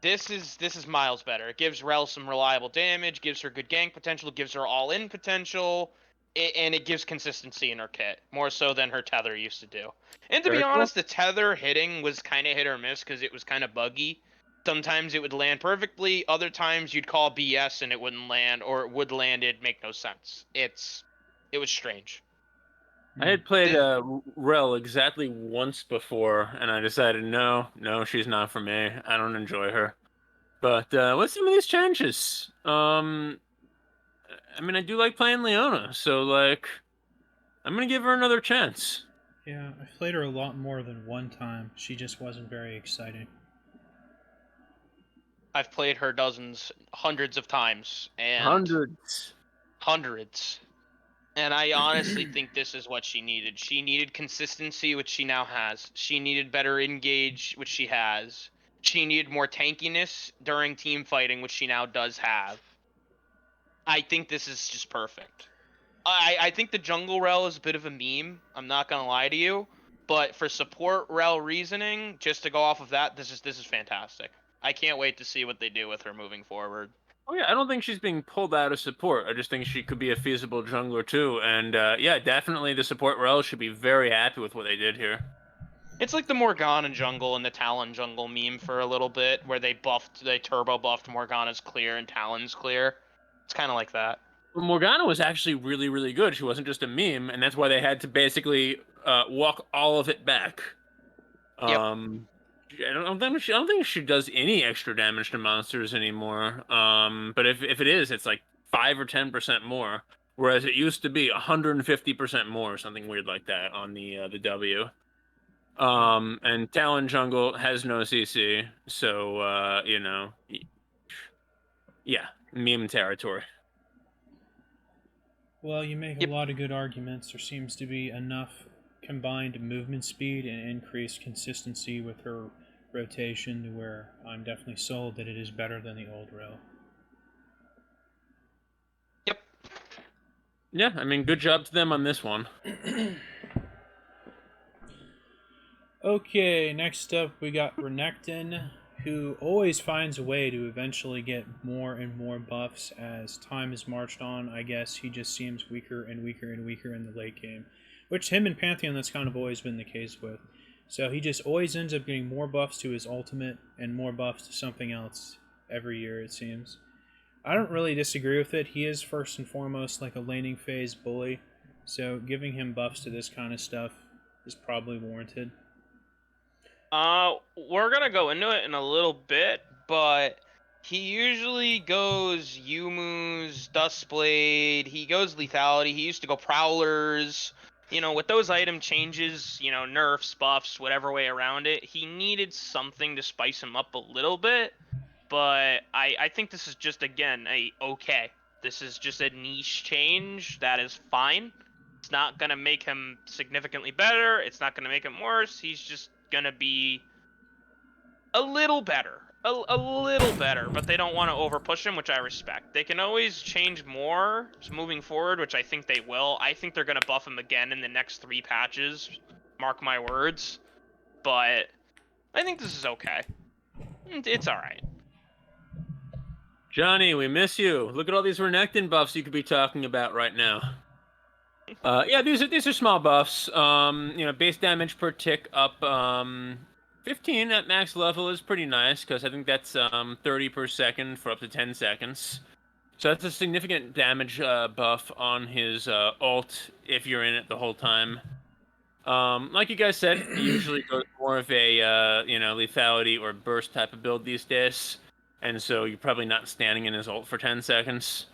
Speaker 2: This is miles better. It gives Rel some reliable damage, gives her good gank potential, gives her all-in potential, and it gives consistency in her kit, more so than her tether used to do. And to be honest, the tether hitting was kind of hit or miss because it was kind of buggy. Sometimes it would land perfectly, other times you'd call BS and it wouldn't land, or it would land, it'd make no sense. It was strange.
Speaker 3: I had played Rel exactly once before, and I decided, no, she's not for me. I don't enjoy her. But what's some of these changes? I mean, I do like playing Leona, so, like, I'm going to give her another chance.
Speaker 1: Yeah, I played her a lot more than one time. She just wasn't very exciting.
Speaker 2: I've played her hundreds of times. And Hundreds. And I honestly think this is what she needed. She needed consistency, which she now has. She needed better engage, which she has. She needed more tankiness during team fighting, which she now does have. I think this is just perfect. I think the jungle rel is a bit of a meme. I'm not gonna lie to you, but for support rel reasoning, just to go off of that, this is fantastic. I can't wait to see what they do with her moving forward.
Speaker 3: Oh yeah, I don't think she's being pulled out of support. I just think she could be a feasible jungler too. And yeah, definitely the support rel should be very happy with what they did here.
Speaker 2: It's like the Morgana jungle and the Talon jungle meme for a little bit, where they turbo buffed Morgana's clear and Talon's clear. It's kind of like that.
Speaker 3: Well, Morgana was actually really, really good. She wasn't just a meme, and that's why they had to basically walk all of it back.
Speaker 2: Yep.
Speaker 3: I don't think she does any extra damage to monsters anymore. But if it is, it's like 5 or 10% more, whereas it used to be 150% more, or something weird like that on the W. And Talon jungle has no CC, so you know, yeah, meme territory.
Speaker 1: Well, you make a lot of good arguments. There seems to be enough combined movement speed and increased consistency with her rotation to where I'm definitely sold that it is better than the old rel.
Speaker 2: Yep.
Speaker 3: Yeah, I mean, good job to them on this one.
Speaker 1: Okay, next up we got Renekton, who always finds a way to eventually get more and more buffs as time has marched on. I guess he just seems weaker and weaker and weaker in the late game, which him and Pantheon, that's kind of always been the case with. So he just always ends up getting more buffs to his ultimate and more buffs to something else every year, it seems. I don't really disagree with it. He is first and foremost like a laning phase bully, so giving him buffs to this kind of stuff is probably warranted.
Speaker 2: We're gonna go into it in a little bit, but he usually goes Yumu's, Dustblade, he goes Lethality, he used to go Prowlers. You know, with those item changes, you know, nerfs, buffs, whatever way around it, he needed something to spice him up a little bit. But I think this is just, again, okay. This is just a niche change that is fine. It's not going to make him significantly better. It's not going to make him worse. He's just going to be a little better. A little better, but they don't want to overpush him, which I respect. They can always change more moving forward, which I think they will. I think they're going to buff him again in the next 3 patches. Mark my words. But I think this is okay. It's alright.
Speaker 3: Johnny, we miss you. Look at all these Renekton buffs you could be talking about right now. Yeah, these are small buffs. You know, base damage per tick up 15 at max level is pretty nice, because I think that's 30 per second for up to 10 seconds. So that's a significant damage buff on his ult if you're in it the whole time. Like you guys said, he usually goes more of a you know, lethality or burst type of build these days, and so you're probably not standing in his ult for 10 seconds.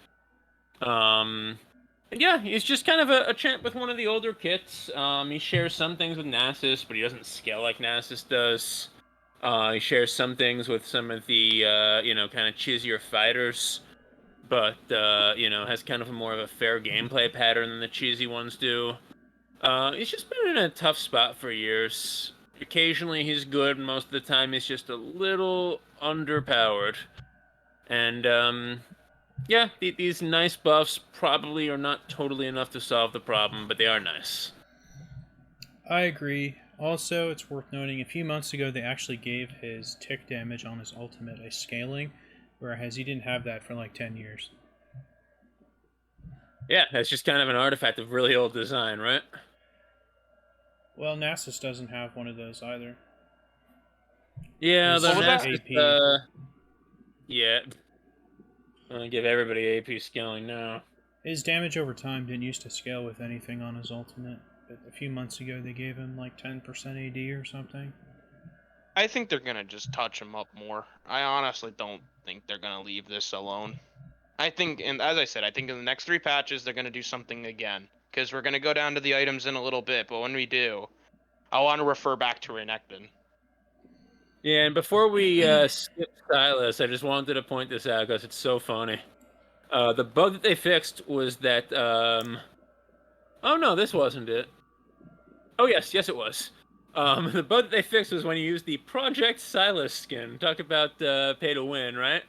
Speaker 3: And yeah, he's just kind of a champ with one of the older kits. He shares some things with Nasus, but he doesn't scale like Nasus does. He shares some things with some of the, you know, kind of cheesier fighters, but, you know, has kind of a more of a fair gameplay pattern than the cheesy ones do. He's just been in a tough spot for years. Occasionally he's good, most of the time he's just a little underpowered. And, yeah, these nice buffs probably are not totally enough to solve the problem, but they are nice.
Speaker 1: I agree. Also, it's worth noting, a few months ago they actually gave his tick damage on his ultimate a scaling, whereas he didn't have that for like 10 years.
Speaker 3: Yeah, that's just kind of an artifact of really old design, right?
Speaker 1: Well, Nasus doesn't have one of those either.
Speaker 3: Yeah,
Speaker 1: His
Speaker 3: the
Speaker 2: What was that?
Speaker 3: Nasus, yeah. I'm gonna give everybody AP scaling now.
Speaker 1: His damage over time didn't used to scale with anything on his ultimate, but a few months ago they gave him like 10% AD or something.
Speaker 2: I think they're gonna just touch him up more. I honestly don't think they're gonna leave this alone. I think, and as I said, I think in the next 3 patches they're gonna do something again. Because we're gonna go down to the items in a little bit, but when we do, I want to refer back to Renekton.
Speaker 3: Yeah, and before we skip Silas, I just wanted to point this out because it's so funny. The bug that they fixed was that, oh no, this wasn't it. Oh yes, it was. The bug that they fixed was when you use the Project Silas skin. Talk about pay to win, right?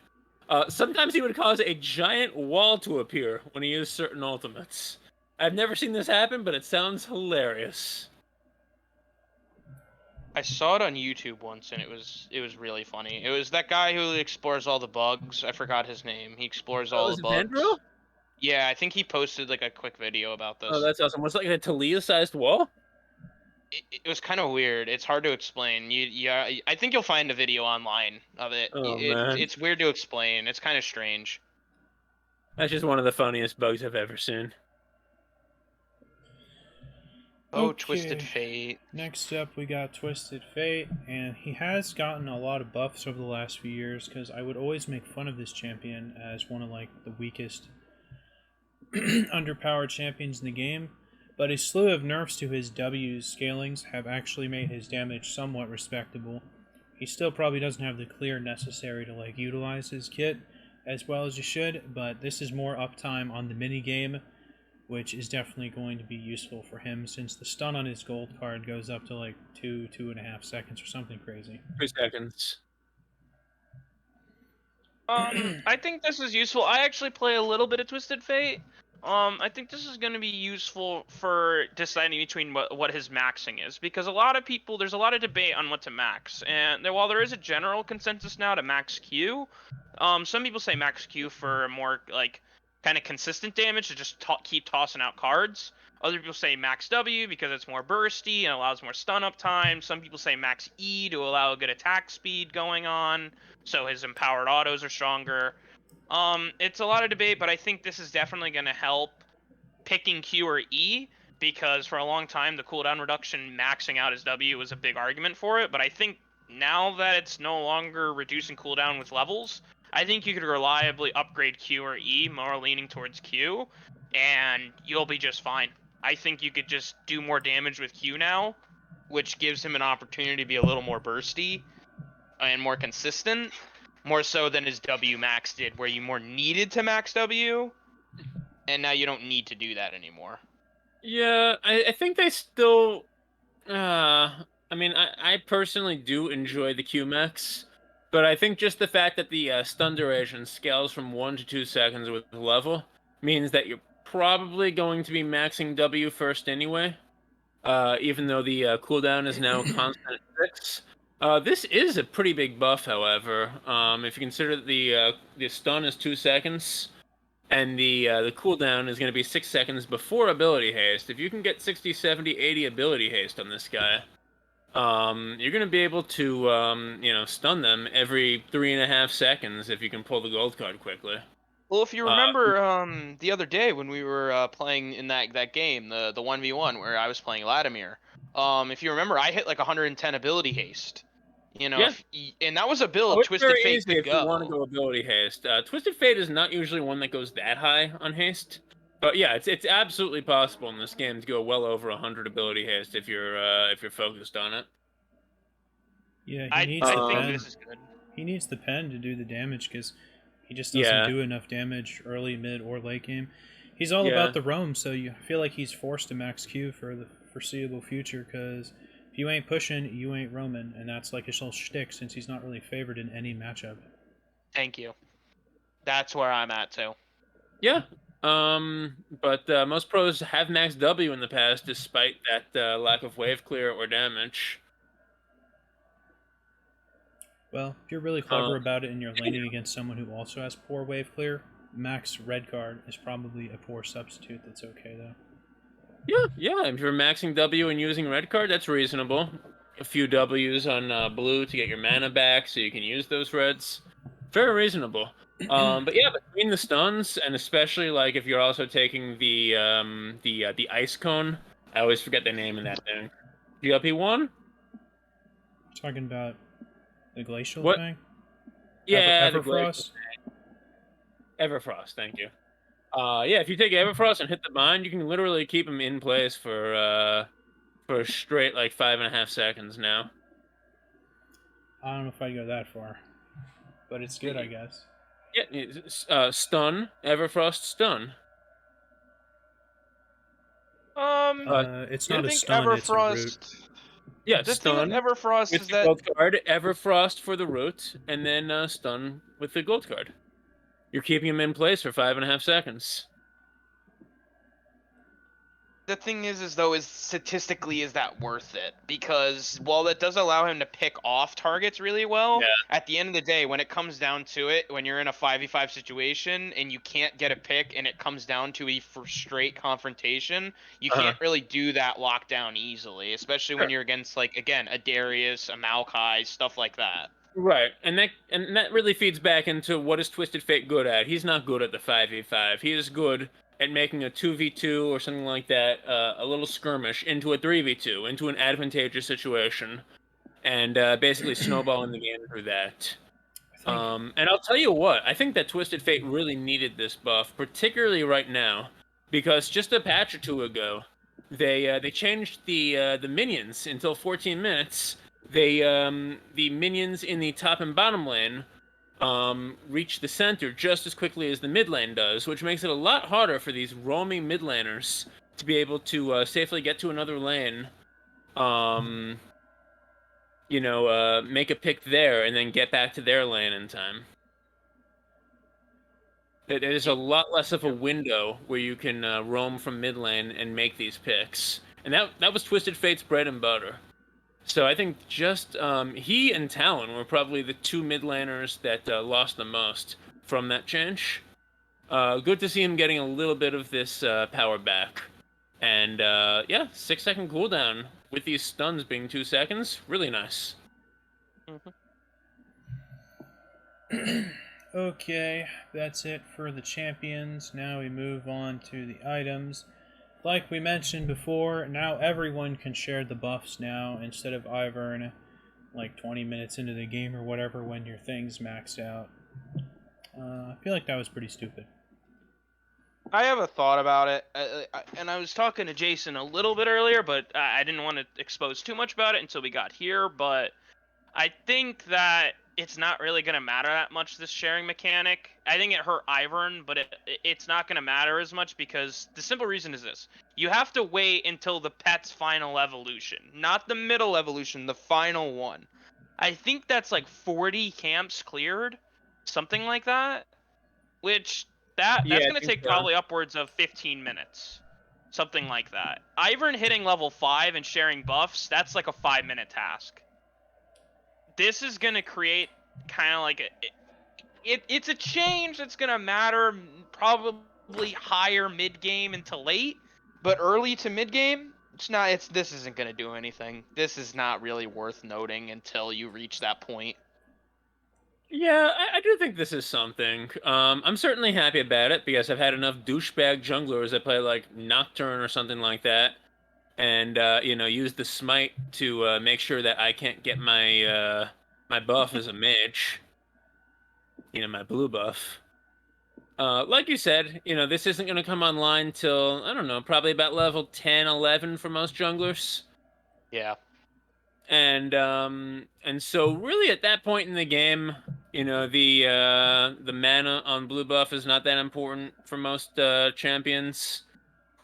Speaker 3: Sometimes he would cause a giant wall to appear when he used certain ultimates. I've never seen this happen, but it sounds hilarious.
Speaker 2: I saw it on YouTube once, and it was really funny. It was that guy who explores all the bugs. I forgot his name. He explores all the bugs.
Speaker 3: Vendro?
Speaker 2: Yeah, I think he posted like a quick video about this.
Speaker 3: Oh, that's awesome. Was it like a Talia-sized wall?
Speaker 2: It was kind of weird. It's hard to explain. Yeah, I think you'll find a video online of it.
Speaker 3: Oh, man.
Speaker 2: It's weird to explain. It's kind of strange.
Speaker 3: That's just one of the funniest bugs I've ever seen.
Speaker 2: Oh,
Speaker 1: Okay.
Speaker 2: Twisted Fate.
Speaker 1: Next up, we got Twisted Fate, and he has gotten a lot of buffs over the last few years, because I would always make fun of this champion as one of like the weakest underpowered champions in the game, but a slew of nerfs to his W scalings have actually made his damage somewhat respectable. He still probably doesn't have the clear necessary to like utilize his kit as well as you should, but this is more uptime on the mini game, which is definitely going to be useful for him, since the stun on his gold card goes up to like 2.5 seconds or something crazy.
Speaker 3: 3 seconds.
Speaker 2: I think this is useful. I actually play a little bit of Twisted Fate.
Speaker 4: I think this is going to be useful for deciding between what his maxing is, because there's a lot of debate on what to max, and while there is a general consensus now to max Q, some people say max Q for more like kind of consistent damage to just keep tossing out cards. Other people say max W because it's more bursty and allows more stun up time. Some people say max E to allow a good attack speed going on, so his empowered autos are stronger. It's a lot of debate, but I think this is definitely going to help picking Q or E, because for a long time the cooldown reduction maxing out his W was a big argument for it. But I think now that it's no longer reducing cooldown with levels, I think you could reliably upgrade Q or E, more leaning towards Q, and you'll be just fine. I think you could just do more damage with Q now, which gives him an opportunity to be a little more bursty and more consistent, more so than his W max did, where you more needed to max W, and now you don't need to do that anymore.
Speaker 3: Yeah, I think they still. I mean, I personally do enjoy the QMax, but I think just the fact that the stun duration scales from 1 to 2 seconds with level means that you're probably going to be maxing W first anyway. Even though the cooldown is now constant at 6. This is a pretty big buff, however. If you consider that the stun is 2 seconds, and the cooldown is going to be 6 seconds before ability haste. If you can get 60, 70, 80 ability haste on this guy, you're going to be able to stun them every 3.5 seconds if you can pull the gold card quickly.
Speaker 2: Well, if you
Speaker 3: Uh,
Speaker 2: remember, the other day when we were playing in that game, the 1v1 where I was playing Latimer, if you remember, I hit like 110 ability haste. You know,
Speaker 3: Yeah.
Speaker 2: and that was a
Speaker 3: Oh,
Speaker 2: build
Speaker 3: it's
Speaker 2: Twisted
Speaker 3: very
Speaker 2: Fate
Speaker 3: easy
Speaker 2: could
Speaker 3: if you want to
Speaker 2: go.
Speaker 3: go ability haste. Twisted Fate is not usually one that goes that high on haste, but yeah, it's absolutely possible in this game to go well over 100 ability haste if you're focused on it.
Speaker 1: Yeah, he
Speaker 4: I
Speaker 1: needs
Speaker 4: I
Speaker 1: the
Speaker 4: think
Speaker 3: Um,
Speaker 1: pen.
Speaker 4: this is good.
Speaker 1: He needs the pen to do the damage because he just doesn't
Speaker 3: Yeah,
Speaker 1: do enough damage early, mid, or late game. He's all
Speaker 3: yeah.
Speaker 1: about the roam, so you feel like he's forced to max Q for the foreseeable future because if you ain't pushing, you ain't roaming, and that's like his whole shtick since he's not really favored in any matchup.
Speaker 4: Thank you. That's where I'm at too.
Speaker 3: Yeah. But most pros have maxed W in the past, despite that lack of wave clear or damage.
Speaker 1: Well, if you're really
Speaker 3: Uh,
Speaker 1: clever about it and you're laning against someone who also has poor wave clear, max red card is probably a poor substitute that's okay though.
Speaker 3: yeah. If you're maxing W and using red card, that's reasonable. A few Ws on blue to get your mana back, so you can use those reds. Very reasonable. But yeah, between the stuns and especially like if you're also taking the ice cone, I always forget the name of that thing. GLP-1?
Speaker 1: Talking about the glacial
Speaker 3: What?
Speaker 1: thing?
Speaker 3: Yeah, the glacial.
Speaker 1: Everfrost?
Speaker 3: Everfrost, thank you. Yeah, if you take Everfrost and hit the bind, you can literally keep him in place for straight like 5.5 seconds now.
Speaker 1: I don't know if I'd go that far, but it's good, I guess.
Speaker 3: Yeah, stun Everfrost stun.
Speaker 1: It's
Speaker 2: I
Speaker 1: not a
Speaker 2: think
Speaker 1: stun, it's a root.
Speaker 2: Everfrost.
Speaker 3: Yeah,
Speaker 2: The thing with
Speaker 3: stun
Speaker 2: Everfrost
Speaker 3: with
Speaker 2: is
Speaker 3: the
Speaker 2: that
Speaker 3: gold card, Everfrost for the root, and then stun with the gold card. You're keeping him in place for 5.5 seconds.
Speaker 2: the thing is though, is statistically, is that worth it? Because while that does allow him to pick off targets really well,
Speaker 3: Yeah.
Speaker 2: at the end of the day, when it comes down to it, when you're in a 5v5 situation and you can't get a pick and it comes down to a straight confrontation, you
Speaker 3: Uh-huh.
Speaker 2: can't really do that lockdown easily, especially when
Speaker 3: Sure.
Speaker 2: you're against, like, again, a Darius, a Maokai, stuff like that.
Speaker 3: Right, and that really feeds back into what is Twisted Fate good at. He's not good at the 5v5. He is good at making a 2v2 or something like that, a little skirmish, into a 3v2, into an advantageous situation, and basically snowballing the game through that.
Speaker 1: I think
Speaker 3: And I'll tell you what, I think that Twisted Fate really needed this buff, particularly right now, because just a patch or two ago, they changed the minions until 14 minutes. The minions in the top and bottom lane reach the center just as quickly as the mid lane does, which makes it a lot harder for these roaming mid laners to be able to safely get to another lane. Make a pick there and then get back to their lane in time. There's a lot less of a window where you can roam from mid lane and make these picks, and that was Twisted Fate's bread and butter. So I think just he and Talon were probably the two mid laners that lost the most from that change. Good to see him getting a little bit of this power back. And yeah, 6-second cooldown with these stuns being 2 seconds. Really nice.
Speaker 1: Okay, that's it for the champions. Now we move on to the items. Like we mentioned before, now everyone can share the buffs now instead of Ivern like 20 minutes into the game or whatever when your thing's maxed out. I feel like that was pretty stupid.
Speaker 4: I have a thought about it, and I was talking to Jason a little bit earlier, but I didn't want to expose too much about it until we got here. But I think that it's not really going to matter that much, this sharing mechanic. I think it hurt Ivern, but it's not going to matter as much because the simple reason is this. You have to wait until the pet's final evolution, not the middle evolution, the final one. I think that's like 40 camps cleared, something like that, which that's
Speaker 3: Yeah, I
Speaker 4: going to
Speaker 3: think
Speaker 4: take
Speaker 3: so.
Speaker 4: probably upwards of 15 minutes, something like that. Ivern hitting level 5 and sharing buffs, that's like a 5-minute task. This is going to create kind of like it's a change that's going to matter probably higher mid game into late, but early to mid game, this isn't going to do anything. This is not really worth noting until you reach that point.
Speaker 3: Yeah, I do think this is something. I'm certainly happy about it because I've had enough douchebag junglers that play like Nocturne or something like that, and use the smite to make sure that I can't get my my buff as a mage. My blue buff. Like you said, this isn't going to come online till, I don't know, probably about level 10, 11 for most junglers.
Speaker 2: Yeah.
Speaker 3: And so really at that point in the game, the mana on blue buff is not that important for most champions.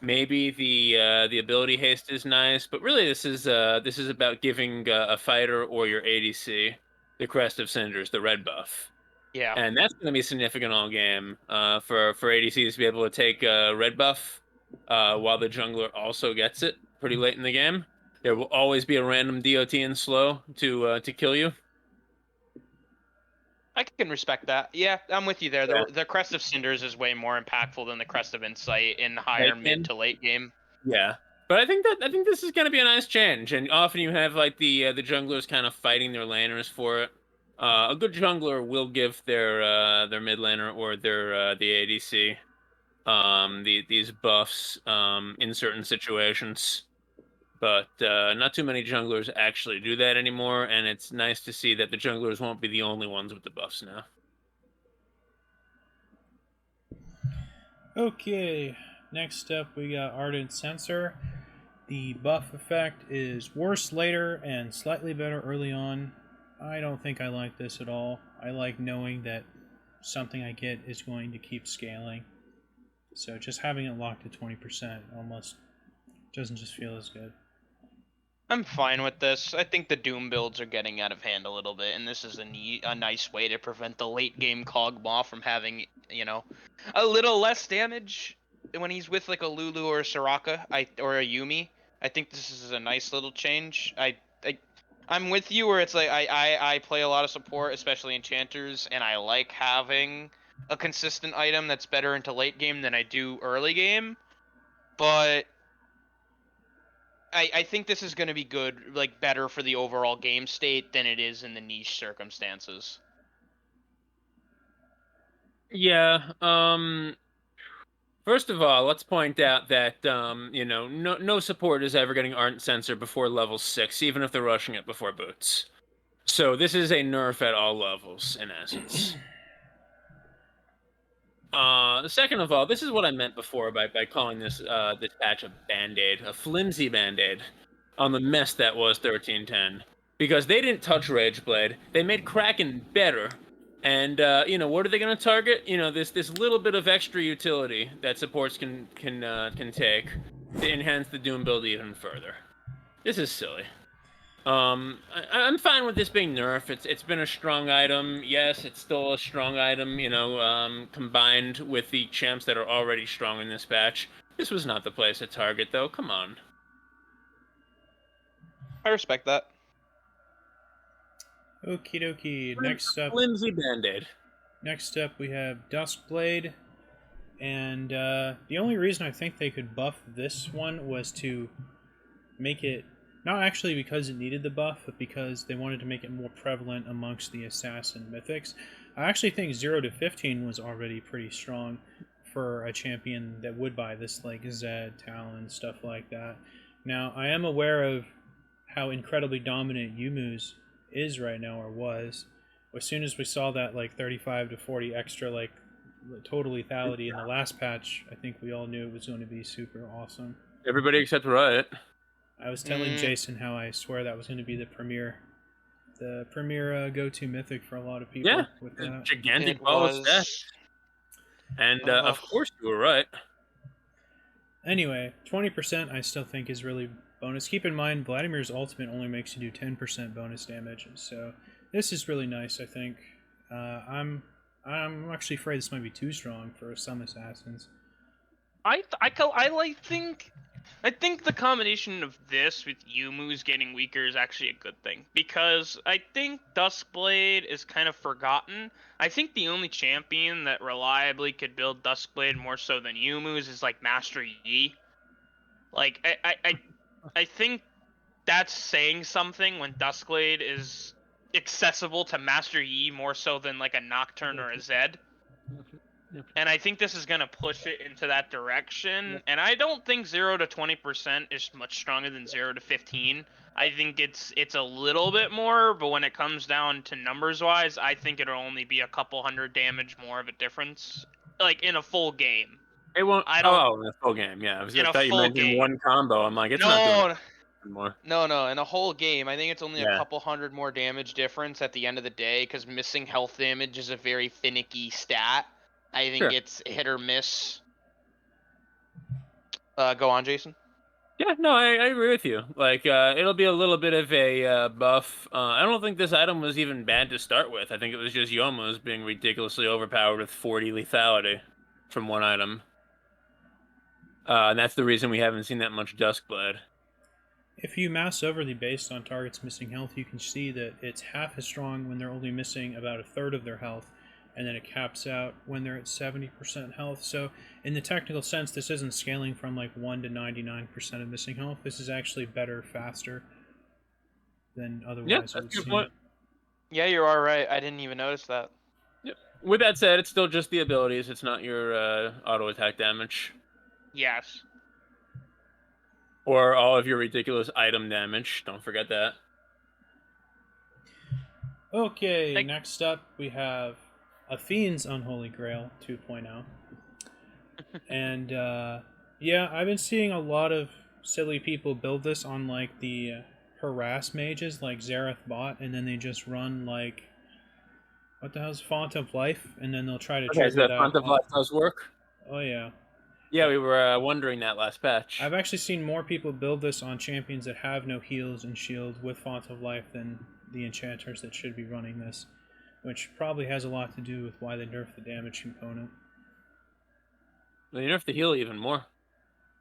Speaker 3: Maybe the ability haste is nice, but really this is about giving a fighter or your ADC the Crest of Cinders, the red buff.
Speaker 2: Yeah.
Speaker 3: And that's going to be significant all game for ADCs to be able to take a red buff while the jungler also gets it pretty late in the game. There will always be a random DOT in slow to kill you.
Speaker 2: I can respect that. Yeah, I'm with you there.
Speaker 3: Yeah.
Speaker 2: The Crest of Cinders is way more impactful than the Crest of Insight in higher mid to late game.
Speaker 3: Yeah. But I think this is going to be a nice change, and often you have like the junglers kind of fighting their laners for it. A good jungler will give their mid laner or their the ADC these buffs in certain situations, but not too many junglers actually do that anymore, and it's nice to see that the junglers won't be the only ones with the buffs now.
Speaker 1: Okay, next up we got Ardent Sensor. The buff effect is worse later and slightly better early on. I don't think I like this at all. I like knowing that something I get is going to keep scaling. So just having it locked at 20% almost doesn't just feel as good.
Speaker 2: I'm fine with this. I think the Doom builds are getting out of hand a little bit, and this is a nice way to prevent the late game Kog'Maw from having, a little less damage when he's with like a Lulu or a Soraka or a Yuumi. I think this is a nice little change. I'm with you where it's like I play a lot of support, especially enchanters, and I like having a consistent item that's better into late game than I do early game. But I think this is going to be good, like better for the overall game state than it is in the niche circumstances.
Speaker 3: Yeah. First of all, let's point out that no support is ever getting Ardent Sensor before level 6, even if they're rushing it before boots. So this is a nerf at all levels, in essence. Second of all, this is what I meant before by calling this patch a band-aid, a flimsy band-aid on the mess that was 1310. Because they didn't touch Rageblade, they made Kraken better. And what are they going to target? This little bit of extra utility that supports can take to enhance the Doom build even further. This is silly. I'm fine with this being nerfed. It's been a strong item. Yes, it's still a strong item. Combined with the champs that are already strong in this patch. This was not the place to target, though. Come on.
Speaker 2: I respect that.
Speaker 1: Okie dokie. Next up,
Speaker 3: Flimsy Band-Aid.
Speaker 1: we have Duskblade, and the only reason I think they could buff this one was to make it, not actually because it needed the buff, but because they wanted to make it more prevalent amongst the assassin mythics. I actually think 0 to 15 was already pretty strong for a champion that would buy this, like Zed, Talon, stuff like that. Now, I am aware of how incredibly dominant Yumu's is right now, or was. As soon as we saw that like 35 to 40 extra like total lethality in the last patch, I think we all knew it was going to be super awesome.
Speaker 3: Everybody except Riot.
Speaker 1: I was telling Jason how I swear that was going to be the premier go-to mythic for a lot of people.
Speaker 3: Yeah,
Speaker 1: with that.
Speaker 3: gigantic
Speaker 2: It
Speaker 3: ball of
Speaker 2: was-
Speaker 3: stats. And of course you were right.
Speaker 1: Anyway, 20% I still think is really bonus. Keep in mind, Vladimir's ultimate only makes you do 10% bonus damage, so this is really nice, I think. I'm actually afraid this might be too strong for some assassins.
Speaker 4: I think the combination of this with Yumu's getting weaker is actually a good thing, because I think Duskblade is kind of forgotten. I think the only champion that reliably could build Duskblade more so than Yumu's is like Master Yi. Like I think that's saying something when Duskblade is accessible to Master Yi more so than like a Nocturne or a Zed. And I think this is going to push it into that direction. And I don't think 0 to 20% is much stronger than 0 to 15. I think it's a little bit more, but when it comes down to numbers-wise, I think it'll only be a couple hundred damage more of a difference, like in a full game.
Speaker 3: It won't.
Speaker 4: I don't-
Speaker 3: Oh, in a full game. Yeah, I was
Speaker 4: In
Speaker 3: gonna
Speaker 4: a
Speaker 3: thought you
Speaker 4: full
Speaker 3: meant in
Speaker 4: game.
Speaker 3: one combo. I'm like, it's not doing
Speaker 2: No,
Speaker 3: it anymore.
Speaker 2: no, in a whole game, I think it's only a
Speaker 3: Yeah.
Speaker 2: couple hundred more damage difference at the end of the day, because missing health damage is a very finicky stat. I think
Speaker 3: Sure.
Speaker 2: it's hit or miss. Go on, Jason.
Speaker 3: Yeah, no, I agree with you. Like, it'll be a little bit of a buff. I don't think this item was even bad to start with. I think it was just Yoma's being ridiculously overpowered with 40 lethality from one item. And that's the reason we haven't seen that much Duskblade.
Speaker 1: If you mass overly based on targets missing health, you can see that it's half as strong when they're only missing about a third of their health, and then it caps out when they're at 70% health. So in the technical sense, this isn't scaling from like 1 to 99% of missing health. This is actually better, faster than otherwise.
Speaker 3: Yeah,
Speaker 1: it
Speaker 3: that's a
Speaker 1: would
Speaker 3: good
Speaker 1: seem.
Speaker 3: point.
Speaker 2: Yeah, you are right. I didn't even notice that.
Speaker 3: With that said, it's still just the abilities. It's not your auto attack damage.
Speaker 4: Yes.
Speaker 3: Or all of your ridiculous item damage. Don't forget that.
Speaker 1: Okay,
Speaker 4: Like-
Speaker 1: next up we have A Fiend's Unholy Grail 2.0. And yeah, I've been seeing a lot of silly people build this on like the harass mages like Xerath bot, and then they just run like, what the hell's Font of Life, and then they'll try to
Speaker 3: Okay,
Speaker 1: trigger
Speaker 3: so that
Speaker 1: that
Speaker 3: Font of
Speaker 1: off-
Speaker 3: Life does work?
Speaker 1: Oh yeah.
Speaker 3: Yeah, we were wondering that last patch.
Speaker 1: I've actually seen more people build this on champions that have no heals and shield with Font of Life than the enchanters that should be running this, which probably has a lot to do with why they nerfed the damage component.
Speaker 3: Well, you nerf the heal even more.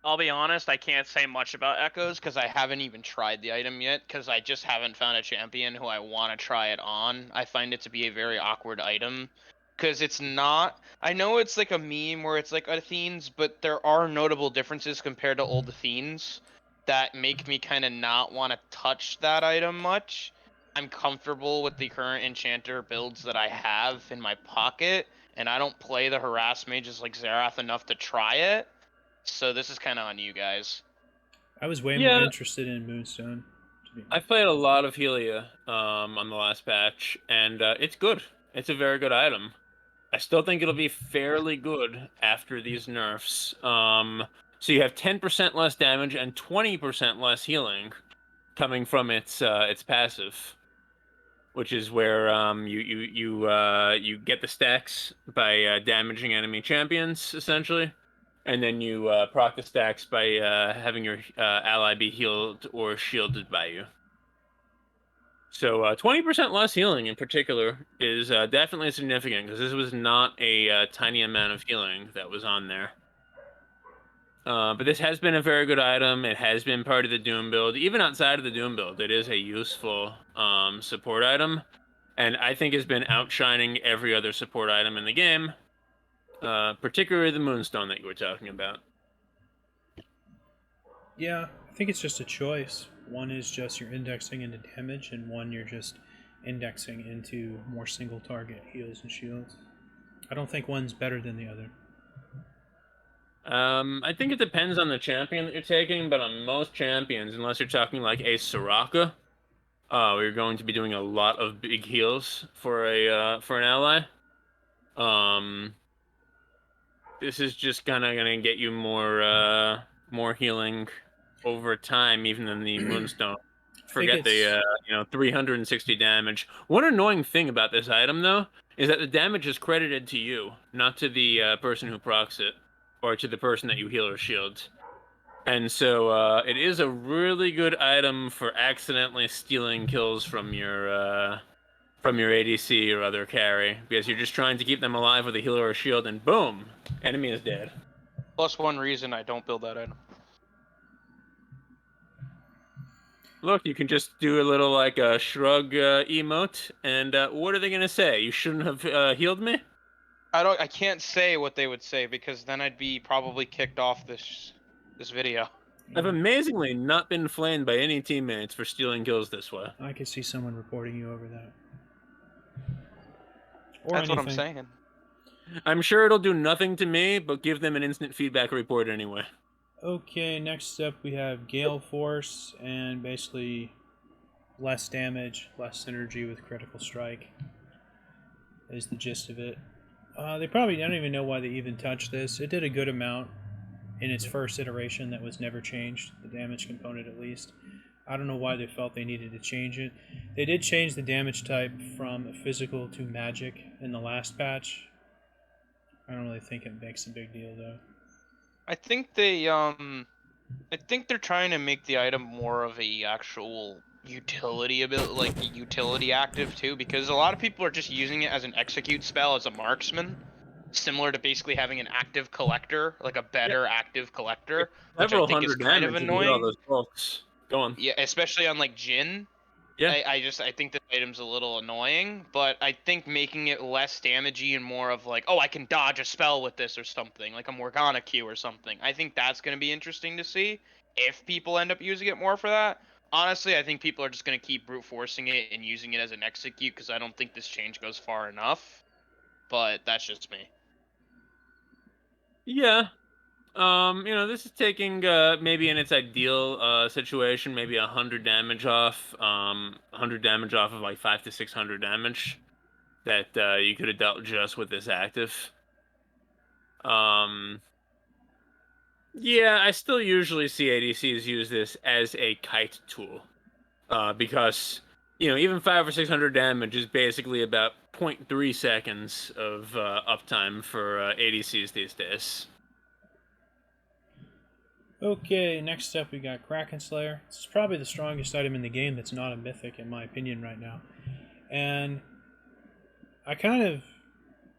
Speaker 2: I'll be honest, I can't say much about Echoes because I haven't even tried the item yet, because I just haven't found a champion who I want to try it on. I find it to be a very awkward item, because it's not... I know it's like a meme where it's like Athenes, but there are notable differences compared to old Athenes that make me kind of not want to touch that item much. I'm comfortable with the current enchanter builds that I have in my pocket, and I don't play the harass mages like Xerath enough to try it. So this is kind of on you guys.
Speaker 1: I was way
Speaker 3: Yeah.
Speaker 1: more interested in Moonstone. To be
Speaker 3: I've played a lot of Helia on the last patch, and it's good. It's a very good item. I still think it'll be fairly good after these nerfs. So you have 10% less damage and 20% less healing coming from its passive, which is where you get the stacks by damaging enemy champions essentially, and then you proc the stacks by having your ally be healed or shielded by you. So 20% less healing in particular is definitely significant because this was not a tiny amount of healing that was on there. But this has been a very good item. It has been part of the Doom build. Even outside of the Doom build, it is a useful support item. And I think has been outshining every other support item in the game, particularly the Moonstone that you were talking about.
Speaker 1: Yeah, I think it's just a choice. One is just you're indexing into damage, and one you're just indexing into more single target heals and shields. I don't think one's better than the other.
Speaker 3: I think it depends on the champion that you're taking, but on most champions, unless you're talking like a Soraka, we're going to be doing a lot of big heals for an ally. This is just kind of gonna get you more healing over time, even than the Moonstone. Forget the 360 damage. One annoying thing about this item, though, is that the damage is credited to you, not to the person who procs it, or to the person that you heal or shield. And so it is a really good item for accidentally stealing kills from your ADC or other carry, because you're just trying to keep them alive with a healer or a shield, and boom, enemy is dead.
Speaker 2: Plus one reason I don't build that item.
Speaker 3: Look, you can just do a little like a shrug emote, and what are they gonna say? You shouldn't have healed me?
Speaker 2: I can't say what they would say because then I'd be probably kicked off this video.
Speaker 3: I've amazingly not been flamed by any teammates for stealing kills this way.
Speaker 1: I could see someone reporting you over that. Or
Speaker 2: That's
Speaker 1: anything.
Speaker 2: what I'm saying.
Speaker 3: I'm sure it'll do nothing to me, but give them an instant feedback report anyway.
Speaker 1: Okay, next up we have Gale Force, and basically less damage, less synergy with Critical Strike is the gist of it. They probably don't even know why they even touched this. It did a good amount in its first iteration that was never changed, the damage component at least. I don't know why they felt they needed to change it. They did change the damage type from physical to magic in the last patch. I don't really think it makes a big deal though.
Speaker 2: I think they're trying to make the item more of a actual utility ability, like utility active too, because a lot of people are just using it as an execute spell as a marksman, similar to basically having an active collector, like a better active collector, which I
Speaker 3: Several
Speaker 2: think is
Speaker 3: hundred
Speaker 2: kind of
Speaker 3: damage if you get all
Speaker 2: annoying.
Speaker 3: those bulks. Go on.
Speaker 2: Yeah, especially on like Jin.
Speaker 3: Yeah.
Speaker 2: I think this item's a little annoying, but I think making it less damagey and more of like, oh, I can dodge a spell with this or something, like a Morgana Q or something. I think that's going to be interesting to see if people end up using it more for that. Honestly, I think people are just going to keep brute forcing it and using it as an execute because I don't think this change goes far enough. But that's just me.
Speaker 3: Yeah. This is taking maybe in its ideal situation, maybe 100 damage off. 100 damage off of like 500 to 600 damage that you could have dealt just with this active. Yeah, I still usually see ADCs use this as a kite tool, because even 500 or 600 damage is basically about 0.3 seconds of uptime for ADCs these days.
Speaker 1: Okay, next up we got Kraken Slayer. This is probably the strongest item in the game that's not a mythic, in my opinion, right now. And I kind of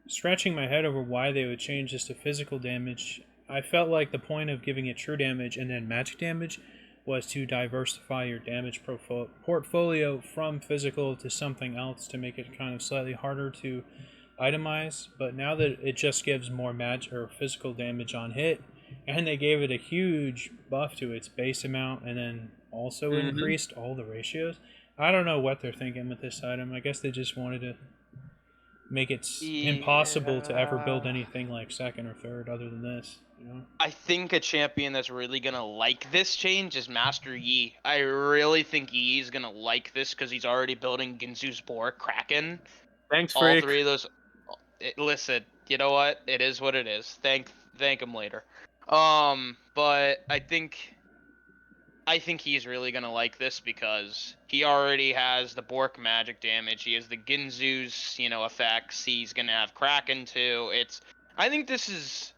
Speaker 1: scratching my head over why they would change this to physical damage. I felt like the point of giving it true damage and then magic damage was to diversify your damage portfolio from physical to something else to make it kind of slightly harder to itemize. But now that it just gives more magic or physical damage on hit, and they gave it a huge buff to its base amount and then also increased all the ratios. I don't know what they're thinking with this item. I guess they just wanted to make it impossible to ever build anything like second or third other than this.
Speaker 2: I think a champion that's really gonna like this change is Master Yi. I really think Yi is gonna like this because he's already building Ginzu's Boar, Kraken.
Speaker 3: Thanks,
Speaker 2: All
Speaker 3: Freak.
Speaker 2: three of those. Listen, you know what? It is what it is. Thank him later. But I think he's really gonna like this because he already has the Bork magic damage. He has the Ginzu's, effects. He's gonna have Kraken too. I think this is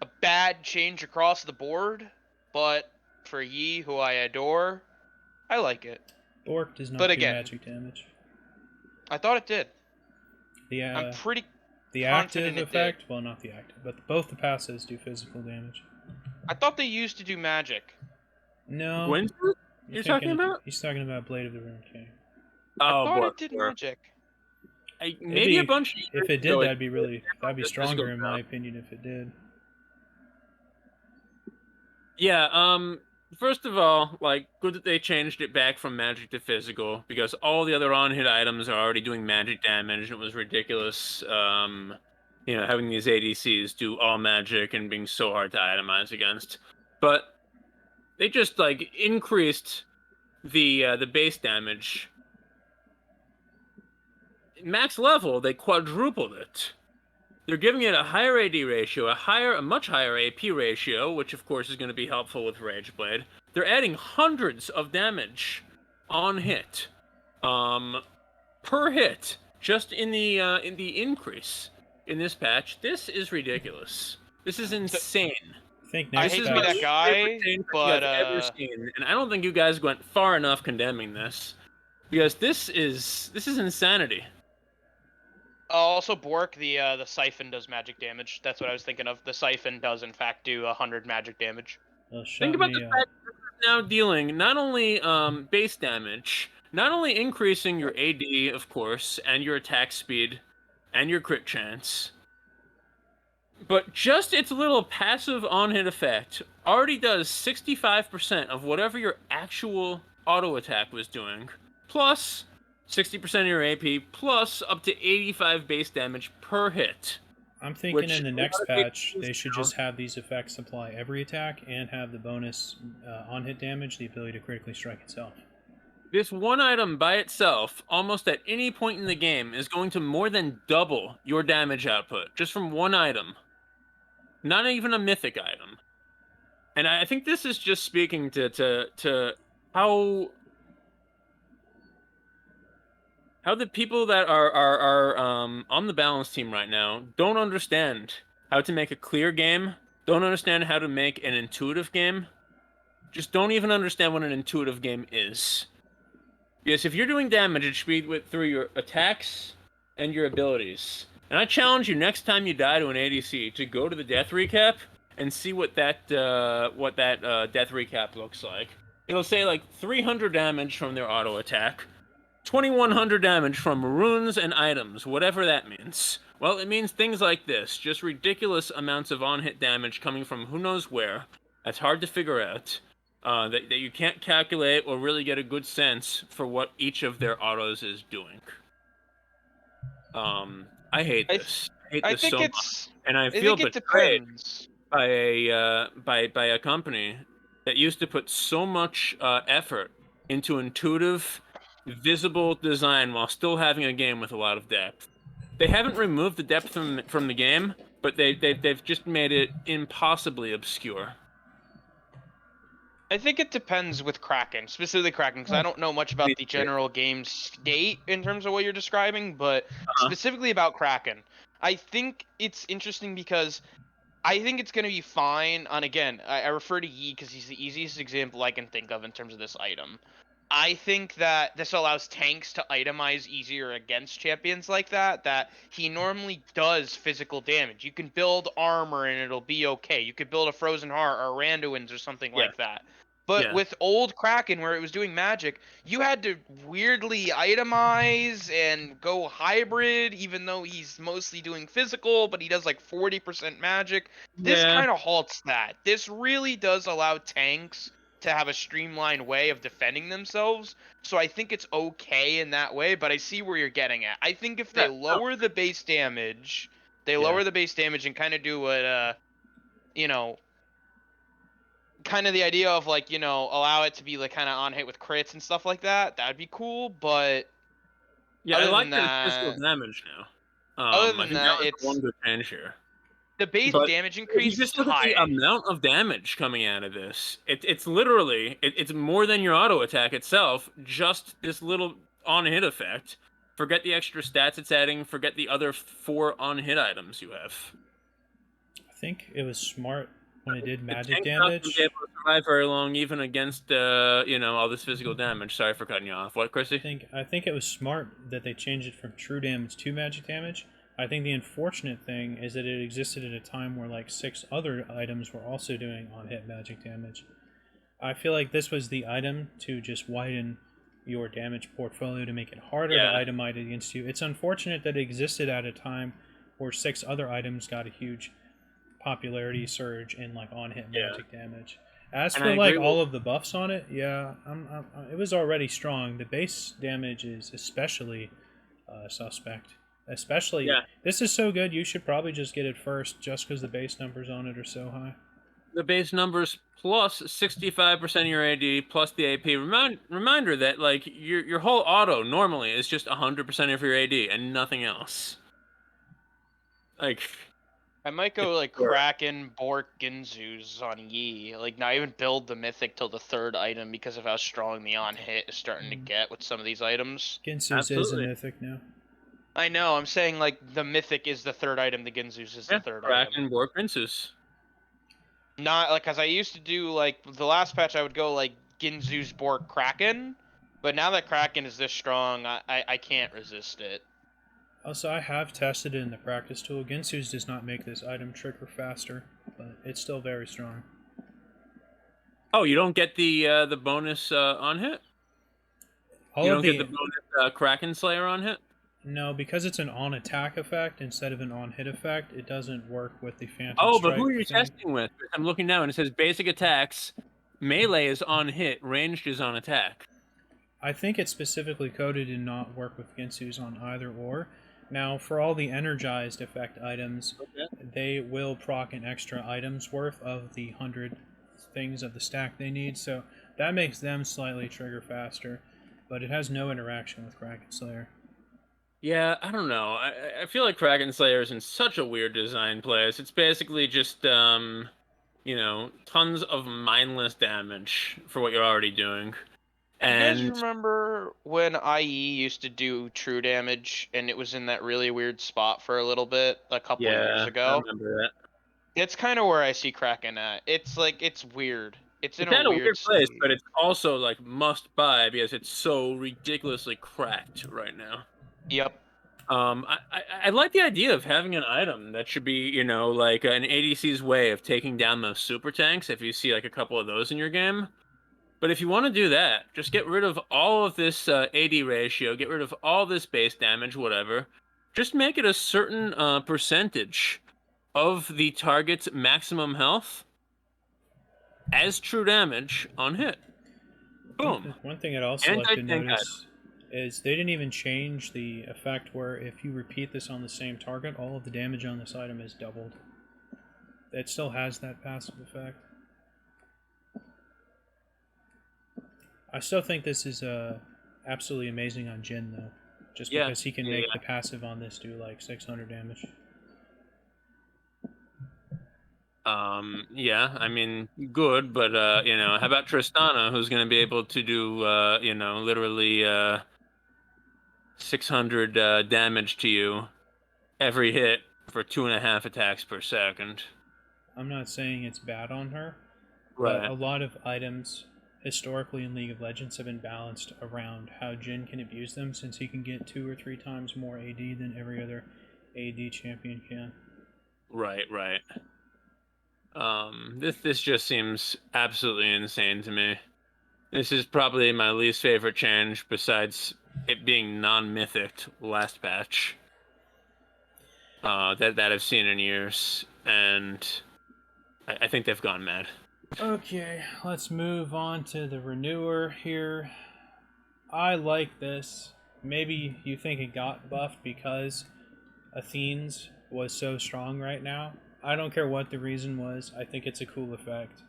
Speaker 2: a bad change across the board, but for Yi, who I adore, I like it.
Speaker 1: Bork does not
Speaker 2: But
Speaker 1: do
Speaker 2: again-
Speaker 1: magic damage.
Speaker 2: I thought it did.
Speaker 1: The
Speaker 2: I'm pretty.
Speaker 1: the
Speaker 2: confident
Speaker 1: active
Speaker 2: it did.
Speaker 1: effect, well, not the active, but both the passives do physical damage.
Speaker 2: I thought they used to do magic.
Speaker 1: No,
Speaker 3: Winter? You're talking about?
Speaker 1: He's talking about Blade of the Rune King.
Speaker 2: I
Speaker 3: Oh,
Speaker 2: thought
Speaker 3: Bork,
Speaker 2: it did
Speaker 3: Bork.
Speaker 2: magic.
Speaker 3: Maybe a
Speaker 1: be-
Speaker 3: bunch of
Speaker 1: If
Speaker 3: years
Speaker 1: it did,
Speaker 3: ago,
Speaker 1: that'd be
Speaker 3: just
Speaker 1: stronger
Speaker 3: physical
Speaker 1: in my opinion. If it did,
Speaker 3: Yeah, first of all, like, good that they changed it back from magic to physical, because all the other on-hit items are already doing magic damage, and it was ridiculous, having these ADCs do all magic and being so hard to itemize against. But they just, like, increased the base damage. Max level, they quadrupled it. They're giving it a higher AD ratio, a much higher AP ratio, which of course is going to be helpful with Rageblade. They're adding hundreds of damage on hit, per hit, just in the increase in this patch. This is ridiculous. This is insane.
Speaker 1: I think
Speaker 2: I
Speaker 1: next
Speaker 2: hate
Speaker 3: This
Speaker 2: to
Speaker 3: is
Speaker 2: be
Speaker 1: patch,
Speaker 2: that guy,
Speaker 3: favorite change
Speaker 2: but,
Speaker 3: I've ever seen, and I don't think you guys went far enough condemning this, because this is insanity.
Speaker 2: Also, Bork, the siphon does magic damage. That's what I was thinking of. The siphon does, in fact, do 100 magic damage.
Speaker 3: Think about the fact that you're now dealing not only base damage, not only increasing your AD, of course, and your attack speed, and your crit chance, but just its little passive on-hit effect already does 65% of whatever your actual auto attack was doing, plus 60% of your AP, plus up to 85 base damage per hit.
Speaker 1: I'm thinking
Speaker 3: which
Speaker 1: in the
Speaker 3: a
Speaker 1: next
Speaker 3: lot of
Speaker 1: patch,
Speaker 3: APs
Speaker 1: they should
Speaker 3: now-
Speaker 1: just have these effects apply every attack and have the bonus on hit damage, the ability to critically strike itself.
Speaker 3: This one item by itself, almost at any point in the game, is going to more than double your damage output, just from one item. Not even a mythic item. And I think this is just speaking to how the people that are on the balance team right now don't understand how to make a clear game, don't understand how to make an intuitive game, just don't even understand what an intuitive game is. Because if you're doing damage, it should be through your attacks and your abilities. And I challenge you next time you die to an ADC to go to the death recap and see what that death recap looks like. It'll say like 300 damage from their auto attack, 2100 damage from runes and items, whatever that means. Well, it means things like this, just ridiculous amounts of on-hit damage coming from who knows where. That's hard to figure out. That you can't calculate or really get a good sense for what each of their autos is doing. I hate this. I hate
Speaker 2: I
Speaker 3: this
Speaker 2: think
Speaker 3: so much,
Speaker 2: it's.
Speaker 3: and I
Speaker 2: I
Speaker 3: feel
Speaker 2: think it
Speaker 3: betrayed
Speaker 2: depends.
Speaker 3: by a company that used to put so much effort into intuitive, visible design while still having a game with a lot of depth. They haven't removed the depth from the game, but they've just made it impossibly obscure.
Speaker 2: I think it depends with Kraken, specifically Kraken, because I don't know much about
Speaker 3: Me
Speaker 2: the
Speaker 3: too.
Speaker 2: general game state in terms of what you're describing, but
Speaker 3: Uh-huh.
Speaker 2: specifically about Kraken, I think it's interesting because I think it's going to be fine on, again, I refer to Yi because he's the easiest example I can think of in terms of this item. I think that this allows tanks to itemize easier against champions like that he normally does physical damage. You can build armor and it'll be okay. You could build a Frozen Heart or Randuin's or something
Speaker 3: Yeah.
Speaker 2: like that. But
Speaker 3: Yeah.
Speaker 2: with old Kraken, where it was doing magic, you had to weirdly itemize and go hybrid, even though he's mostly doing physical, but he does like 40% magic. This
Speaker 3: Yeah.
Speaker 2: kind of halts that. This really does allow tanks to have a streamlined way of defending themselves. So I think it's okay in that way, but I see where you're getting at. I think if they
Speaker 3: Yeah, no.
Speaker 2: lower the base damage, lower the base damage and kind of do what, kind of the idea of like, allow it to be like kind of on hit with crits and stuff like that, that'd be cool, but
Speaker 3: Yeah,
Speaker 2: other
Speaker 3: I like
Speaker 2: than
Speaker 3: that it's physical
Speaker 2: that-
Speaker 3: damage now.
Speaker 2: other
Speaker 3: I
Speaker 2: than
Speaker 3: think
Speaker 2: that,
Speaker 3: was
Speaker 2: it's
Speaker 3: one good change here.
Speaker 2: the base
Speaker 3: But
Speaker 2: damage
Speaker 3: If you
Speaker 2: increase is
Speaker 3: just look at
Speaker 2: high.
Speaker 3: the amount of damage coming out of this, it's literally it's more than your auto attack itself. Just this little on-hit effect. Forget the extra stats it's adding. Forget the other 4 on-hit items you have.
Speaker 1: I think it was smart when it did
Speaker 3: The
Speaker 1: magic
Speaker 3: tank's not gonna
Speaker 1: damage.
Speaker 3: be able to survive very long, even against all this physical damage. Sorry for cutting you off. What, Chrissy?
Speaker 1: I think it was smart that they changed it from true damage to magic damage. I think the unfortunate thing is that it existed at a time where like 6 other items were also doing on-hit magic damage. I feel like this was the item to just widen your damage portfolio to make it harder to itemize against you. It's unfortunate that it existed at a time where 6 other items got a huge popularity surge in like on-hit magic damage. As
Speaker 3: And
Speaker 1: for
Speaker 3: I
Speaker 1: like
Speaker 3: agree
Speaker 1: all of the buffs on it, yeah, it was already strong. The base damage is especially suspect. Especially, this is so good, you should probably just get it first, just because the base numbers on it are so high.
Speaker 3: The base numbers plus 65% of your AD plus the AP. Reminder that like your whole auto normally is just 100% of your AD and nothing else. Like,
Speaker 2: I might go like Kraken, Bork, Ginzus on Yi. Like not even build the mythic till the 3rd item because of how strong the on hit is starting to get with some of these items.
Speaker 1: Ginsu's is a mythic now.
Speaker 2: I know. I'm saying like the mythic is the 3rd item. The Ginzus is the 3rd item.
Speaker 3: Kraken, Bork, Ginzus.
Speaker 2: Not like because I used to do like the last patch. I would go like Ginzus, Bork, Kraken, but now that Kraken is this strong, I can't resist it.
Speaker 1: Also, I have tested it in the practice tool. Ginsu's does not make this item trigger faster, but it's still very strong.
Speaker 3: Oh, you don't get the bonus on hit? You don't get the bonus Kraken Slayer on hit?
Speaker 1: No, because it's an on-attack effect instead of an on-hit effect, it doesn't work with the Phantom
Speaker 3: Oh,
Speaker 1: Strike
Speaker 3: but who are you
Speaker 1: thing.
Speaker 3: testing with? I'm looking now and it says basic attacks, melee is on hit, ranged is on attack.
Speaker 1: I think it's specifically coded to not work with Ginsu's on either or. Now, for all the energized effect items, they will proc an extra item's worth of the 100 things of the stack they need, so that makes them slightly trigger faster, but it has no interaction with Kraken Slayer.
Speaker 3: Yeah, I don't know. I feel like Kraken Slayer is in such a weird design place. It's basically just, tons of mindless damage for what you're already doing. And
Speaker 2: you guys remember when IE used to do true damage and it was in that really weird spot for a little bit a couple years ago?
Speaker 3: I remember that.
Speaker 2: It's kind of where I see Kraken at. It's like it's weird. It's in a weird
Speaker 3: place,
Speaker 2: state.
Speaker 3: but it's also like must buy because it's so ridiculously cracked right now.
Speaker 2: Yep.
Speaker 3: I like the idea of having an item that should be, like an ADC's way of taking down those super tanks if you see like a couple of those in your game. But if you want to do that, just get rid of all of this AD ratio, get rid of all this base damage, whatever. Just make it a certain percentage of the target's maximum health as true damage on hit. Boom.
Speaker 1: One thing I'd also like to notice is they didn't even change the effect where if you repeat this on the same target, all of the damage on this item is doubled. It still has that passive effect. I still think this is absolutely amazing on Jhin, though. Just because he can make the passive on this do like 600 damage.
Speaker 3: Yeah, I mean, good, but, how about Tristana, who's going to be able to do, literally 600 damage to you every hit for 2.5 attacks per second.
Speaker 1: I'm not saying it's bad on her,
Speaker 3: right?
Speaker 1: But a lot of items historically in League of Legends have been balanced around how Jhin can abuse them, since he can get 2 or 3 times more AD than every other AD champion can.
Speaker 3: Right. This just seems absolutely insane to me. This is probably my least favorite change, besides it being non-mythic last patch. That I've seen in years, and I think they've gone mad.
Speaker 1: Okay, let's move on to the Renewer here. I like this. Maybe you think it got buffed because Athene's was so strong right now. I don't care what the reason was. I think it's a cool effect.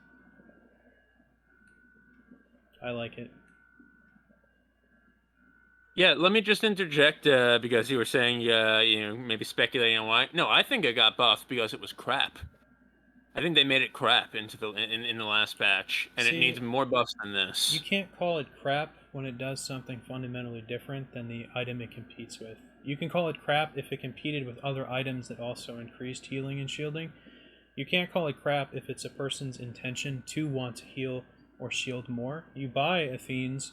Speaker 1: I like it.
Speaker 3: Yeah, let me just interject because you were saying, maybe speculating on why. No, I think it got buffed because it was crap. I think they made it crap into in the last patch, and it needs more buffs than this.
Speaker 1: You can't call it crap when it does something fundamentally different than the item it competes with. You can call it crap if it competed with other items that also increased healing and shielding, You can't call it crap if it's a person's intention to want to heal or shield more. You buy Athenes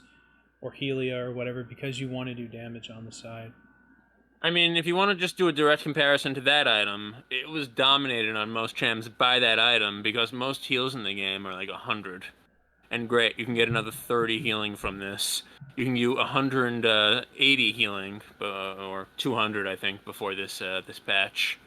Speaker 1: or Helia or whatever because you want to do damage on the side.
Speaker 3: I mean, if you want to just do a direct comparison to that item, it was dominated on most champs by that item because most heals in the game are like 100. And great, you can get another 30 healing from this. You can do 180 healing, or 200, I think, before this this patch.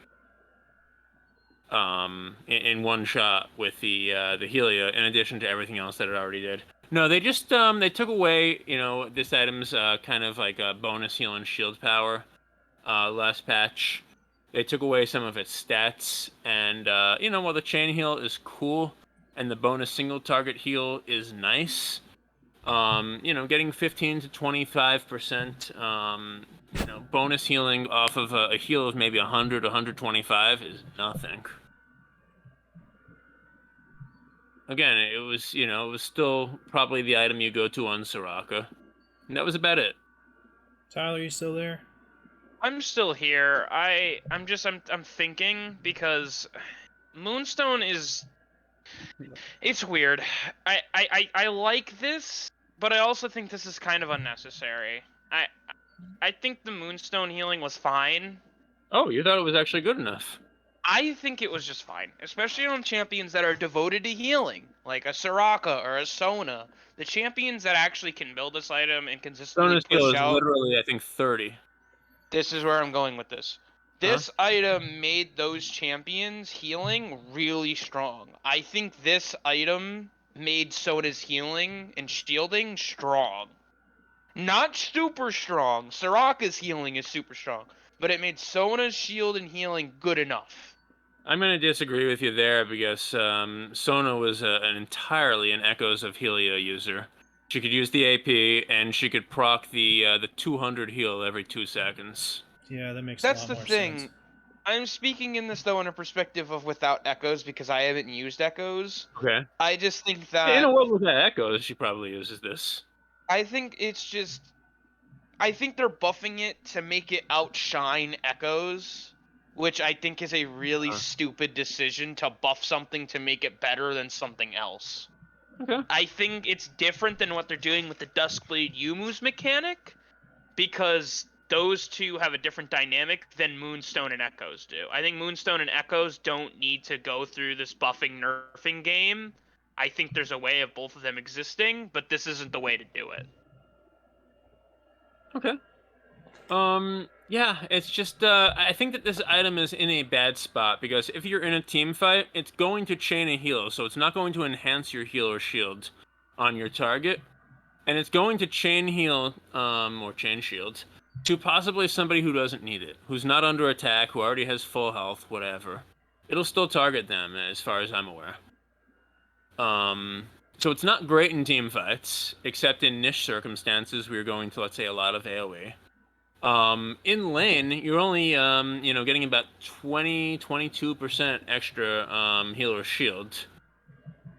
Speaker 3: In one shot with the Helia, in addition to everything else that it already did. No, they just they took away, you know, this item's kind of like a bonus heal and shield power. Last patch, they took away some of its stats, and you know, while the chain heal is cool and the bonus single target heal is nice, you know, getting 15 to 25%, you know, bonus healing off of a heal of maybe 100, 125 is nothing. Again, it was, you know, it was still probably the item you go to on Soraka, and that was about it.
Speaker 1: Tyler, you still there?
Speaker 4: I'm still here. I'm thinking because Moonstone is it's weird. I like this, but I also think this is kind of unnecessary. I think the Moonstone healing was fine.
Speaker 3: Oh, you thought it was actually good enough?
Speaker 4: I think it was just fine, especially on champions that are devoted to healing, like a Soraka or a Sona. The champions that actually can build this item and consistently
Speaker 3: Bonus heal
Speaker 4: push
Speaker 3: is
Speaker 4: out.
Speaker 3: literally, I think, 30.
Speaker 4: This is where I'm going with this. This item made those champions healing really strong. I think this item made Soda's healing and shielding strong. Not super strong. Soraka's healing is super strong, but it made Sona's shield and healing good enough.
Speaker 3: I'm going to disagree with you there because Sona was an entirely an Echoes of Helia user. She could use the AP, and she could proc the 200 heal every 2 seconds.
Speaker 1: Yeah, that makes
Speaker 4: That's
Speaker 1: a lot
Speaker 4: the
Speaker 1: more
Speaker 4: thing.
Speaker 1: sense.
Speaker 4: I'm speaking in this though in a perspective of without echoes because I haven't used echoes.
Speaker 3: Okay.
Speaker 4: I just think
Speaker 3: In
Speaker 4: that
Speaker 3: a world without Echoes, she probably uses this.
Speaker 4: I think it's just I think they're buffing it to make it outshine echoes, which I think is a really stupid decision to buff something to make it better than something else.
Speaker 3: Okay.
Speaker 4: I think it's different than what they're doing with the Duskblade Yumu's mechanic because those two have a different dynamic than Moonstone and Echoes do. I think Moonstone and Echoes don't need to go through this buffing nerfing game. I think there's a way of both of them existing, but this isn't the way to do it.
Speaker 3: Okay. Yeah, it's just, I think that this item is in a bad spot, because if you're in a team fight, it's going to chain a heal, so it's not going to enhance your heal or shield on your target, and it's going to chain heal, or chain shield, to possibly somebody who doesn't need it, who's not under attack, who already has full health, whatever. It'll still target them, as far as I'm aware. So it's not great in team fights, except in niche circumstances where you're going to, let's say, a lot of AoE. In lane, you're only, you know, getting about 22% extra, heal or shield.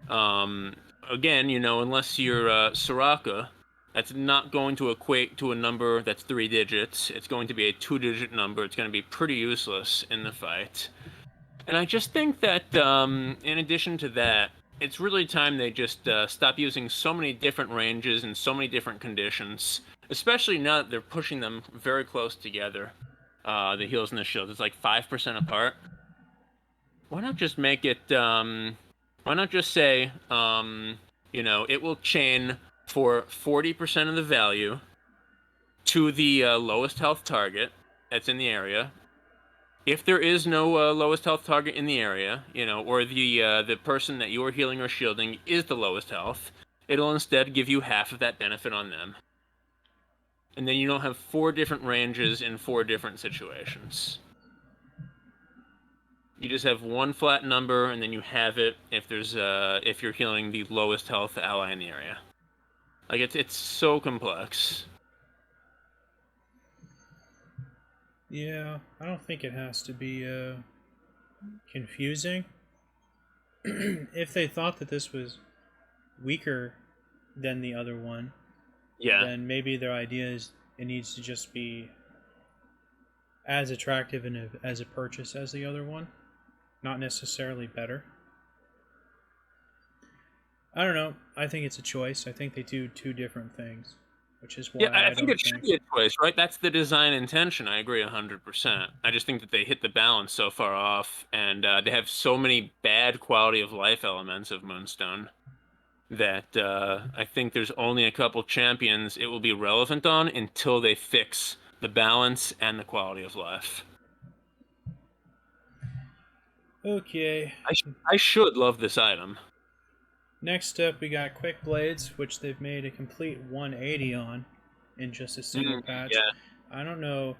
Speaker 3: Again, you know, unless you're, Soraka, that's not going to equate to a number that's 3 digits. It's going to be a 2-digit number. It's going to be pretty useless in the fight. And I just think that, in addition to that, it's really time they just stop using so many different ranges and so many different conditions, especially now that they're pushing them very close together, the heals and the shields. It's like 5% apart. Why not just make it, why not just say, you know, it will chain for 40% of the value to the lowest health target that's in the area. If there is no lowest health target in the area, you know, or the person that you're healing or shielding is the lowest health, it'll instead give you half of that benefit on them. And then you don't have 4 different ranges in 4 different situations. You just have one flat number, and then you have it if there's if you're healing the lowest health ally in the area. Like it's so complex.
Speaker 1: Yeah, I don't think it has to be confusing. If they thought that this was weaker than the other one,
Speaker 3: Yeah.
Speaker 1: then maybe their idea is it needs to just be as attractive and as a purchase as the other one. not necessarily better. I don't know. I think it's a choice. I think they do two different things, which is why
Speaker 3: Yeah, I
Speaker 1: I
Speaker 3: think
Speaker 1: don't
Speaker 3: it should
Speaker 1: think.
Speaker 3: be a choice, right? That's the design intention. I agree 100%. I just think that they hit the balance so far off, and they have so many bad quality of life elements of Moonstone that I think there's only a couple champions it will be relevant on until they fix the balance and the quality of life.
Speaker 1: Okay.
Speaker 3: I should love this item.
Speaker 1: Next up, we got Quick Blades, which they've made a complete 180 on in just a single patch.
Speaker 3: Yeah.
Speaker 1: I don't know.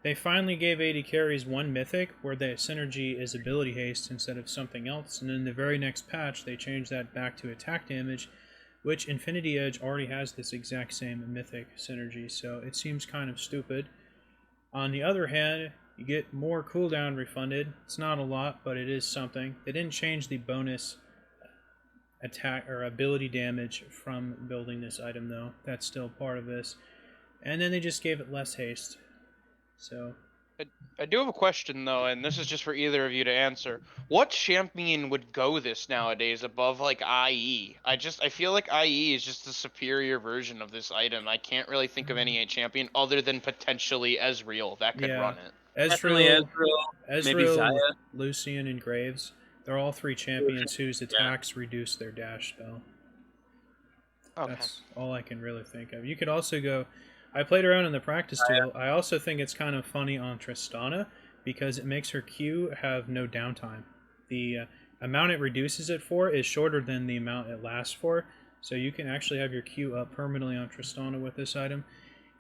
Speaker 1: They finally gave AD carries one mythic where the synergy is ability haste instead of something else, and in the very next patch, they changed that back to attack damage, which Infinity Edge already has this exact same mythic synergy, so it seems kind of stupid. On the other hand, you get more cooldown refunded. It's not a lot, but it is something. They didn't change the bonus attack or ability damage from building this item, though. That's still part of this. And then they just gave it less haste. So
Speaker 5: I do have a question though, and this is just for either of you to answer. What champion would go this nowadays above like IE? I feel like IE is just a superior version of this item. I can't really think of any champion other than potentially Ezreal that could
Speaker 1: Yeah.
Speaker 5: run it.
Speaker 3: Definitely
Speaker 1: Ezreal,
Speaker 3: maybe Xayah.
Speaker 1: Lucian, and Graves. They're all three champions whose attacks reduce their dash spell.
Speaker 5: Okay.
Speaker 1: That's all I can really think of. You could also go... I played around in the practice duel. I also think it's kind of funny on Tristana because it makes her Q have no downtime. The amount it reduces it for is shorter than the amount it lasts for, so you can actually have your Q up permanently on Tristana with this item.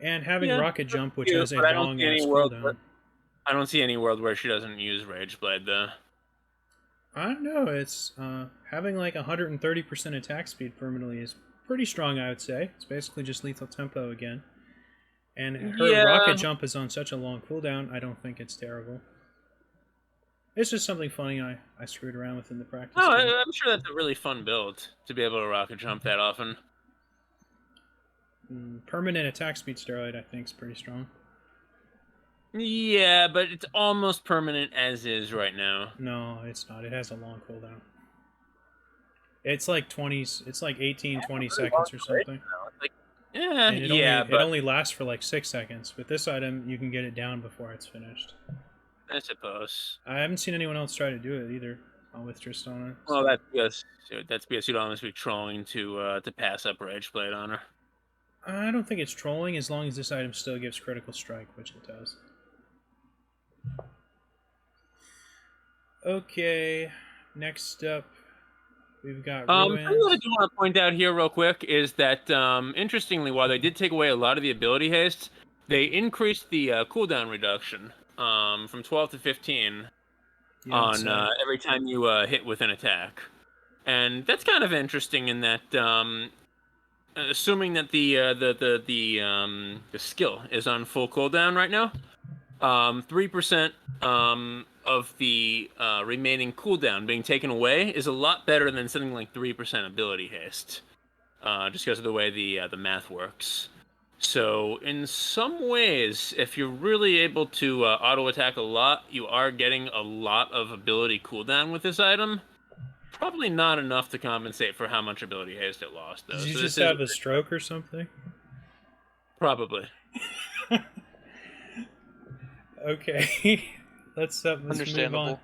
Speaker 1: And having Rocket Jump, which has a long-ass cooldown.
Speaker 3: I don't see any world where she doesn't use Rageblade, though.
Speaker 1: I don't know. It's having like 130% attack speed permanently is pretty strong, I would say. It's basically just lethal tempo again. And her Rocket Jump is on such a long cooldown, I don't think it's terrible. It's just something funny I screwed around with in the practice.
Speaker 3: No, I'm sure that's a really fun build to be able to Rocket Jump that often.
Speaker 1: Permanent attack speed steroid, I think, is pretty strong.
Speaker 3: Yeah, but it's almost permanent as is right now.
Speaker 1: No, it's not. It has a long cooldown. It's like 20s. It's like 18, 20 seconds or something.
Speaker 3: Yeah,
Speaker 1: and it only lasts for like 6 seconds. With this item, you can get it down before it's finished.
Speaker 3: I suppose.
Speaker 1: I haven't seen anyone else try to do it either with Tristana.
Speaker 3: Well, that's because you'd almost be trolling to pass up Rageblade on her.
Speaker 1: I don't think it's trolling as long as this item still gives critical strike, which it does. Okay, next up, we've got Ruins.
Speaker 3: What I do want to point out here real quick is that, interestingly, while they did take away a lot of the ability haste, they increased the cooldown reduction from 12 to 15 on every time you hit with an attack. And that's kind of interesting in that, assuming that the skill is on full cooldown right now, 3% of the remaining cooldown being taken away is a lot better than something like 3% ability haste, just because of the way the math works. So in some ways, if you're really able to auto attack a lot, you are getting a lot of ability cooldown with this item. Probably not enough to compensate for how much ability haste it lost, though.
Speaker 1: Did you just have a stroke or something?
Speaker 3: Probably.
Speaker 1: Okay. Let's move on.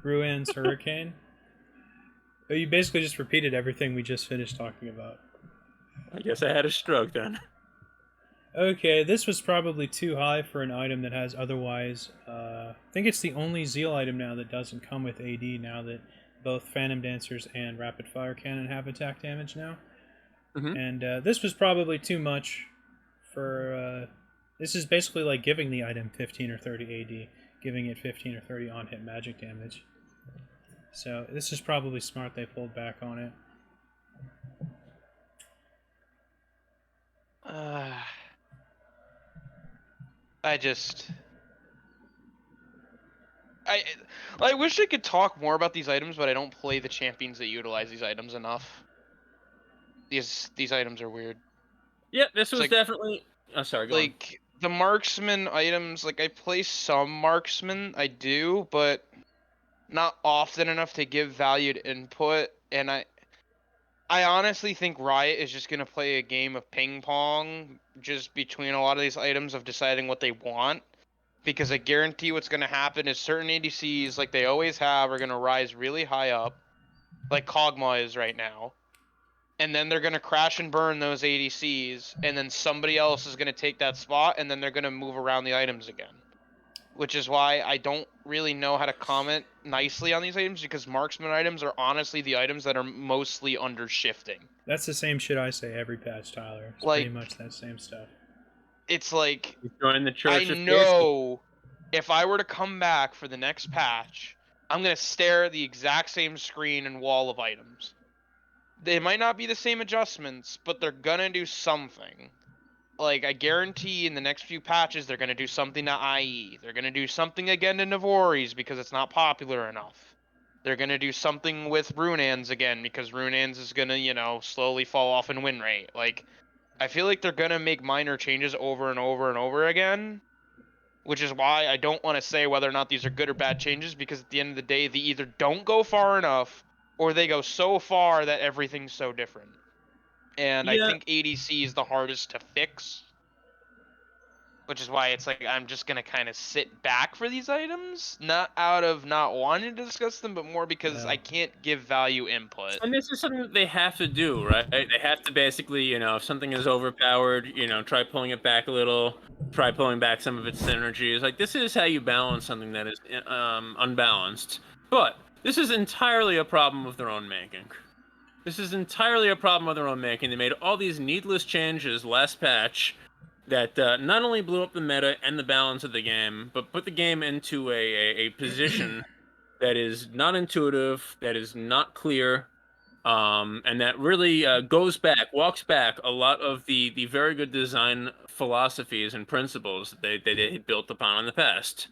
Speaker 1: Ruins Hurricane. Oh, you basically just repeated everything we just finished talking about.
Speaker 3: I guess I had a stroke then.
Speaker 1: Okay, this was probably too high for an item that has otherwise... I think it's the only Zeal item now that doesn't come with AD now that both Phantom Dancers and Rapid Fire Cannon have attack damage now.
Speaker 3: Mm-hmm.
Speaker 1: And this was probably too much for... this is basically like giving the item 15 or 30 AD, giving it 15 or 30 on-hit magic damage. So this is probably smart they pulled back on it.
Speaker 5: I wish I could talk more about these items, but I don't play the champions that utilize these items enough. These items are weird.
Speaker 3: Yeah, this was
Speaker 5: like,
Speaker 3: definitely... Oh, sorry, go on.
Speaker 5: The marksman items, like I play some marksman, I do, but not often enough to give valued input, and I honestly think Riot is just gonna play a game of ping pong just between a lot of these items of deciding what they want. Because I guarantee what's gonna happen is certain ADCs, like they always have, are gonna rise really high up, like Kog'Maw is right now. And then they're gonna crash and burn those ADCs, and then somebody else is gonna take that spot, and then they're gonna move around the items again. Which is why I don't really know how to comment nicely on these items, because marksman items are honestly the items that are mostly under shifting.
Speaker 1: That's the same shit I say every patch, Tyler. It's
Speaker 5: Like-
Speaker 1: pretty much that same stuff.
Speaker 5: It's like,
Speaker 3: You join the
Speaker 5: I
Speaker 3: church of
Speaker 5: know if I were to come back for the next patch, I'm gonna stare at the exact same screen and wall of items. They might not be the same adjustments, but they're gonna do something. Like, I guarantee in the next few patches, they're gonna do something to IE. They're gonna do something again to Navori's because it's not popular enough. They're gonna do something with Runaan's again because Runaan's is gonna, you know, slowly fall off in win rate. Like, I feel like they're gonna make minor changes over and over and over again, which is why I don't want to say whether or not these are good or bad changes, because at the end of the day, they either don't go far enough or they go so far that everything's so different. And I
Speaker 3: Yeah.
Speaker 5: think ADC is the hardest to fix, which is why it's like I'm just gonna kind of sit back for these items, not out of not wanting to discuss them, but more because
Speaker 1: Yeah.
Speaker 5: I can't give value input.
Speaker 3: And this is something that they have to do, right? They have to basically, you know, if something is overpowered, you know, try pulling it back a little, try pulling back some of its synergies. Like, this is how you balance something that is unbalanced. But this is entirely a problem of their own making. This is entirely a problem of their own making. They made all these needless changes last patch that not only blew up the meta and the balance of the game, but put the game into a position that is not intuitive, that is not clear, and that really walks back a lot of the very good design philosophies and principles that they had built upon in the past.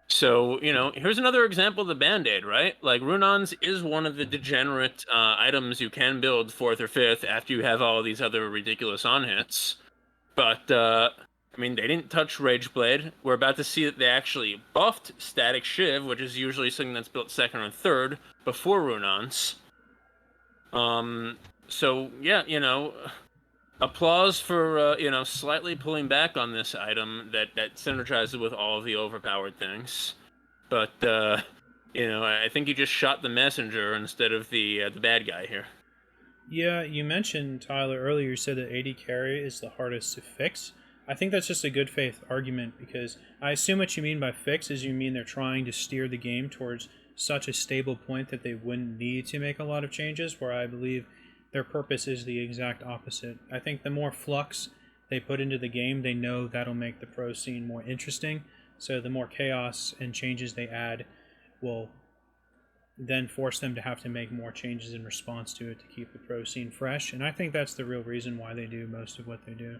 Speaker 3: So, you know, here's another example of the Band-Aid, right? Like, Runons is one of the degenerate items you can build 4th or 5th after you have all these other ridiculous on-hits. But, I mean, they didn't touch Rageblade. We're about to see that they actually buffed Static Shiv, which is usually something that's built 2nd or 3rd before Runons. So, yeah, you know, applause for, you know, slightly pulling back on this item that synergizes with all of the overpowered things. But, you know, I think you just shot the messenger instead of the bad guy here.
Speaker 1: Yeah, you mentioned, Tyler, earlier you said that AD carry is the hardest to fix. I think that's just a good faith argument, because I assume what you mean by fix is you mean they're trying to steer the game towards such a stable point that they wouldn't need to make a lot of changes, where I believe their purpose is the exact opposite. I think the more flux they put into the game, they know that'll make the pro scene more interesting, so the more chaos and changes they add will then force them to have to make more changes in response to it to keep the pro scene fresh, and I think that's the real reason why they do most of what they do.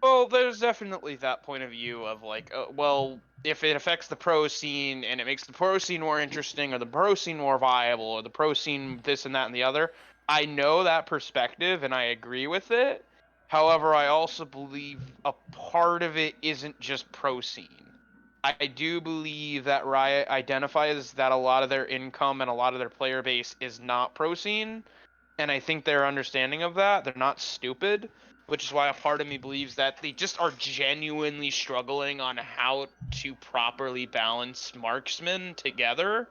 Speaker 5: Well, there's definitely that point of view of like, well, if it affects the pro scene and it makes the pro scene more interesting, or the pro scene more viable, or the pro scene this and that and the other, I know that perspective and I agree with it. However, I also believe a part of it isn't just pro scene. I do believe that Riot identifies that a lot of their income and a lot of their player base is not pro scene, and I think they're understanding of that. They're not stupid, which is why a part of me believes that they just are genuinely struggling on how to properly balance marksmen together,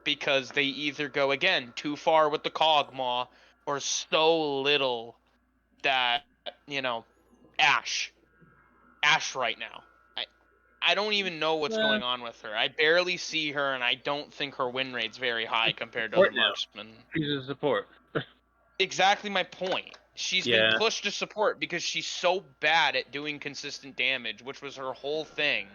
Speaker 5: because they either go, again, too far with the Kog'Maw, or so little that, you know, Ashe right now. I don't even know what's going on with her. I barely see her, and I don't think her win rate's very high compared to other
Speaker 3: Support now.
Speaker 5: marksmen.
Speaker 3: She's a support.
Speaker 5: Exactly my point. She's
Speaker 3: Yeah.
Speaker 5: been pushed to support because she's so bad at doing consistent damage, which was her whole thing.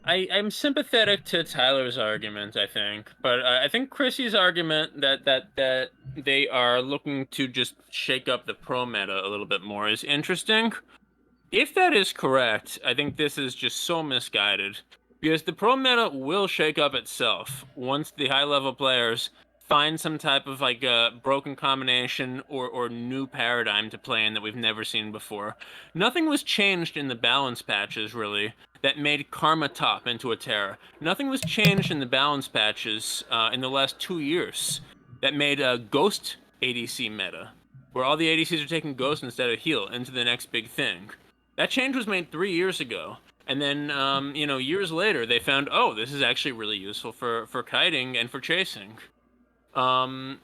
Speaker 3: I'm sympathetic to Tyler's argument, I think, but I think Chrissy's argument that they are looking to just shake up the pro meta a little bit more is interesting. If that is correct, I think this is just so misguided, because the pro meta will shake up itself once the high level players find some type of like a broken combination or new paradigm to play in that we've never seen before. Nothing was changed in the balance patches really that made Karma Top into a Terra. Nothing was changed in the balance patches in the last 2 years that made a Ghost ADC meta, where all the ADCs are taking Ghost instead of Heal into the next big thing. That change was made 3 years ago. And then, years later, they found, oh, this is actually really useful for kiting and for chasing. Not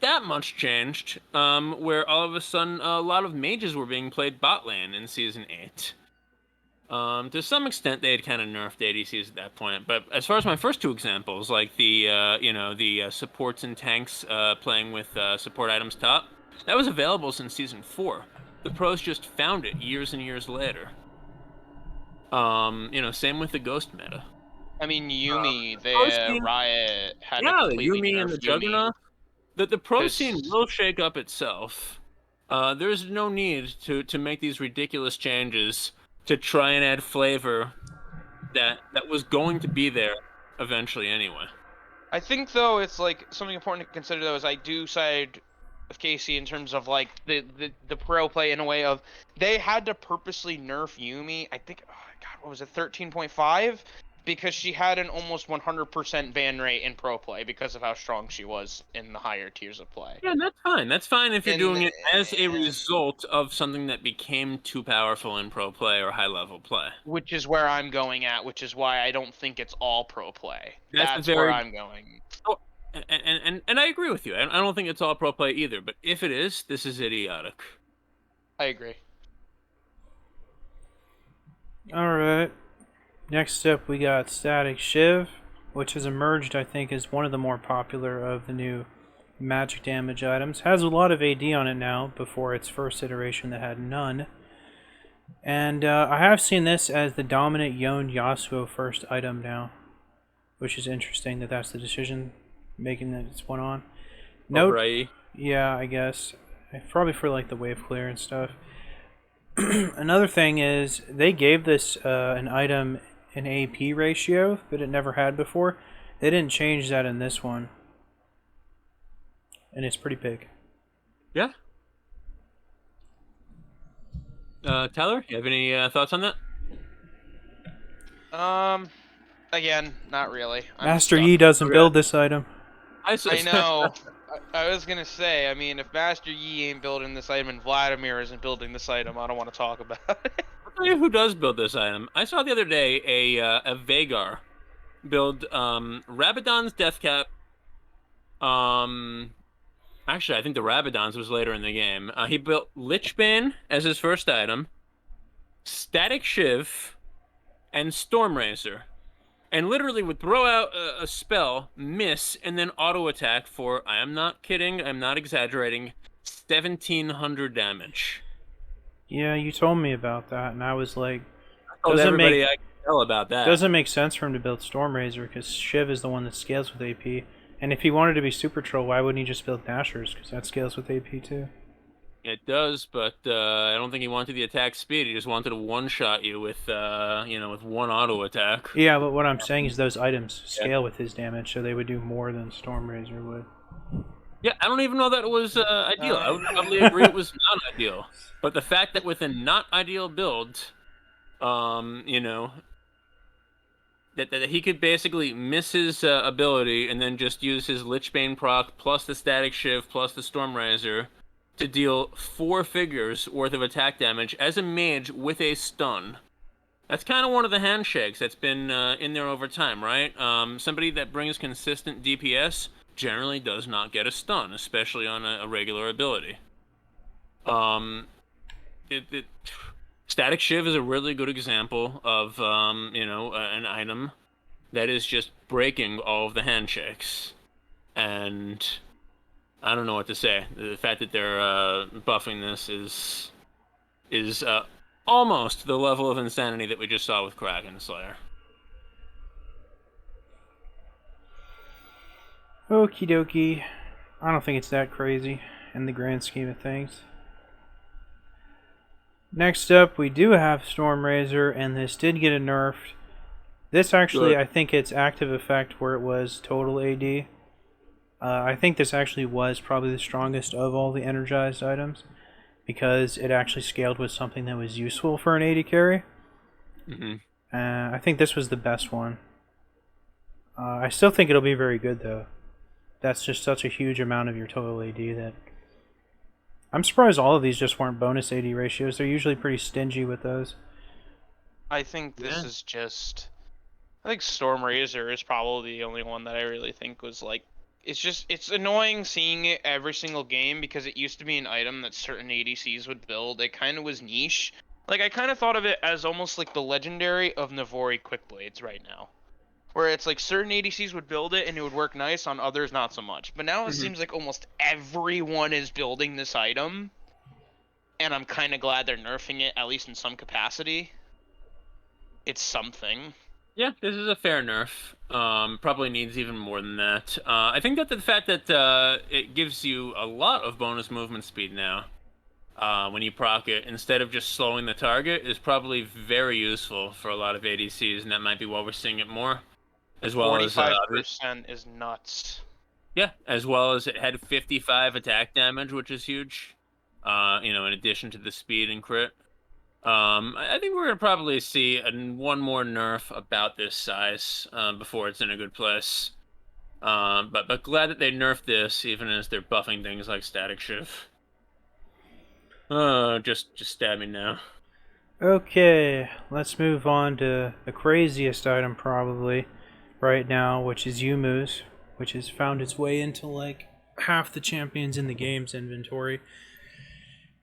Speaker 3: that much changed, where all of a sudden a lot of mages were being played bot lane in Season 8. To some extent, they had kind of nerfed ADCs at that point. But as far as my first two examples, like the supports and tanks playing with support items top, that was available since Season 4. The pros just found it years and years later. Same with the Ghost meta.
Speaker 5: I mean, Yumi,
Speaker 3: scene-
Speaker 5: Riot had to
Speaker 3: Yeah, the
Speaker 5: completely
Speaker 3: Yumi and
Speaker 5: nerf
Speaker 3: the
Speaker 5: Yumi.
Speaker 3: Juggernaut. The pro
Speaker 5: 'Cause-
Speaker 3: scene will shake up itself. There's no need to make these ridiculous changes to try and add flavor that was going to be there eventually anyway.
Speaker 5: I think though it's like something important to consider though is I do side of Casey in terms of like the pro play in a way of they had to purposely nerf Yumi. I think what was it 13.5 because she had an almost 100% ban rate in pro play because of how strong she was in the higher tiers of play.
Speaker 3: Yeah, that's fine. That's fine if you're
Speaker 5: And-
Speaker 3: doing it as a result of something that became too powerful in pro play or high level play.
Speaker 5: Which is where I'm going at, which is why I don't think it's all pro play.
Speaker 3: That's
Speaker 5: That's where I'm going.
Speaker 3: And I agree with you. I don't think it's all pro play either. But if it is, this is idiotic.
Speaker 5: I agree.
Speaker 1: Alright. Next up, we got Static Shiv, which has emerged, I think, as one of the more popular of the new magic damage items. Has a lot of AD on it now, before its first iteration that had none. And I have seen this as the dominant Yone Yasuo first item now, which is interesting that that's the decision making that it's went on. Note,
Speaker 3: Right.
Speaker 1: yeah, I guess. Probably for like the wave clear and stuff. Another thing is they gave this an item an AP ratio that it never had before. They didn't change that in this one. And it's pretty big.
Speaker 3: Yeah. Tyler, you have any thoughts on that?
Speaker 5: Again, not really. I'm
Speaker 1: Master
Speaker 5: stuck.
Speaker 1: Yi doesn't
Speaker 3: Okay.
Speaker 1: build this item.
Speaker 5: I know. I was gonna say. I mean, if Master Yi ain't building this item and Vladimir isn't building this item, I don't want to talk about it.
Speaker 3: I'll tell you who does build this item. I saw the other day a Vhagar build Rabadon's Deathcap. Actually, I think the Rabadon's was later in the game. He built Lichbane as his first item, Static Shiv, and Stormrazor. And literally would throw out a spell, miss, and then auto attack for, I am not kidding, I'm not exaggerating, 1,700 damage.
Speaker 1: Yeah, you told me about that, and I was like,
Speaker 3: I told
Speaker 1: Doesn't
Speaker 3: everybody
Speaker 1: make-
Speaker 3: I could tell about that.
Speaker 1: doesn't make sense for him to build Stormrazor because Shiv is the one that scales with AP. And if he wanted to be Super Troll, why wouldn't he just build Nashers? Because that scales with AP too.
Speaker 3: It does, but I don't think he wanted the attack speed. He just wanted to one-shot you with, with one auto attack.
Speaker 1: Yeah, but what I'm saying is those items scale with his damage, so they would do more than Stormrazor would.
Speaker 3: Yeah, I don't even know that it was ideal. I would probably agree it was not ideal. But the fact that with a not ideal build, that he could basically miss his ability and then just use his Lichbane proc plus the Static Shiv plus the Stormrazor to deal 4 figures worth of attack damage as a mage with a stun. That's kind of one of the handshakes that's been in there over time, right? Somebody that brings consistent DPS generally does not get a stun, especially on a regular ability. Static Shiv is a really good example of, an item that is just breaking all of the handshakes. And I don't know what to say. The fact that they're buffing this is almost the level of insanity that we just saw with Kraken Slayer.
Speaker 1: Okie dokie. I don't think it's that crazy in the grand scheme of things. Next up, we do have Stormrazor, and this did get a nerfed. This actually,
Speaker 3: Good.
Speaker 1: I think it's active effect where it was total AD. I think this actually was probably the strongest of all the energized items because it actually scaled with something that was useful for an AD carry.
Speaker 3: Mm-hmm.
Speaker 1: I think this was the best one. I still think it'll be very good though. That's just such a huge amount of your total AD that I'm surprised all of these just weren't bonus AD ratios. They're usually pretty stingy with those.
Speaker 5: I think this
Speaker 3: Yeah.
Speaker 5: is just. I think Storm Razor is probably the only one that I really think was like. It's annoying seeing it every single game because it used to be an item that certain ADCs would build. It kind of was niche. Like I kind of thought of it as almost like the legendary of Navori Quickblades right now. Where it's like certain ADCs would build it and it would work nice, on others not so much. But now it
Speaker 3: Mhm.
Speaker 5: seems like almost everyone is building this item, and I'm kind of glad they're nerfing it, at least in some capacity. It's something.
Speaker 3: Yeah, this is a fair nerf. Probably needs even more than that. I think that the fact that it gives you a lot of bonus movement speed now when you proc it, instead of just slowing the target, is probably very useful for a lot of ADCs, and that might be why we're seeing it more. As well as
Speaker 5: 45% is nuts.
Speaker 3: yeah, as well as it had 55 attack damage, which is huge. In addition to the speed and crit. I think we're gonna probably see one more nerf about this size before it's in a good place. But glad that they nerfed this, even as they're buffing things like Static Shift. Just stab me now.
Speaker 1: Okay, let's move on to the craziest item probably right now, which is Yumu's, which has found its way into like half the champions in the game's inventory.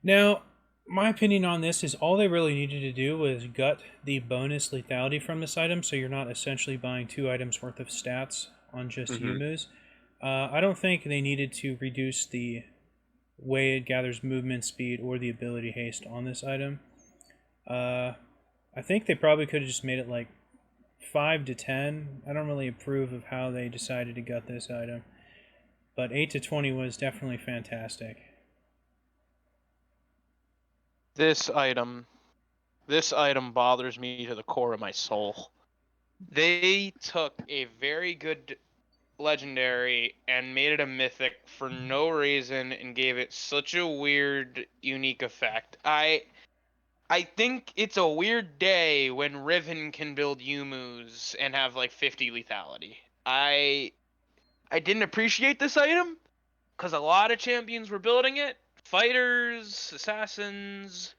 Speaker 1: Now, my opinion on this is all they really needed to do was gut the bonus lethality from this item, so you're not essentially buying 2 items worth of stats on just Yumu's. I don't think they needed to reduce the way it gathers movement speed or the ability haste on this item. I think they probably could have just made it like 5 to 10. I don't really approve of how they decided to gut this item, but 8 to 20 was definitely fantastic.
Speaker 5: This item bothers me to the core of my soul. They took a very good legendary and made it a mythic for no reason and gave it such a weird, unique effect. I think it's a weird day when Riven can build Yumu's and have like 50 lethality. I didn't appreciate this item because a lot of champions were building it. Fighters, assassins.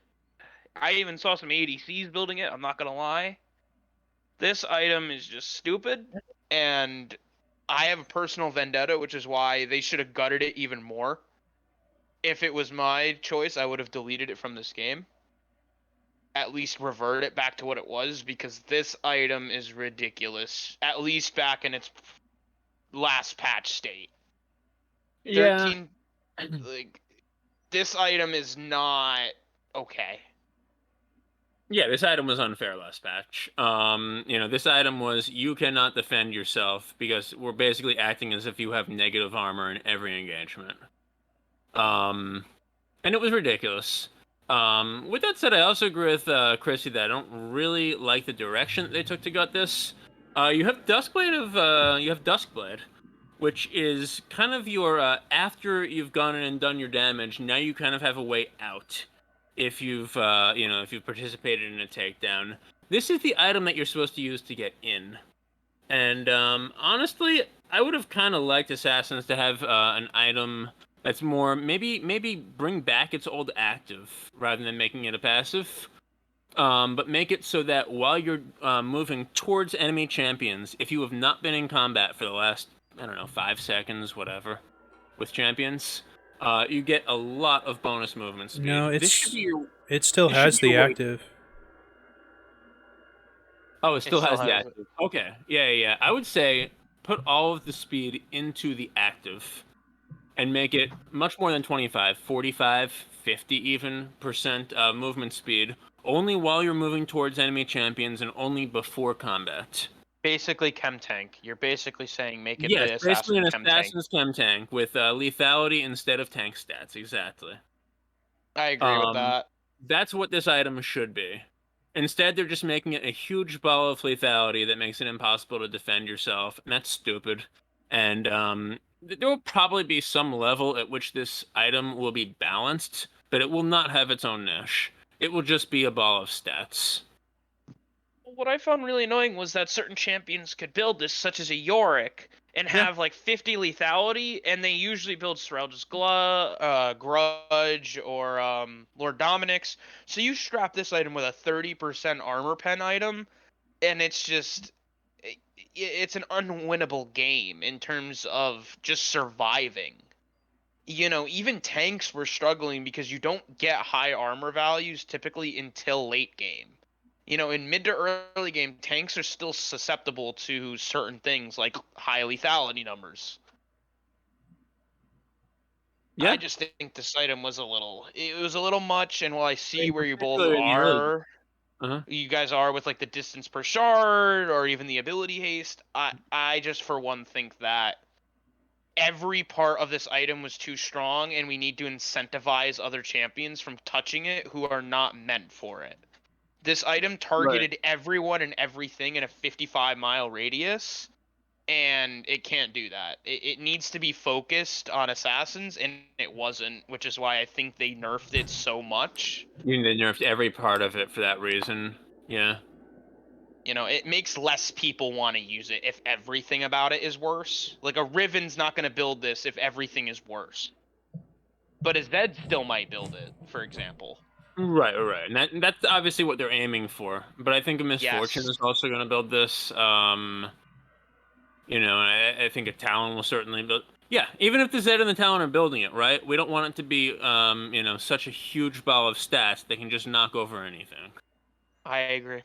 Speaker 5: I even saw some ADCs building it, I'm not gonna lie. This item is just stupid, and I have a personal vendetta, which is why they should have gutted it even more. If it was my choice, I would have deleted it from this game. At least revert it back to what it was, because this item is ridiculous. At least back in its last patch state.
Speaker 3: Yeah.
Speaker 5: 13, like, this item is not okay.
Speaker 3: Yeah, this item was unfair last patch. This item was you cannot defend yourself because we're basically acting as if you have negative armor in every engagement. And it was ridiculous. With that said, I also agree with Chrissy that I don't really like the direction that they took to gut this. You have Duskblade, which is kind of your after you've gone in and done your damage. Now you kind of have a way out. If you've participated in a takedown, this is the item that you're supposed to use to get in. And honestly, I would have kind of liked Assassins to have an item that's more maybe bring back its old active rather than making it a passive. But make it so that while you're moving towards enemy champions, if you have not been in combat for the last 5 seconds, whatever, with champions. You get a lot of bonus movement speed.
Speaker 1: No,
Speaker 3: this should be your...
Speaker 1: it still
Speaker 3: this
Speaker 1: has
Speaker 3: should be
Speaker 1: the
Speaker 3: your way-
Speaker 1: active.
Speaker 3: Oh, it still has the
Speaker 5: has it.
Speaker 3: active. Okay, yeah. I would say put all of the speed into the active and make it much more than 25, 45, 50 even percent movement speed, only while you're moving towards enemy champions and only before combat.
Speaker 5: Basically, chem tank. You're basically saying make it
Speaker 3: Yes,
Speaker 5: the
Speaker 3: basically an
Speaker 5: assassin chem tank.
Speaker 3: assassin's chem tank with lethality instead of tank stats, exactly.
Speaker 5: I agree with that.
Speaker 3: That's what this item should be. Instead, they're just making it a huge ball of lethality that makes it impossible to defend yourself, and that's stupid. And there will probably be some level at which this item will be balanced, but it will not have its own niche. It will just be a ball of stats.
Speaker 4: What I found really annoying was that certain champions could build this, such as a Yorick, and
Speaker 3: Yeah.
Speaker 4: have like 50 lethality, and they usually build Seralja's
Speaker 5: Grudge or Lord Dominic's. So you strap this item with a 30% armor pen item, and it's just it's an unwinnable game in terms of just surviving. You know, even tanks were struggling because you don't get high armor values typically until late game. You know, in mid to early game, tanks are still susceptible to certain things like high lethality numbers.
Speaker 3: Yeah.
Speaker 5: I just think this item was it was a little much, and while I see where you both
Speaker 3: particularly in the early-
Speaker 5: are,
Speaker 3: Uh-huh.
Speaker 5: you guys are with like the distance per shard or even the ability haste, I just for one think that every part of this item was too strong, and we need to incentivize other champions from touching it who are not meant for it. This item targeted everyone and everything in a 55-mile radius, and it can't do that. It needs to be focused on assassins, and it wasn't, which is why I think they nerfed it so much.
Speaker 3: You nerfed every part of it for that reason. Yeah.
Speaker 5: You know, it makes less people want to use it if everything about it is worse. Like a Riven's not going to build this if everything is worse. But a Zed still might build it, for example.
Speaker 3: Right, right. And that's obviously what they're aiming for. But I think a Misfortune
Speaker 5: Yes.
Speaker 3: is also going to build this. You know, I think a Talon will certainly build. Yeah, even if the Zed and the Talon are building it, right? We don't want it to be, you know, such a huge ball of stats they can just knock over anything.
Speaker 5: I agree.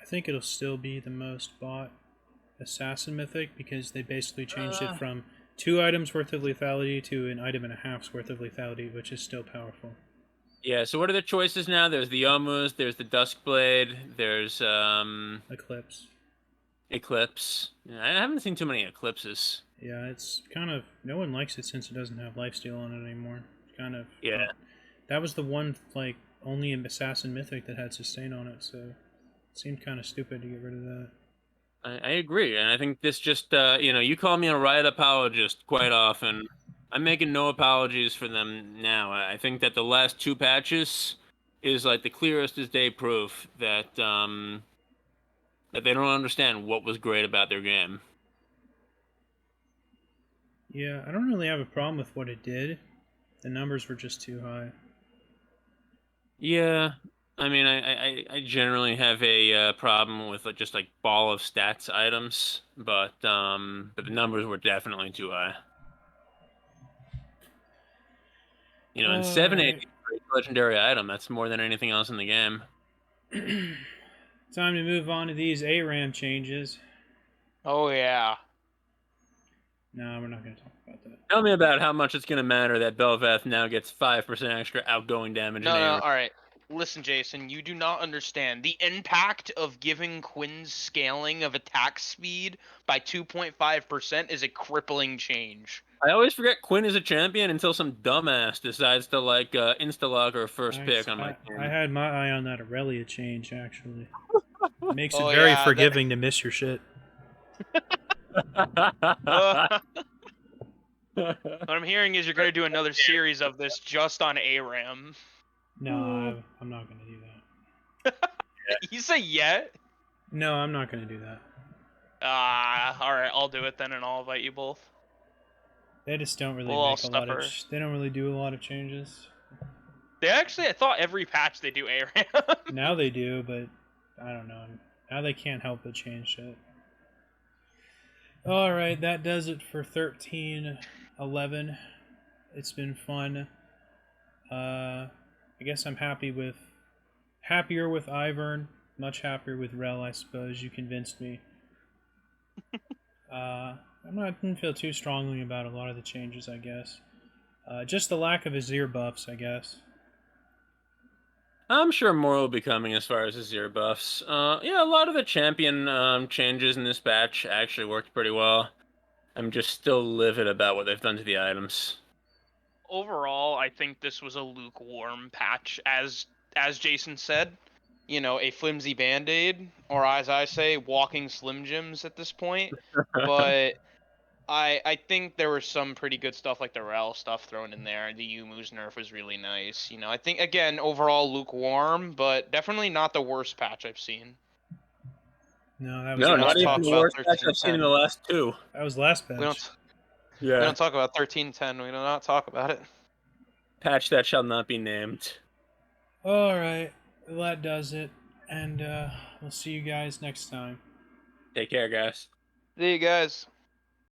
Speaker 1: I think it'll still be the most bought assassin mythic because they basically changed it from 2 items worth of lethality to an item and a half's worth of lethality, which is still powerful.
Speaker 3: Yeah, so what are the choices now? There's the Yomus, there's the Duskblade, there's
Speaker 1: Eclipse.
Speaker 3: Eclipse. Yeah, I haven't seen too many Eclipses.
Speaker 1: Yeah, it's kind of, no one likes it since it doesn't have lifesteal on it anymore. It's kind of,
Speaker 3: Yeah.
Speaker 1: that was the one like only assassin mythic that had sustain on it, so it seemed kind of stupid to get rid of that.
Speaker 3: I agree, and I think this just, you know, you call me a riot apologist quite often. I'm making no apologies for them now. I think that the last 2 patches is like the clearest as day proof that that they don't understand what was great about their game.
Speaker 1: Yeah, I don't really have a problem with what it did. The numbers were just too high.
Speaker 3: Yeah, I mean, I generally have a problem with just like ball of stats items, but the numbers were definitely too high. You know, and 780 for a legendary item, that's more than anything else in the game.
Speaker 1: Time to move on to these ARAM changes.
Speaker 5: Oh yeah.
Speaker 1: No, we're not going to talk about that.
Speaker 3: Tell me about how much it's going to matter that Bel'Veth now gets 5% extra outgoing damage.
Speaker 5: No,
Speaker 3: in
Speaker 5: no,
Speaker 3: ARAM.
Speaker 5: all right. Listen, Jason, you do not understand. The impact of giving Quinn's scaling of attack speed by 2.5% is a crippling change.
Speaker 3: I always forget Quinn is a champion until some dumbass decides to like insta-log her first pick on my team.
Speaker 1: I had my eye on that Aurelia change, actually. It makes it
Speaker 5: Oh,
Speaker 1: very
Speaker 5: yeah,
Speaker 1: forgiving to miss your shit.
Speaker 4: What I'm hearing is you're going to do another series of this just on ARAM.
Speaker 1: No, I'm not going to do that.
Speaker 4: You say yet?
Speaker 1: No, I'm not going to do that.
Speaker 4: Alright, I'll do it then and I'll invite you both.
Speaker 1: They just don't really
Speaker 4: We'll all
Speaker 1: make a lot of.
Speaker 4: suffer.
Speaker 1: They don't really do a lot of changes.
Speaker 4: I thought every patch they do ARAM.
Speaker 1: Now they do, but I don't know. Now they can't help but change shit. All right, that does it for 13-11. It's been fun. I guess I'm happier with Ivern, much happier with Rel. I suppose you convinced me. I didn't feel too strongly about a lot of the changes, I guess. Just the lack of Azir buffs, I guess.
Speaker 3: I'm sure more will be coming as far as Azir buffs. Yeah, a lot of the champion changes in this batch actually worked pretty well. I'm just still livid about what they've done to the items.
Speaker 4: Overall, I think this was a lukewarm patch, as Jason said.
Speaker 5: You know, a flimsy band-aid, or as I say, walking Slim Jims at this point. But I think there was some pretty good stuff like the Rel stuff thrown in there. The Yumu's nerf was really nice. You know, I think again overall lukewarm, but definitely not the worst patch I've seen.
Speaker 1: No, that was
Speaker 3: No,
Speaker 5: don't
Speaker 3: not
Speaker 1: last
Speaker 3: even
Speaker 5: talk
Speaker 1: patch.
Speaker 3: the
Speaker 5: about
Speaker 3: worst patch I've seen in
Speaker 5: 13-10.
Speaker 3: the last 2.
Speaker 1: That was last patch.
Speaker 5: We don't we
Speaker 3: Yeah.
Speaker 5: don't talk about 13-10. We do not talk about it.
Speaker 3: Patch that shall not be named.
Speaker 1: All right, well, that does it, and we'll see you guys next time.
Speaker 3: Take care, guys.
Speaker 5: See you guys.